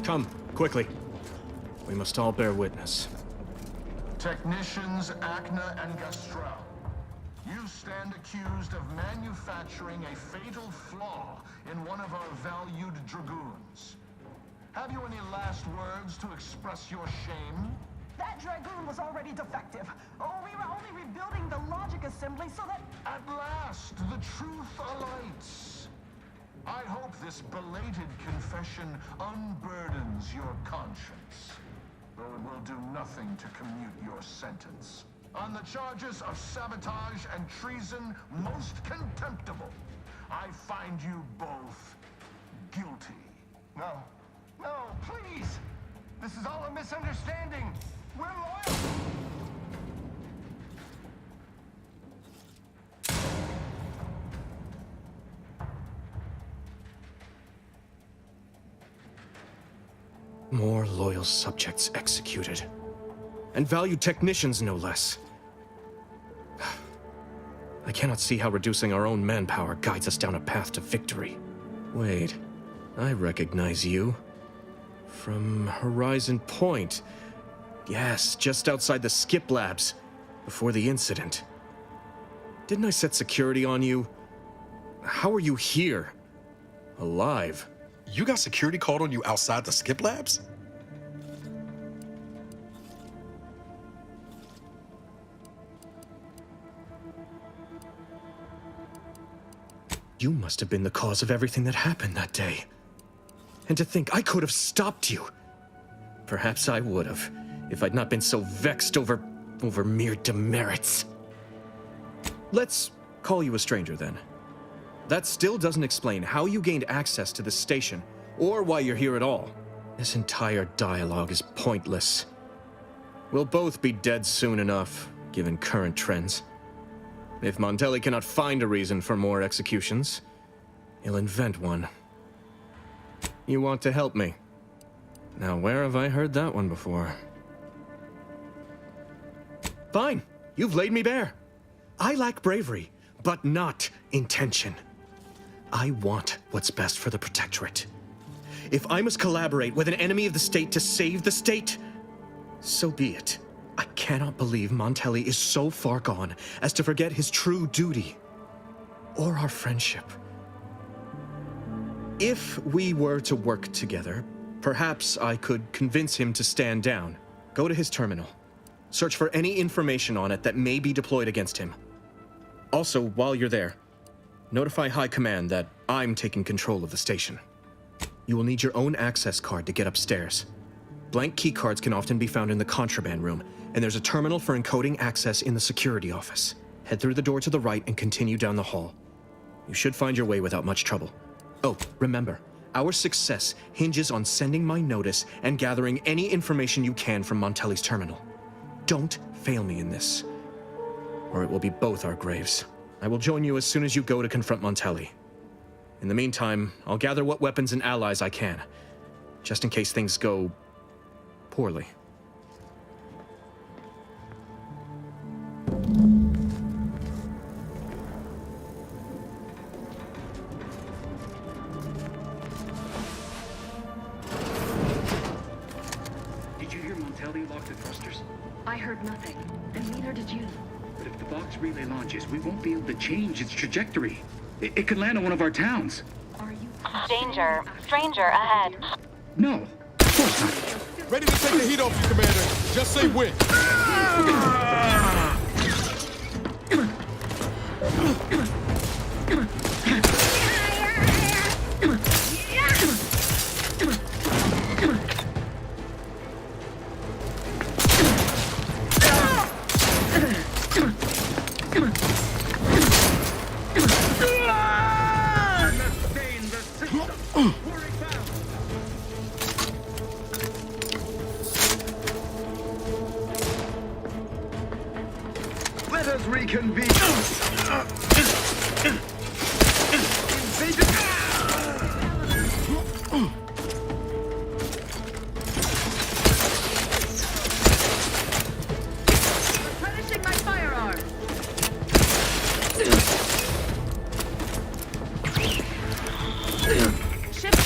Come, quickly. We must all bear witness. Technicians Acna and Gastrell, you stand accused of manufacturing a fatal flaw in one of our valued dragoons. Have you any last words to express your shame? That dragoon was already defective. Oh, we were only rebuilding the logic assembly so that... At last, the truth alights. I hope this belated confession unburdens your conscience, though it will do nothing to commute your sentence. On the charges of sabotage and treason, most contemptible, I find you both guilty. No. No, please! This is all a misunderstanding! We're loyal! More loyal subjects executed. And valued technicians, no less. I cannot see how reducing our own manpower guides us down a path to victory. Wait, I recognize you. From Horizon Point. Yes, just outside the skip labs, before the incident. Didn't I set security on you? How are you here? Alive? You got security called on you outside the skip labs? You must have been the cause of everything that happened that day. And to think I could have stopped you. Perhaps I would have, if I'd not been so vexed over mere demerits. Let's call you a stranger then. That still doesn't explain how you gained access to the station, or why you're here at all. This entire dialogue is pointless. We'll both be dead soon enough, given current trends. If Montelli cannot find a reason for more executions, he'll invent one. You want to help me? Now, where have I heard that one before? Fine, you've laid me bare. I lack bravery, but not intention. I want what's best for the Protectorate. If I must collaborate with an enemy of the state to save the state, so be it. I cannot believe Montelli is so far gone as to forget his true duty. Or our friendship. If we were to work together, perhaps I could convince him to stand down. Go to his terminal. Search for any information on it that may be deployed against him. Also, while you're there, notify High Command that I'm taking control of the station. You will need your own access card to get upstairs. Blank keycards can often be found in the contraband room, and there's a terminal for encoding access in the security office. Head through the door to the right and continue down the hall. You should find your way without much trouble. Oh, remember, our success hinges on sending my notice and gathering any information you can from Montelli's terminal. Don't fail me in this, or it will be both our graves. I will join you as soon as you go to confront Montelli. In the meantime, I'll gather what weapons and allies I can, just in case things go poorly. Did you hear Montelli lock the thrusters? I heard nothing, and neither did you. But if the box relay launches, we won't be able to change its trajectory. It could land on one of our towns. Danger. Stranger ahead. No, of course not. Ready to take the heat off you, Commander. Just say when. Let us reconvene. Replenishing my firearm. Shift.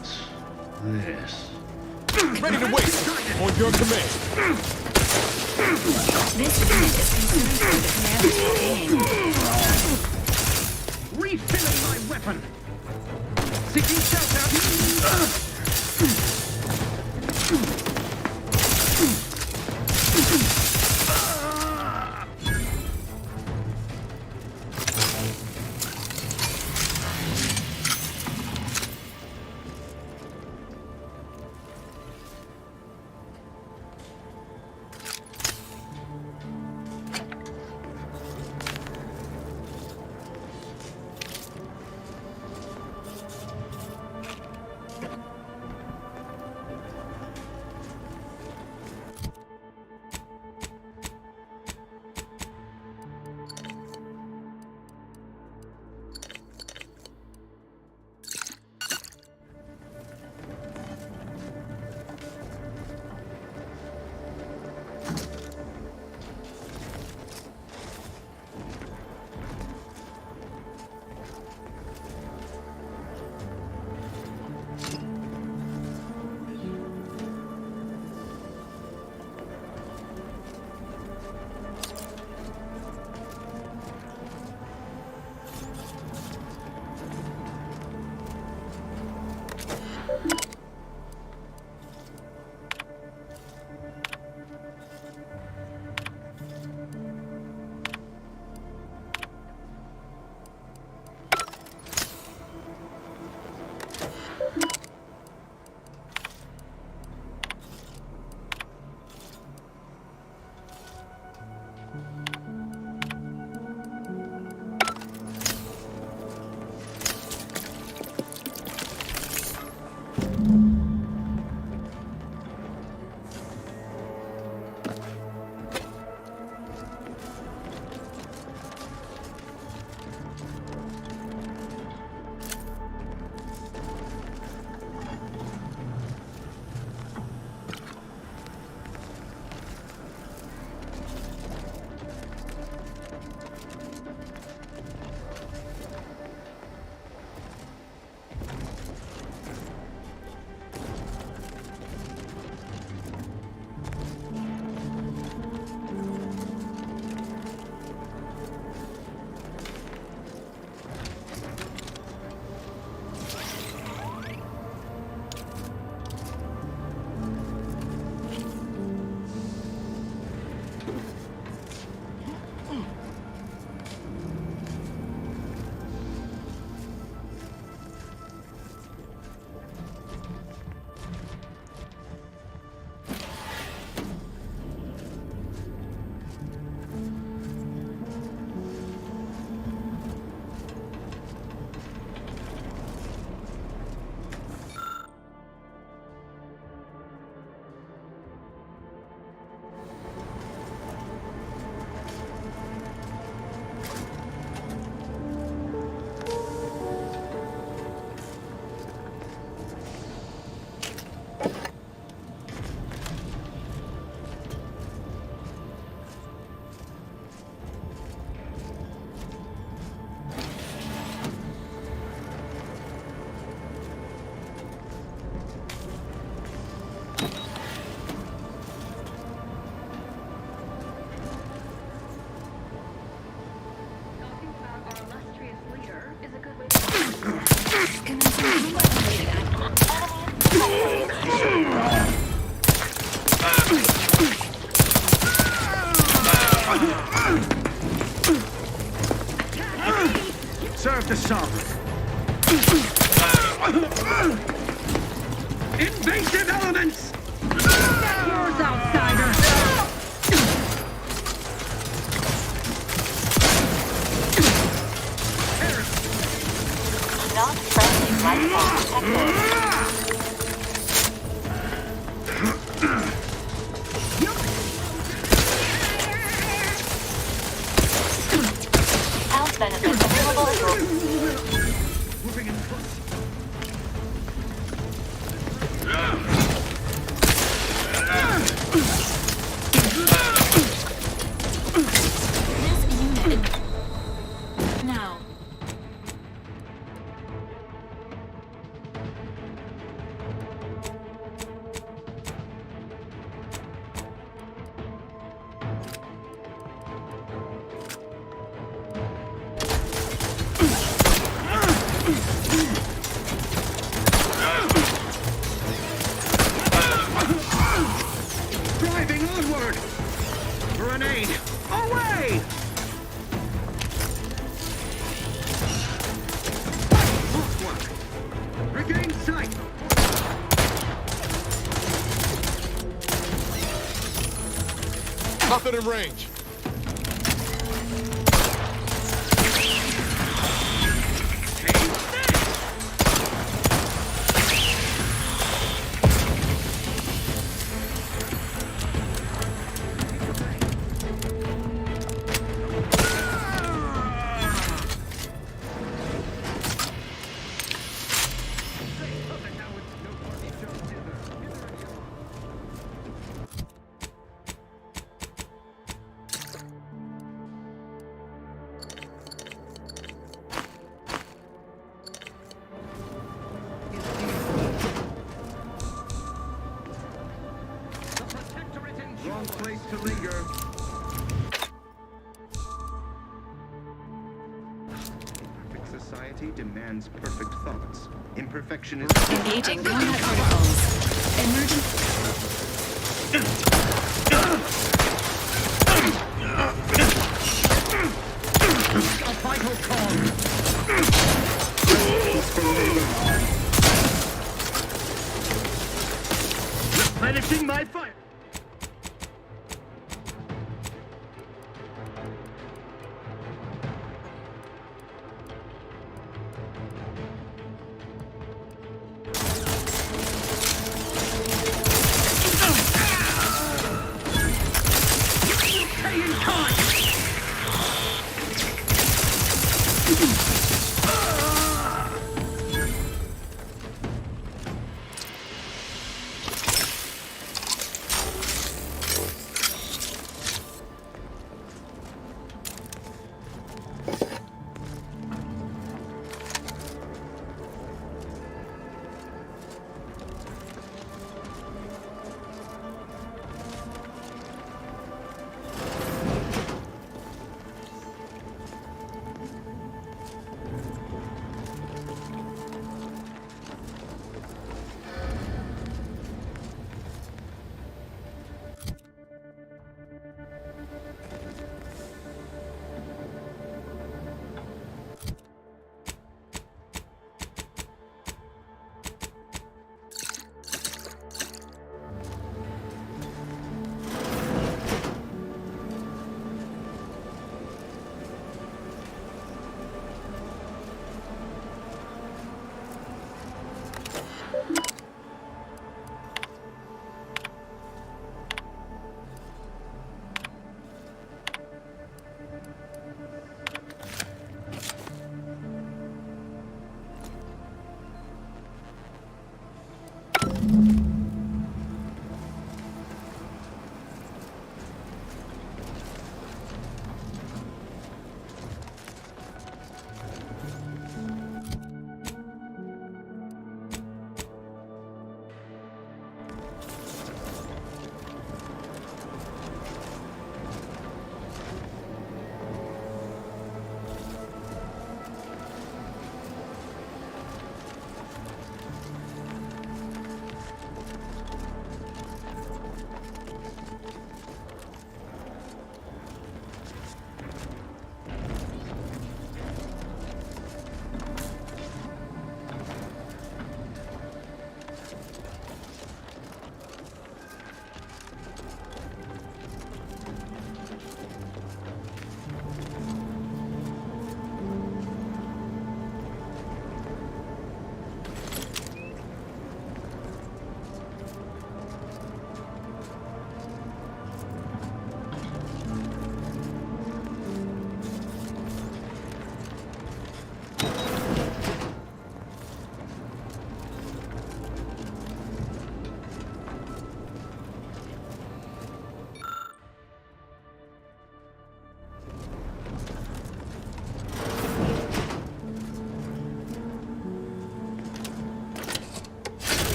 What's this? Ready to wait. On your command. This unit is concerned for the commander's well-being. Refilling my weapon! Seeking shelter! Serve the sub. Invasive elements! Yours, outsider! Not friendly life form detected. Health benefits available. Moving in close. This unit. Now. Driving onward! Grenade! Away! Crosswalk! Regain sight! Nothing in range. Wrong place to linger. Perfect society demands perfect thoughts. Imperfection is... Engaging combat protocols. Emergent... A vital call! Replenishing my fire! Stay in time!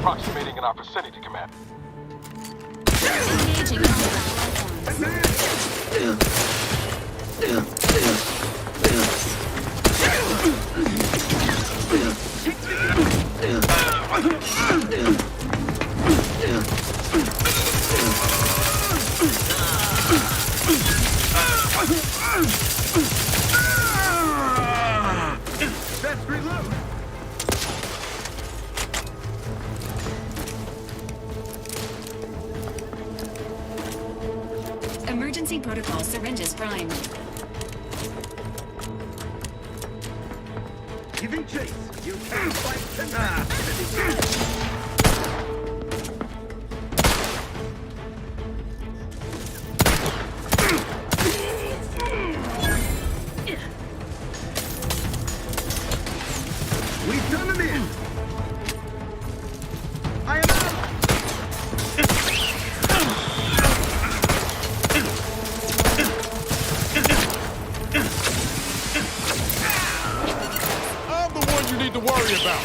approximating in our vicinity, Commander. Engaging Let's reload. Emergency protocol syringes primed. Giving chase. You can't fight tonight. We've done them in. I am out. I'm the one you need to worry about.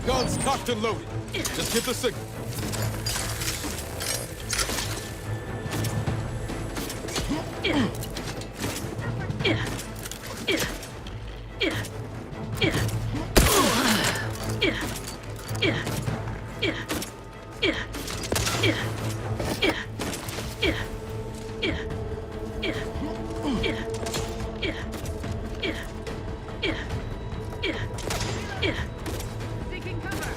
Guns cocked and loaded. Just give the signal. Taking cover.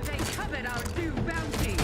They covered our due bounty.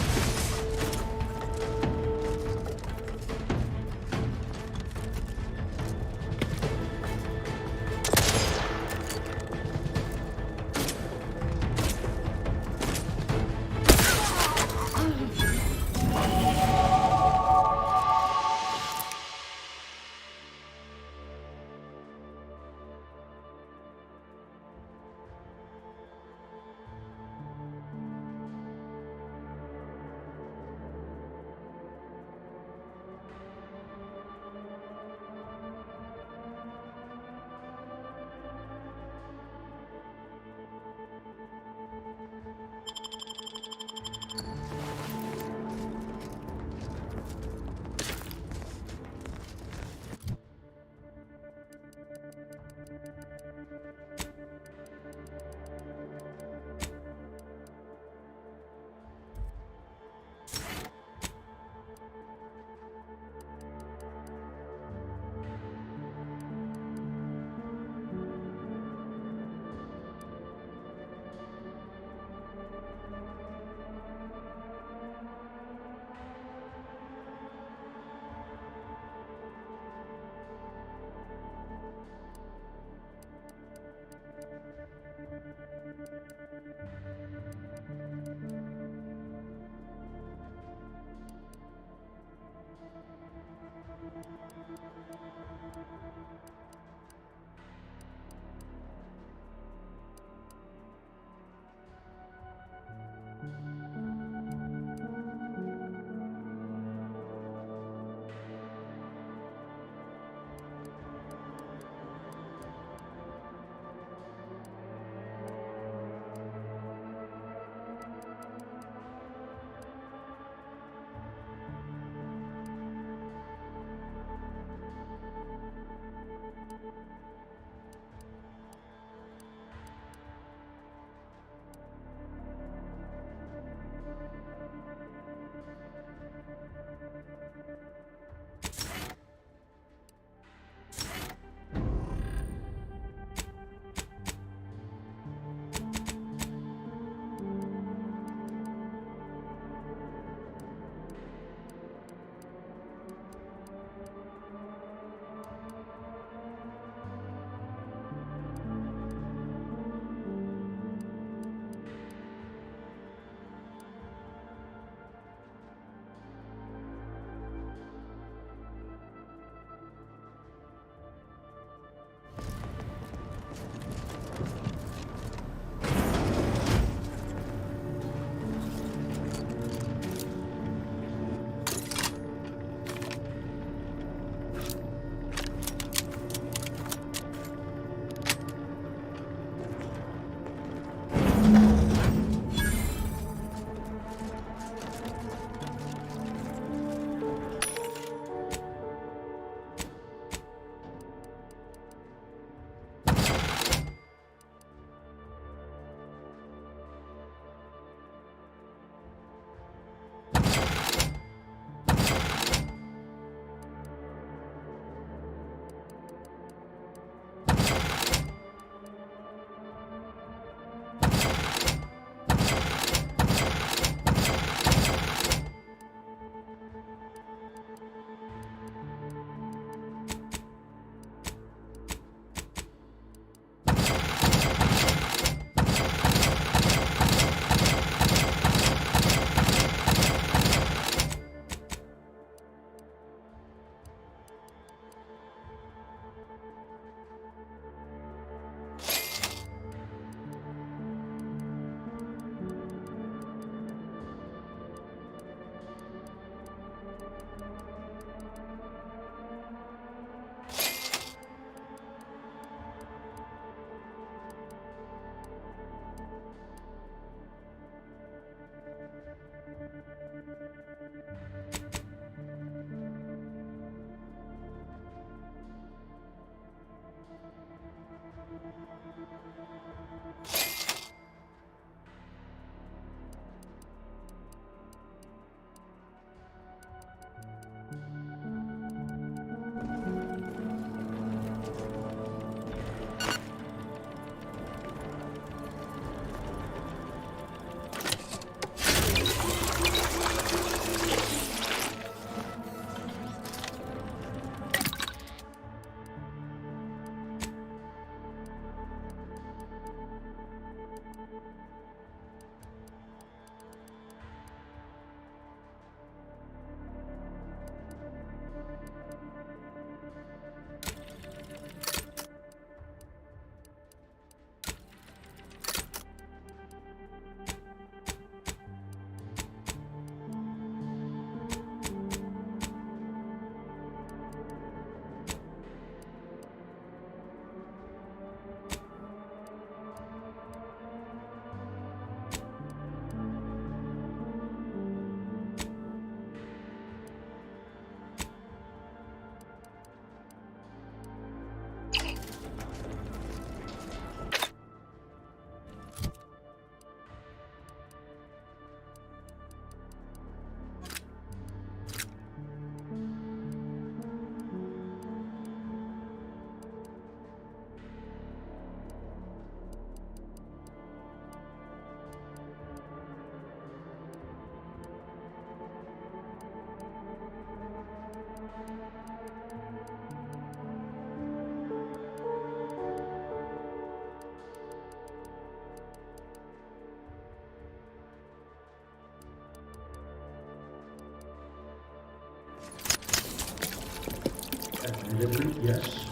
Admittedly, yes,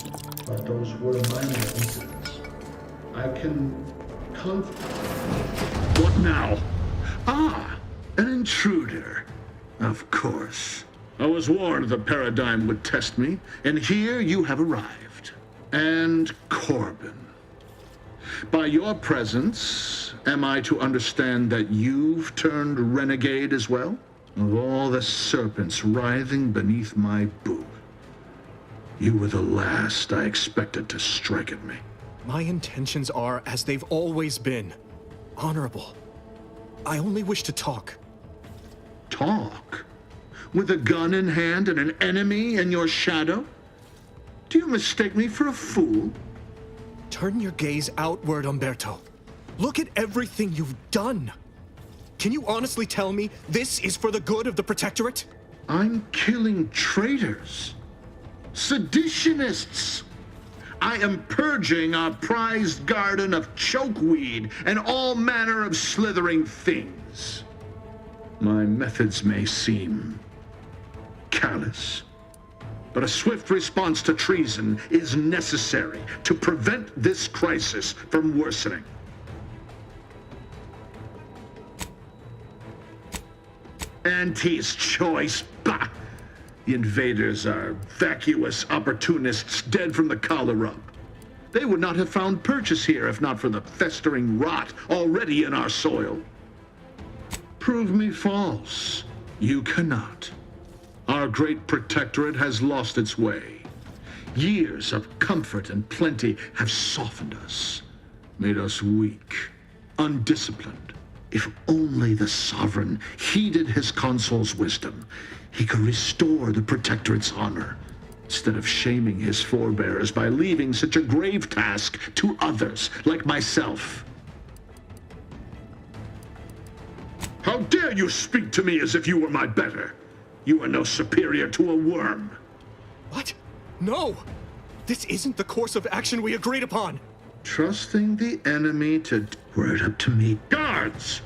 but those were minor incidents. I can What now? Ah, an intruder. Of course. I was warned the paradigm would test me, and here you have arrived. And Corbin. By your presence, am I to understand that you've turned renegade as well? Of all the serpents writhing beneath my boot, you were the last I expected to strike at me. My intentions are as they've always been. Honorable. I only wish to talk. Talk? With a gun in hand and an enemy in your shadow? Do you mistake me for a fool? Turn your gaze outward, Umberto. Look at everything you've done. Can you honestly tell me this is for the good of the Protectorate? I'm killing traitors. Seditionists. I am purging our prized garden of chokeweed and all manner of slithering things. My methods may seem callous, but a swift response to treason is necessary to prevent this crisis from worsening. Auntie's choice, bah! The invaders are vacuous opportunists dead from the collar up. They would not have found purchase here if not for the festering rot already in our soil. Prove me false. You cannot. Our great protectorate has lost its way. Years of comfort and plenty have softened us, made us weak, undisciplined. If only the sovereign heeded his consul's wisdom, he could restore the protectorate's honor, instead of shaming his forebears by leaving such a grave task to others like myself. How dare you speak to me as if you were my better? You are no superior to a worm. What? No! This isn't the course of action we agreed upon! Trusting the enemy to... Were it up to me, guards!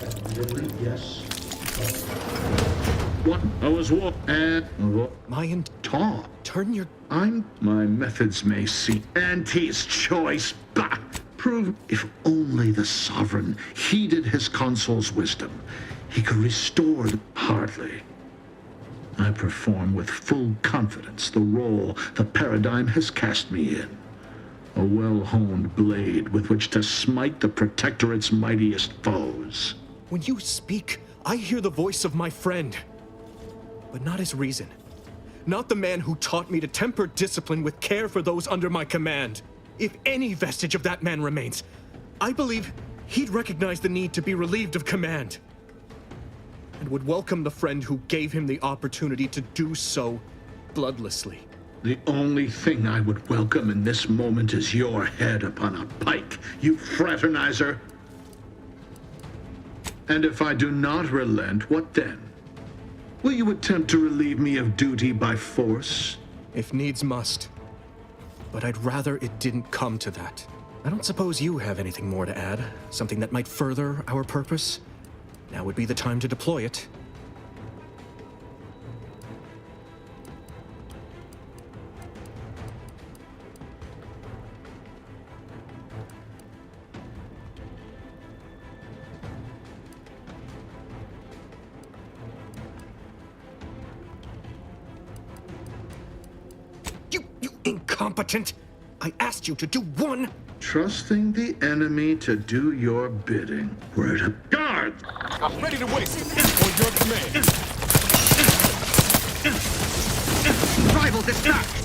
Admittedly, yes, but What? I was My talk. Turn your... My methods may seem Auntie's choice, bah! Prove if only the sovereign heeded his consul's wisdom, he could restore the... Hardly. I perform with full confidence the role the paradigm has cast me in. A well-honed blade with which to smite the Protectorate's mightiest foes. When you speak, I hear the voice of my friend. But not his reason. Not the man who taught me to temper discipline with care for those under my command. If any vestige of that man remains, I believe he'd recognize the need to be relieved of command. And would welcome the friend who gave him the opportunity to do so bloodlessly. The only thing I would welcome in this moment is your head upon a pike, you fraternizer. And if I do not relent, what then? Will you attempt to relieve me of duty by force? If needs must. But I'd rather it didn't come to that. I don't suppose you have anything more to add? Something that might further our purpose? Now would be the time to deploy it. You incompetent! I asked you to do one! Trusting the enemy to do your bidding. Where to guard! I'm ready to wait. On your command. Rival dispatch!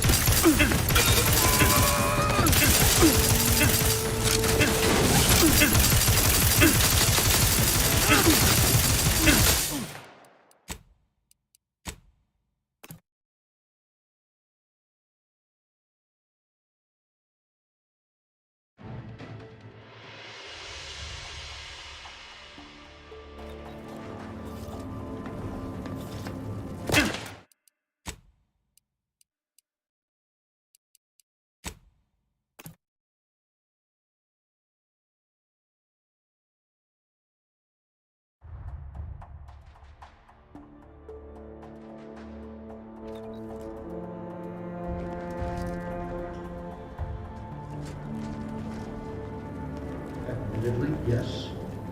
Yes,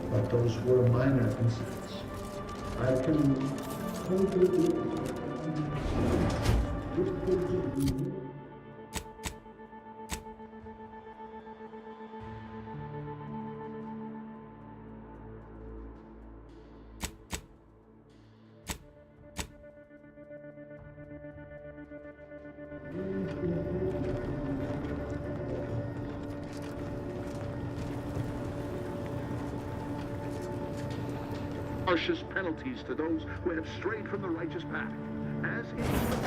but those were minor incidents. I can totally... Harshest penalties to those who have strayed from the righteous path. As in...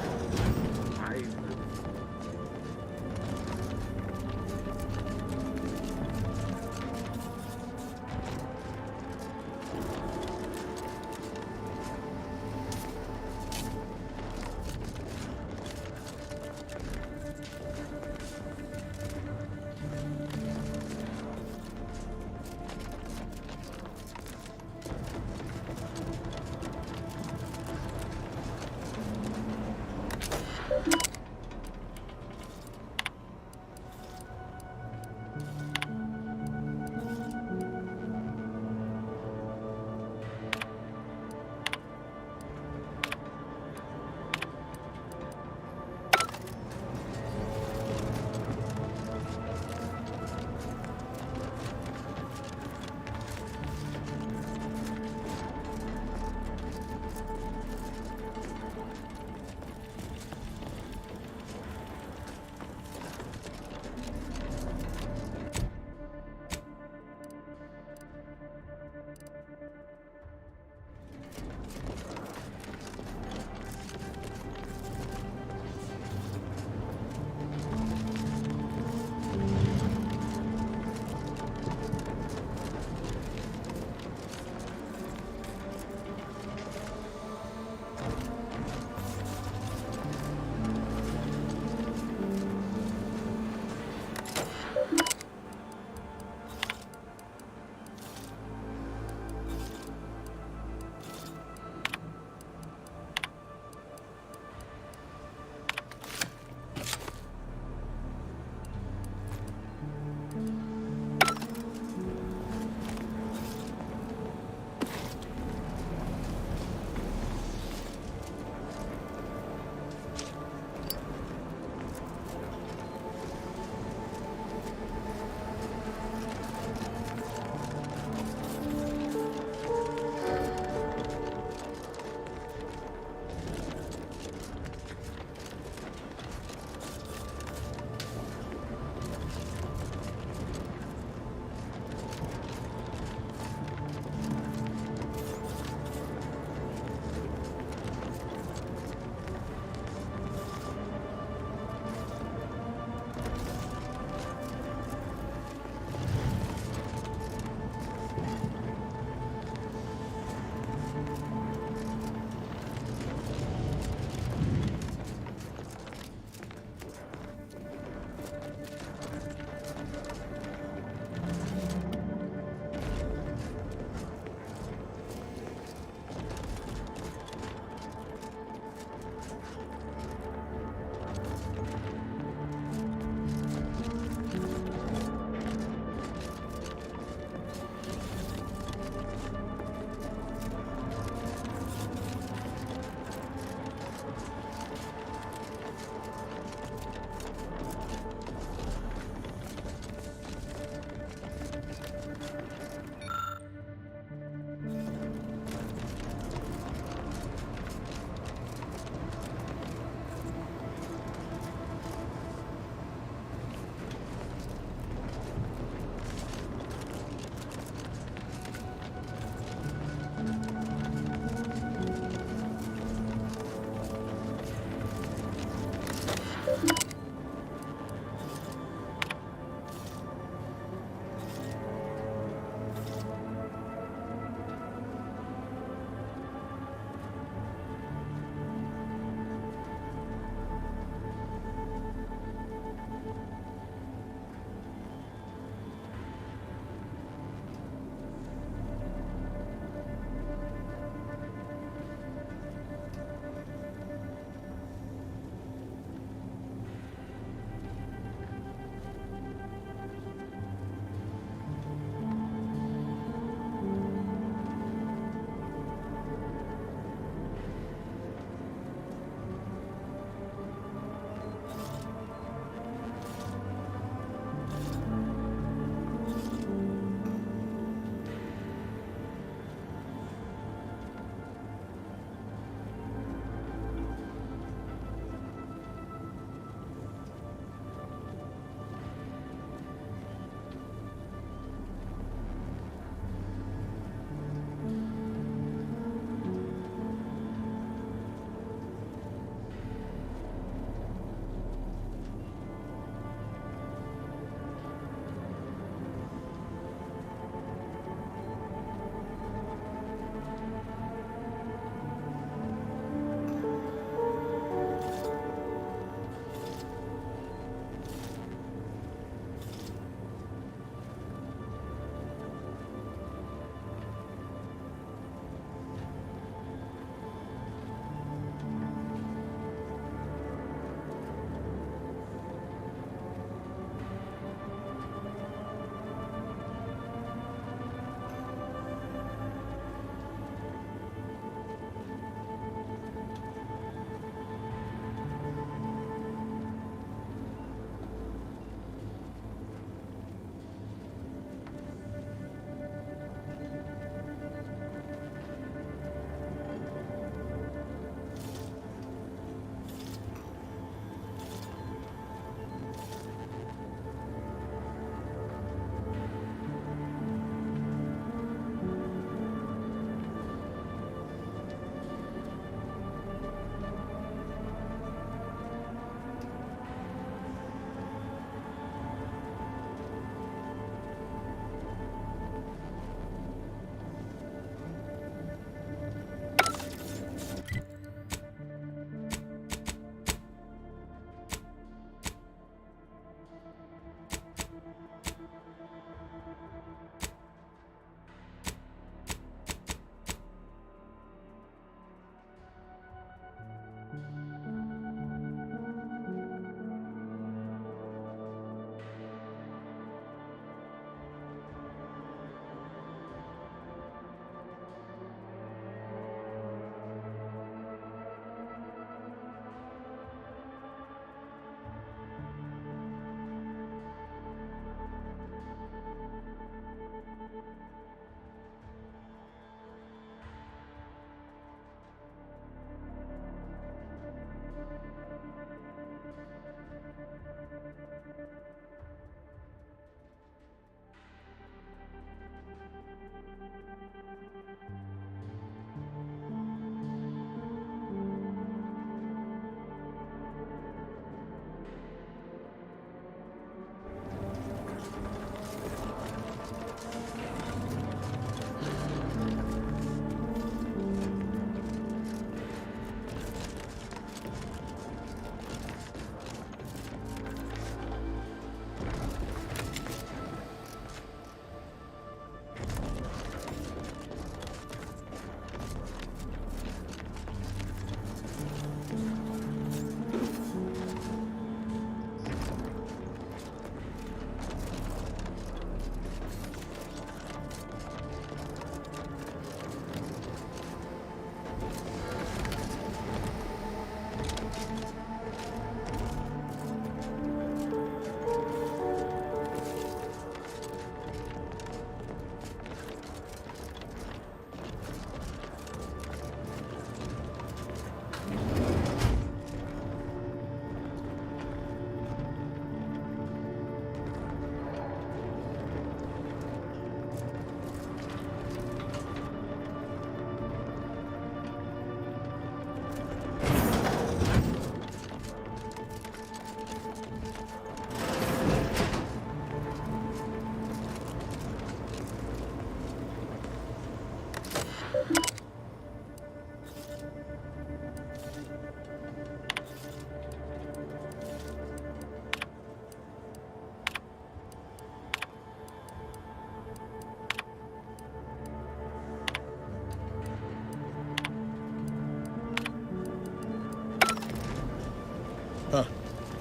Huh.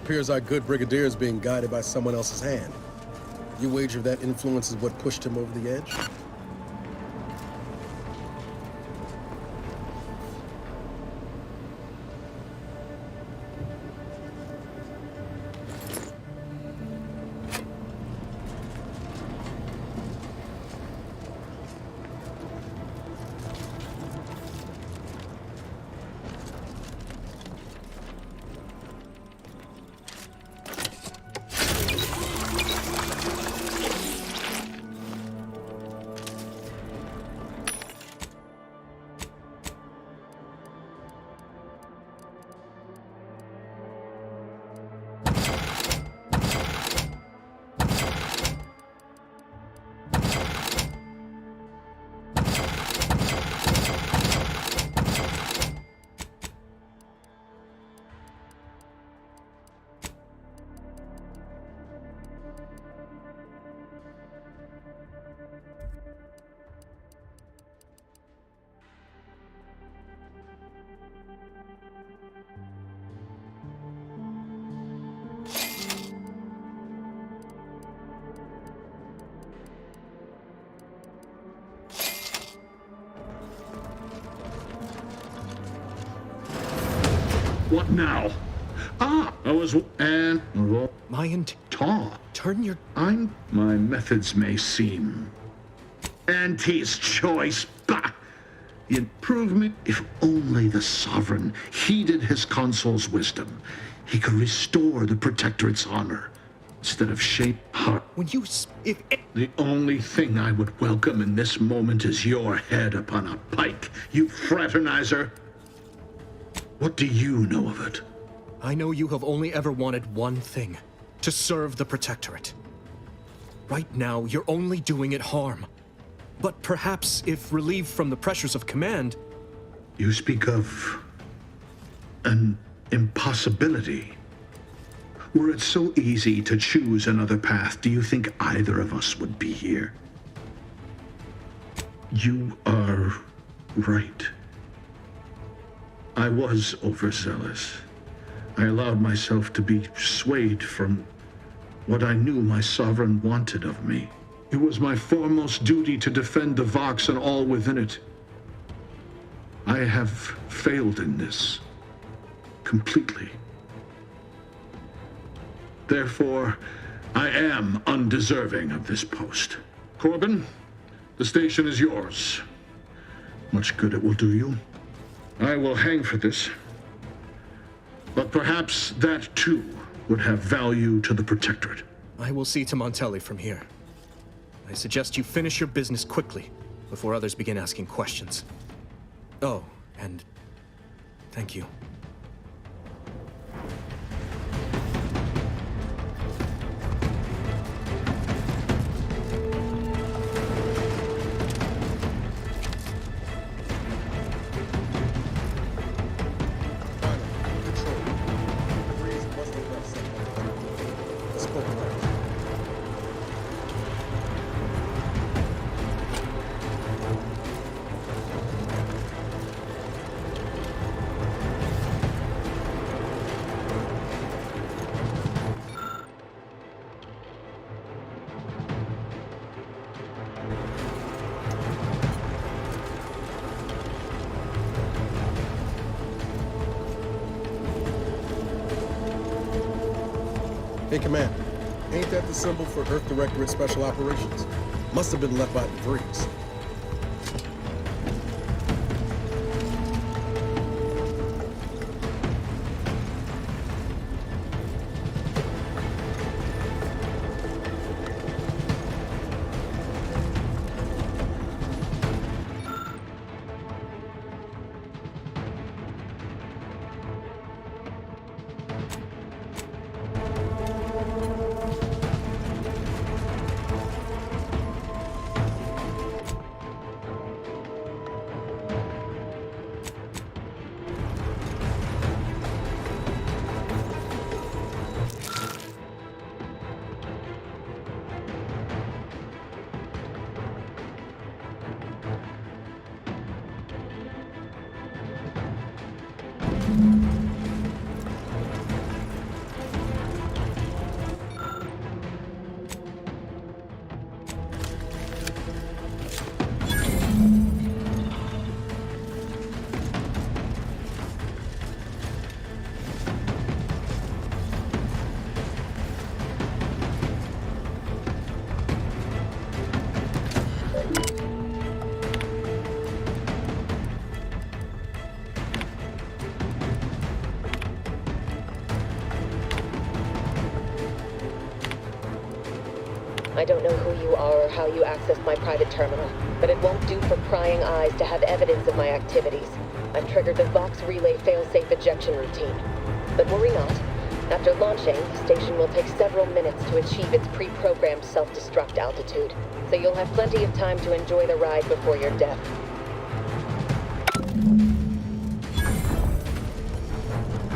Appears our good brigadier is being guided by someone else's hand. You wager that influence is what pushed him over the edge? What now? Ah, I was and turn your. My methods may seem Auntie's choice. Bah! The improvement. If only the sovereign heeded his consul's wisdom, he could restore the protectorate's honor instead of shape heart. The only thing I would welcome in this moment is your head upon a pike, you fraternizer. What do you know of it? I know you have only ever wanted one thing, to serve the Protectorate. Right now, you're only doing it harm. But perhaps if relieved from the pressures of command... You speak of an impossibility. Were it so easy to choose another path, do you think either of us would be here? You are right. I was overzealous. I allowed myself to be swayed from what I knew my sovereign wanted of me. It was my foremost duty to defend the Vox and all within it. I have failed in this completely. Therefore, I am undeserving of this post. Corbin, the station is yours. Much good it will do you. I will hang for this. But perhaps that too would have value to the Protectorate. I will see to Montelli from here. I suggest you finish your business quickly, before others begin asking questions. Oh, and thank you. Hey, Command. Ain't that the symbol for Earth Directorate Special Operations? Must have been left by the Threes. I don't know who you are or how you accessed my private terminal, but it won't do for prying eyes to have evidence of my activities. I've triggered the Vox Relay failsafe ejection routine. But worry not. After launching, the station will take several minutes to achieve its pre-programmed self-destruct altitude, so you'll have plenty of time to enjoy the ride before your death.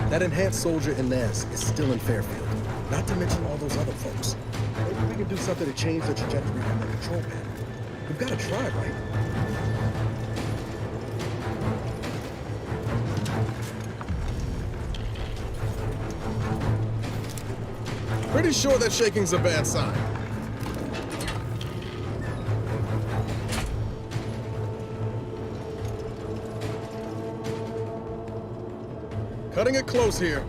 That enhanced soldier in NAS is still in Fairfield, not to mention all those other folks. Maybe we can do something to change the trajectory on the control panel. We've got to try, right? Pretty sure that shaking's a bad sign. Cutting it close here.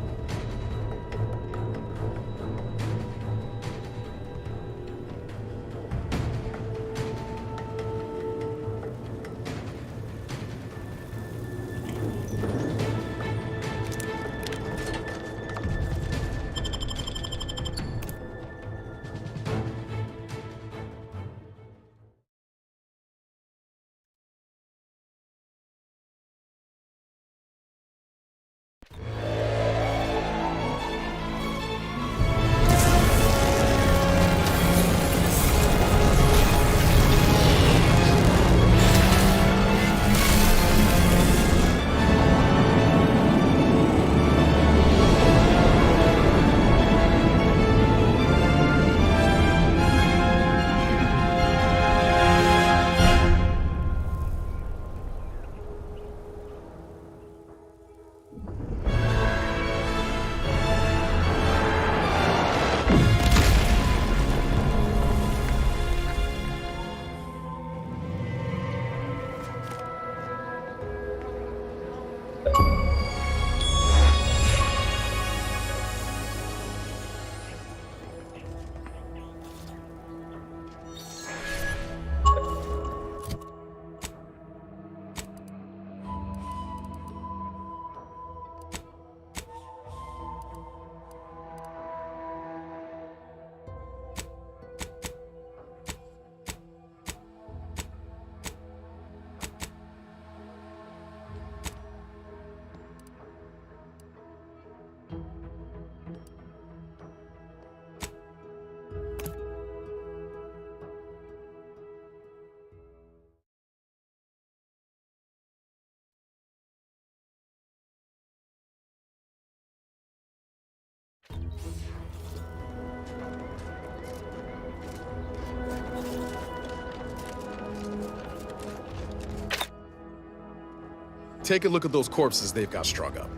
Take a look at those corpses they've got strung up.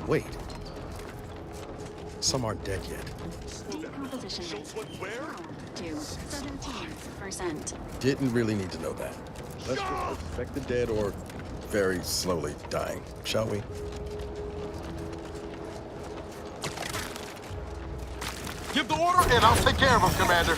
Wait. Some aren't dead yet. Decomposition rate to 17%. Didn't really need to know that. Let's just expect the dead or very slowly dying, shall we? Give the order and I'll take care of them, Commander.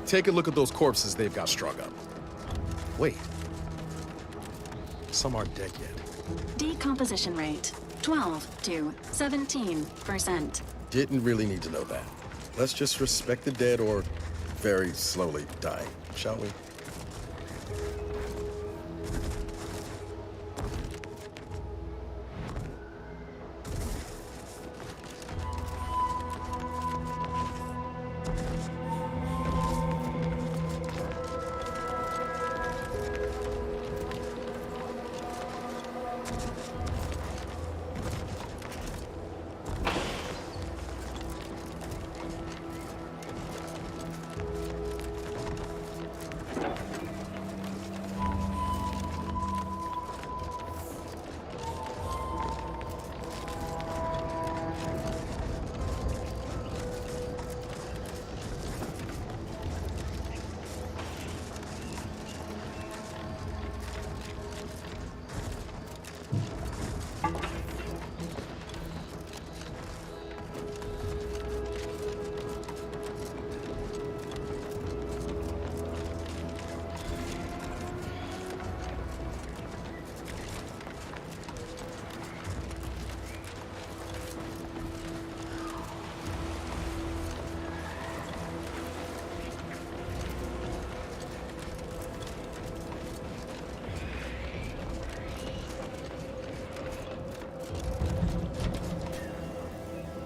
Take a look at those corpses they've got strung up. Wait. Some aren't dead yet. Decomposition rate, 12 to 17%. Didn't really need to know that. Let's just respect the dead or very slowly dying, shall we?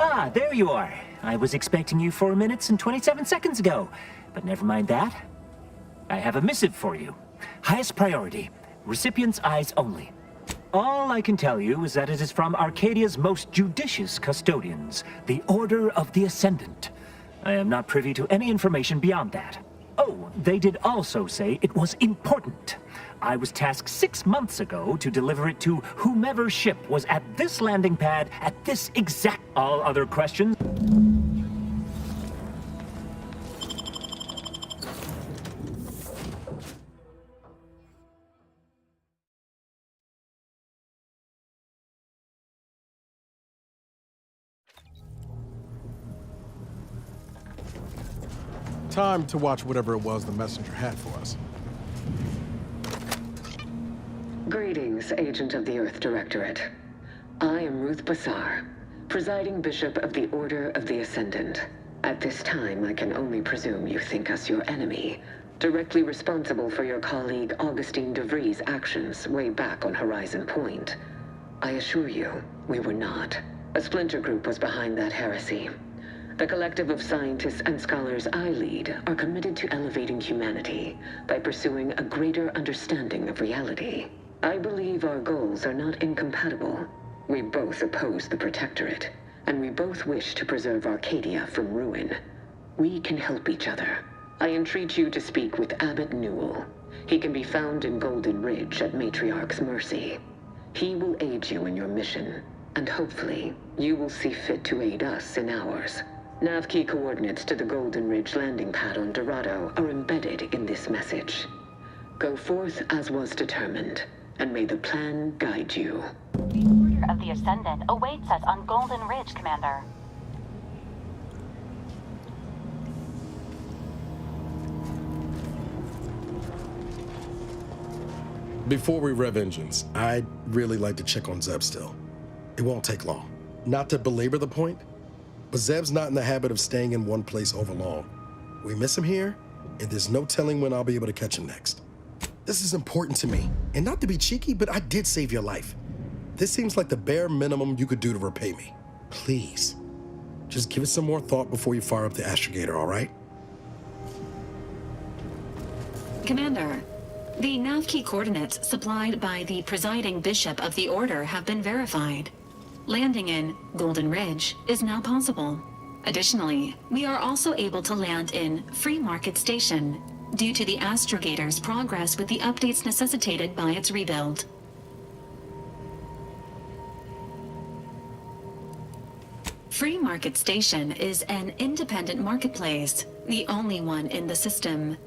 Ah, there you are. I was expecting you 4 minutes and 27 seconds ago. But never mind that. I have a missive for you. Highest priority. Recipient's eyes only. All I can tell you is that it is from Arcadia's most judicious custodians, the Order of the Ascendant. I am not privy to any information beyond that. Oh, they did also say it was important. I was tasked 6 months ago to deliver it to whomever ship was at this landing pad at this exact... All other questions? Time to watch whatever it was the messenger had for us. Greetings, Agent of the Earth Directorate. I am Ruth Bassar, Presiding Bishop of the Order of the Ascendant. At this time, I can only presume you think us your enemy, directly responsible for your colleague Augustine DeVries' actions way back on Horizon Point. I assure you, we were not. A splinter group was behind that heresy. The collective of scientists and scholars I lead are committed to elevating humanity by pursuing a greater understanding of reality. I believe our goals are not incompatible. We both oppose the Protectorate, and we both wish to preserve Arcadia from ruin. We can help each other. I entreat you to speak with Abbot Newell. He can be found in Golden Ridge at Matriarch's mercy. He will aid you in your mission, and hopefully, you will see fit to aid us in ours. Nav key coordinates to the Golden Ridge landing pad on Dorado are embedded in this message. Go forth as was determined, and may the plan guide you. The Order of the Ascendant awaits us on Golden Ridge, Commander. Before we rev engines, I'd really like to check on Zeb still. It won't take long. Not to belabor the point, but Zeb's not in the habit of staying in one place over long. We miss him here, and there's no telling when I'll be able to catch him next. This is important to me, and not to be cheeky, but I did save your life. This seems like the bare minimum you could do to repay me. Please, just give it some more thought before you fire up the astrogator, all right? Commander, the nav key coordinates supplied by the presiding bishop of the Order have been verified. Landing in Golden Ridge is now possible. Additionally, we are also able to land in Free Market Station due to the astrogator's progress with the updates necessitated by its rebuild. Free Market Station is an independent marketplace, the only one in the system.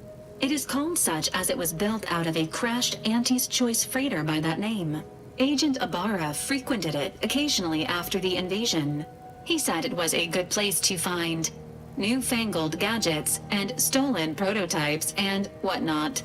It is called such as it was built out of a crashed Auntie's Choice freighter by that name. Agent Ibarra frequented it occasionally after the invasion. He said it was a good place to find newfangled gadgets, and stolen prototypes and whatnot.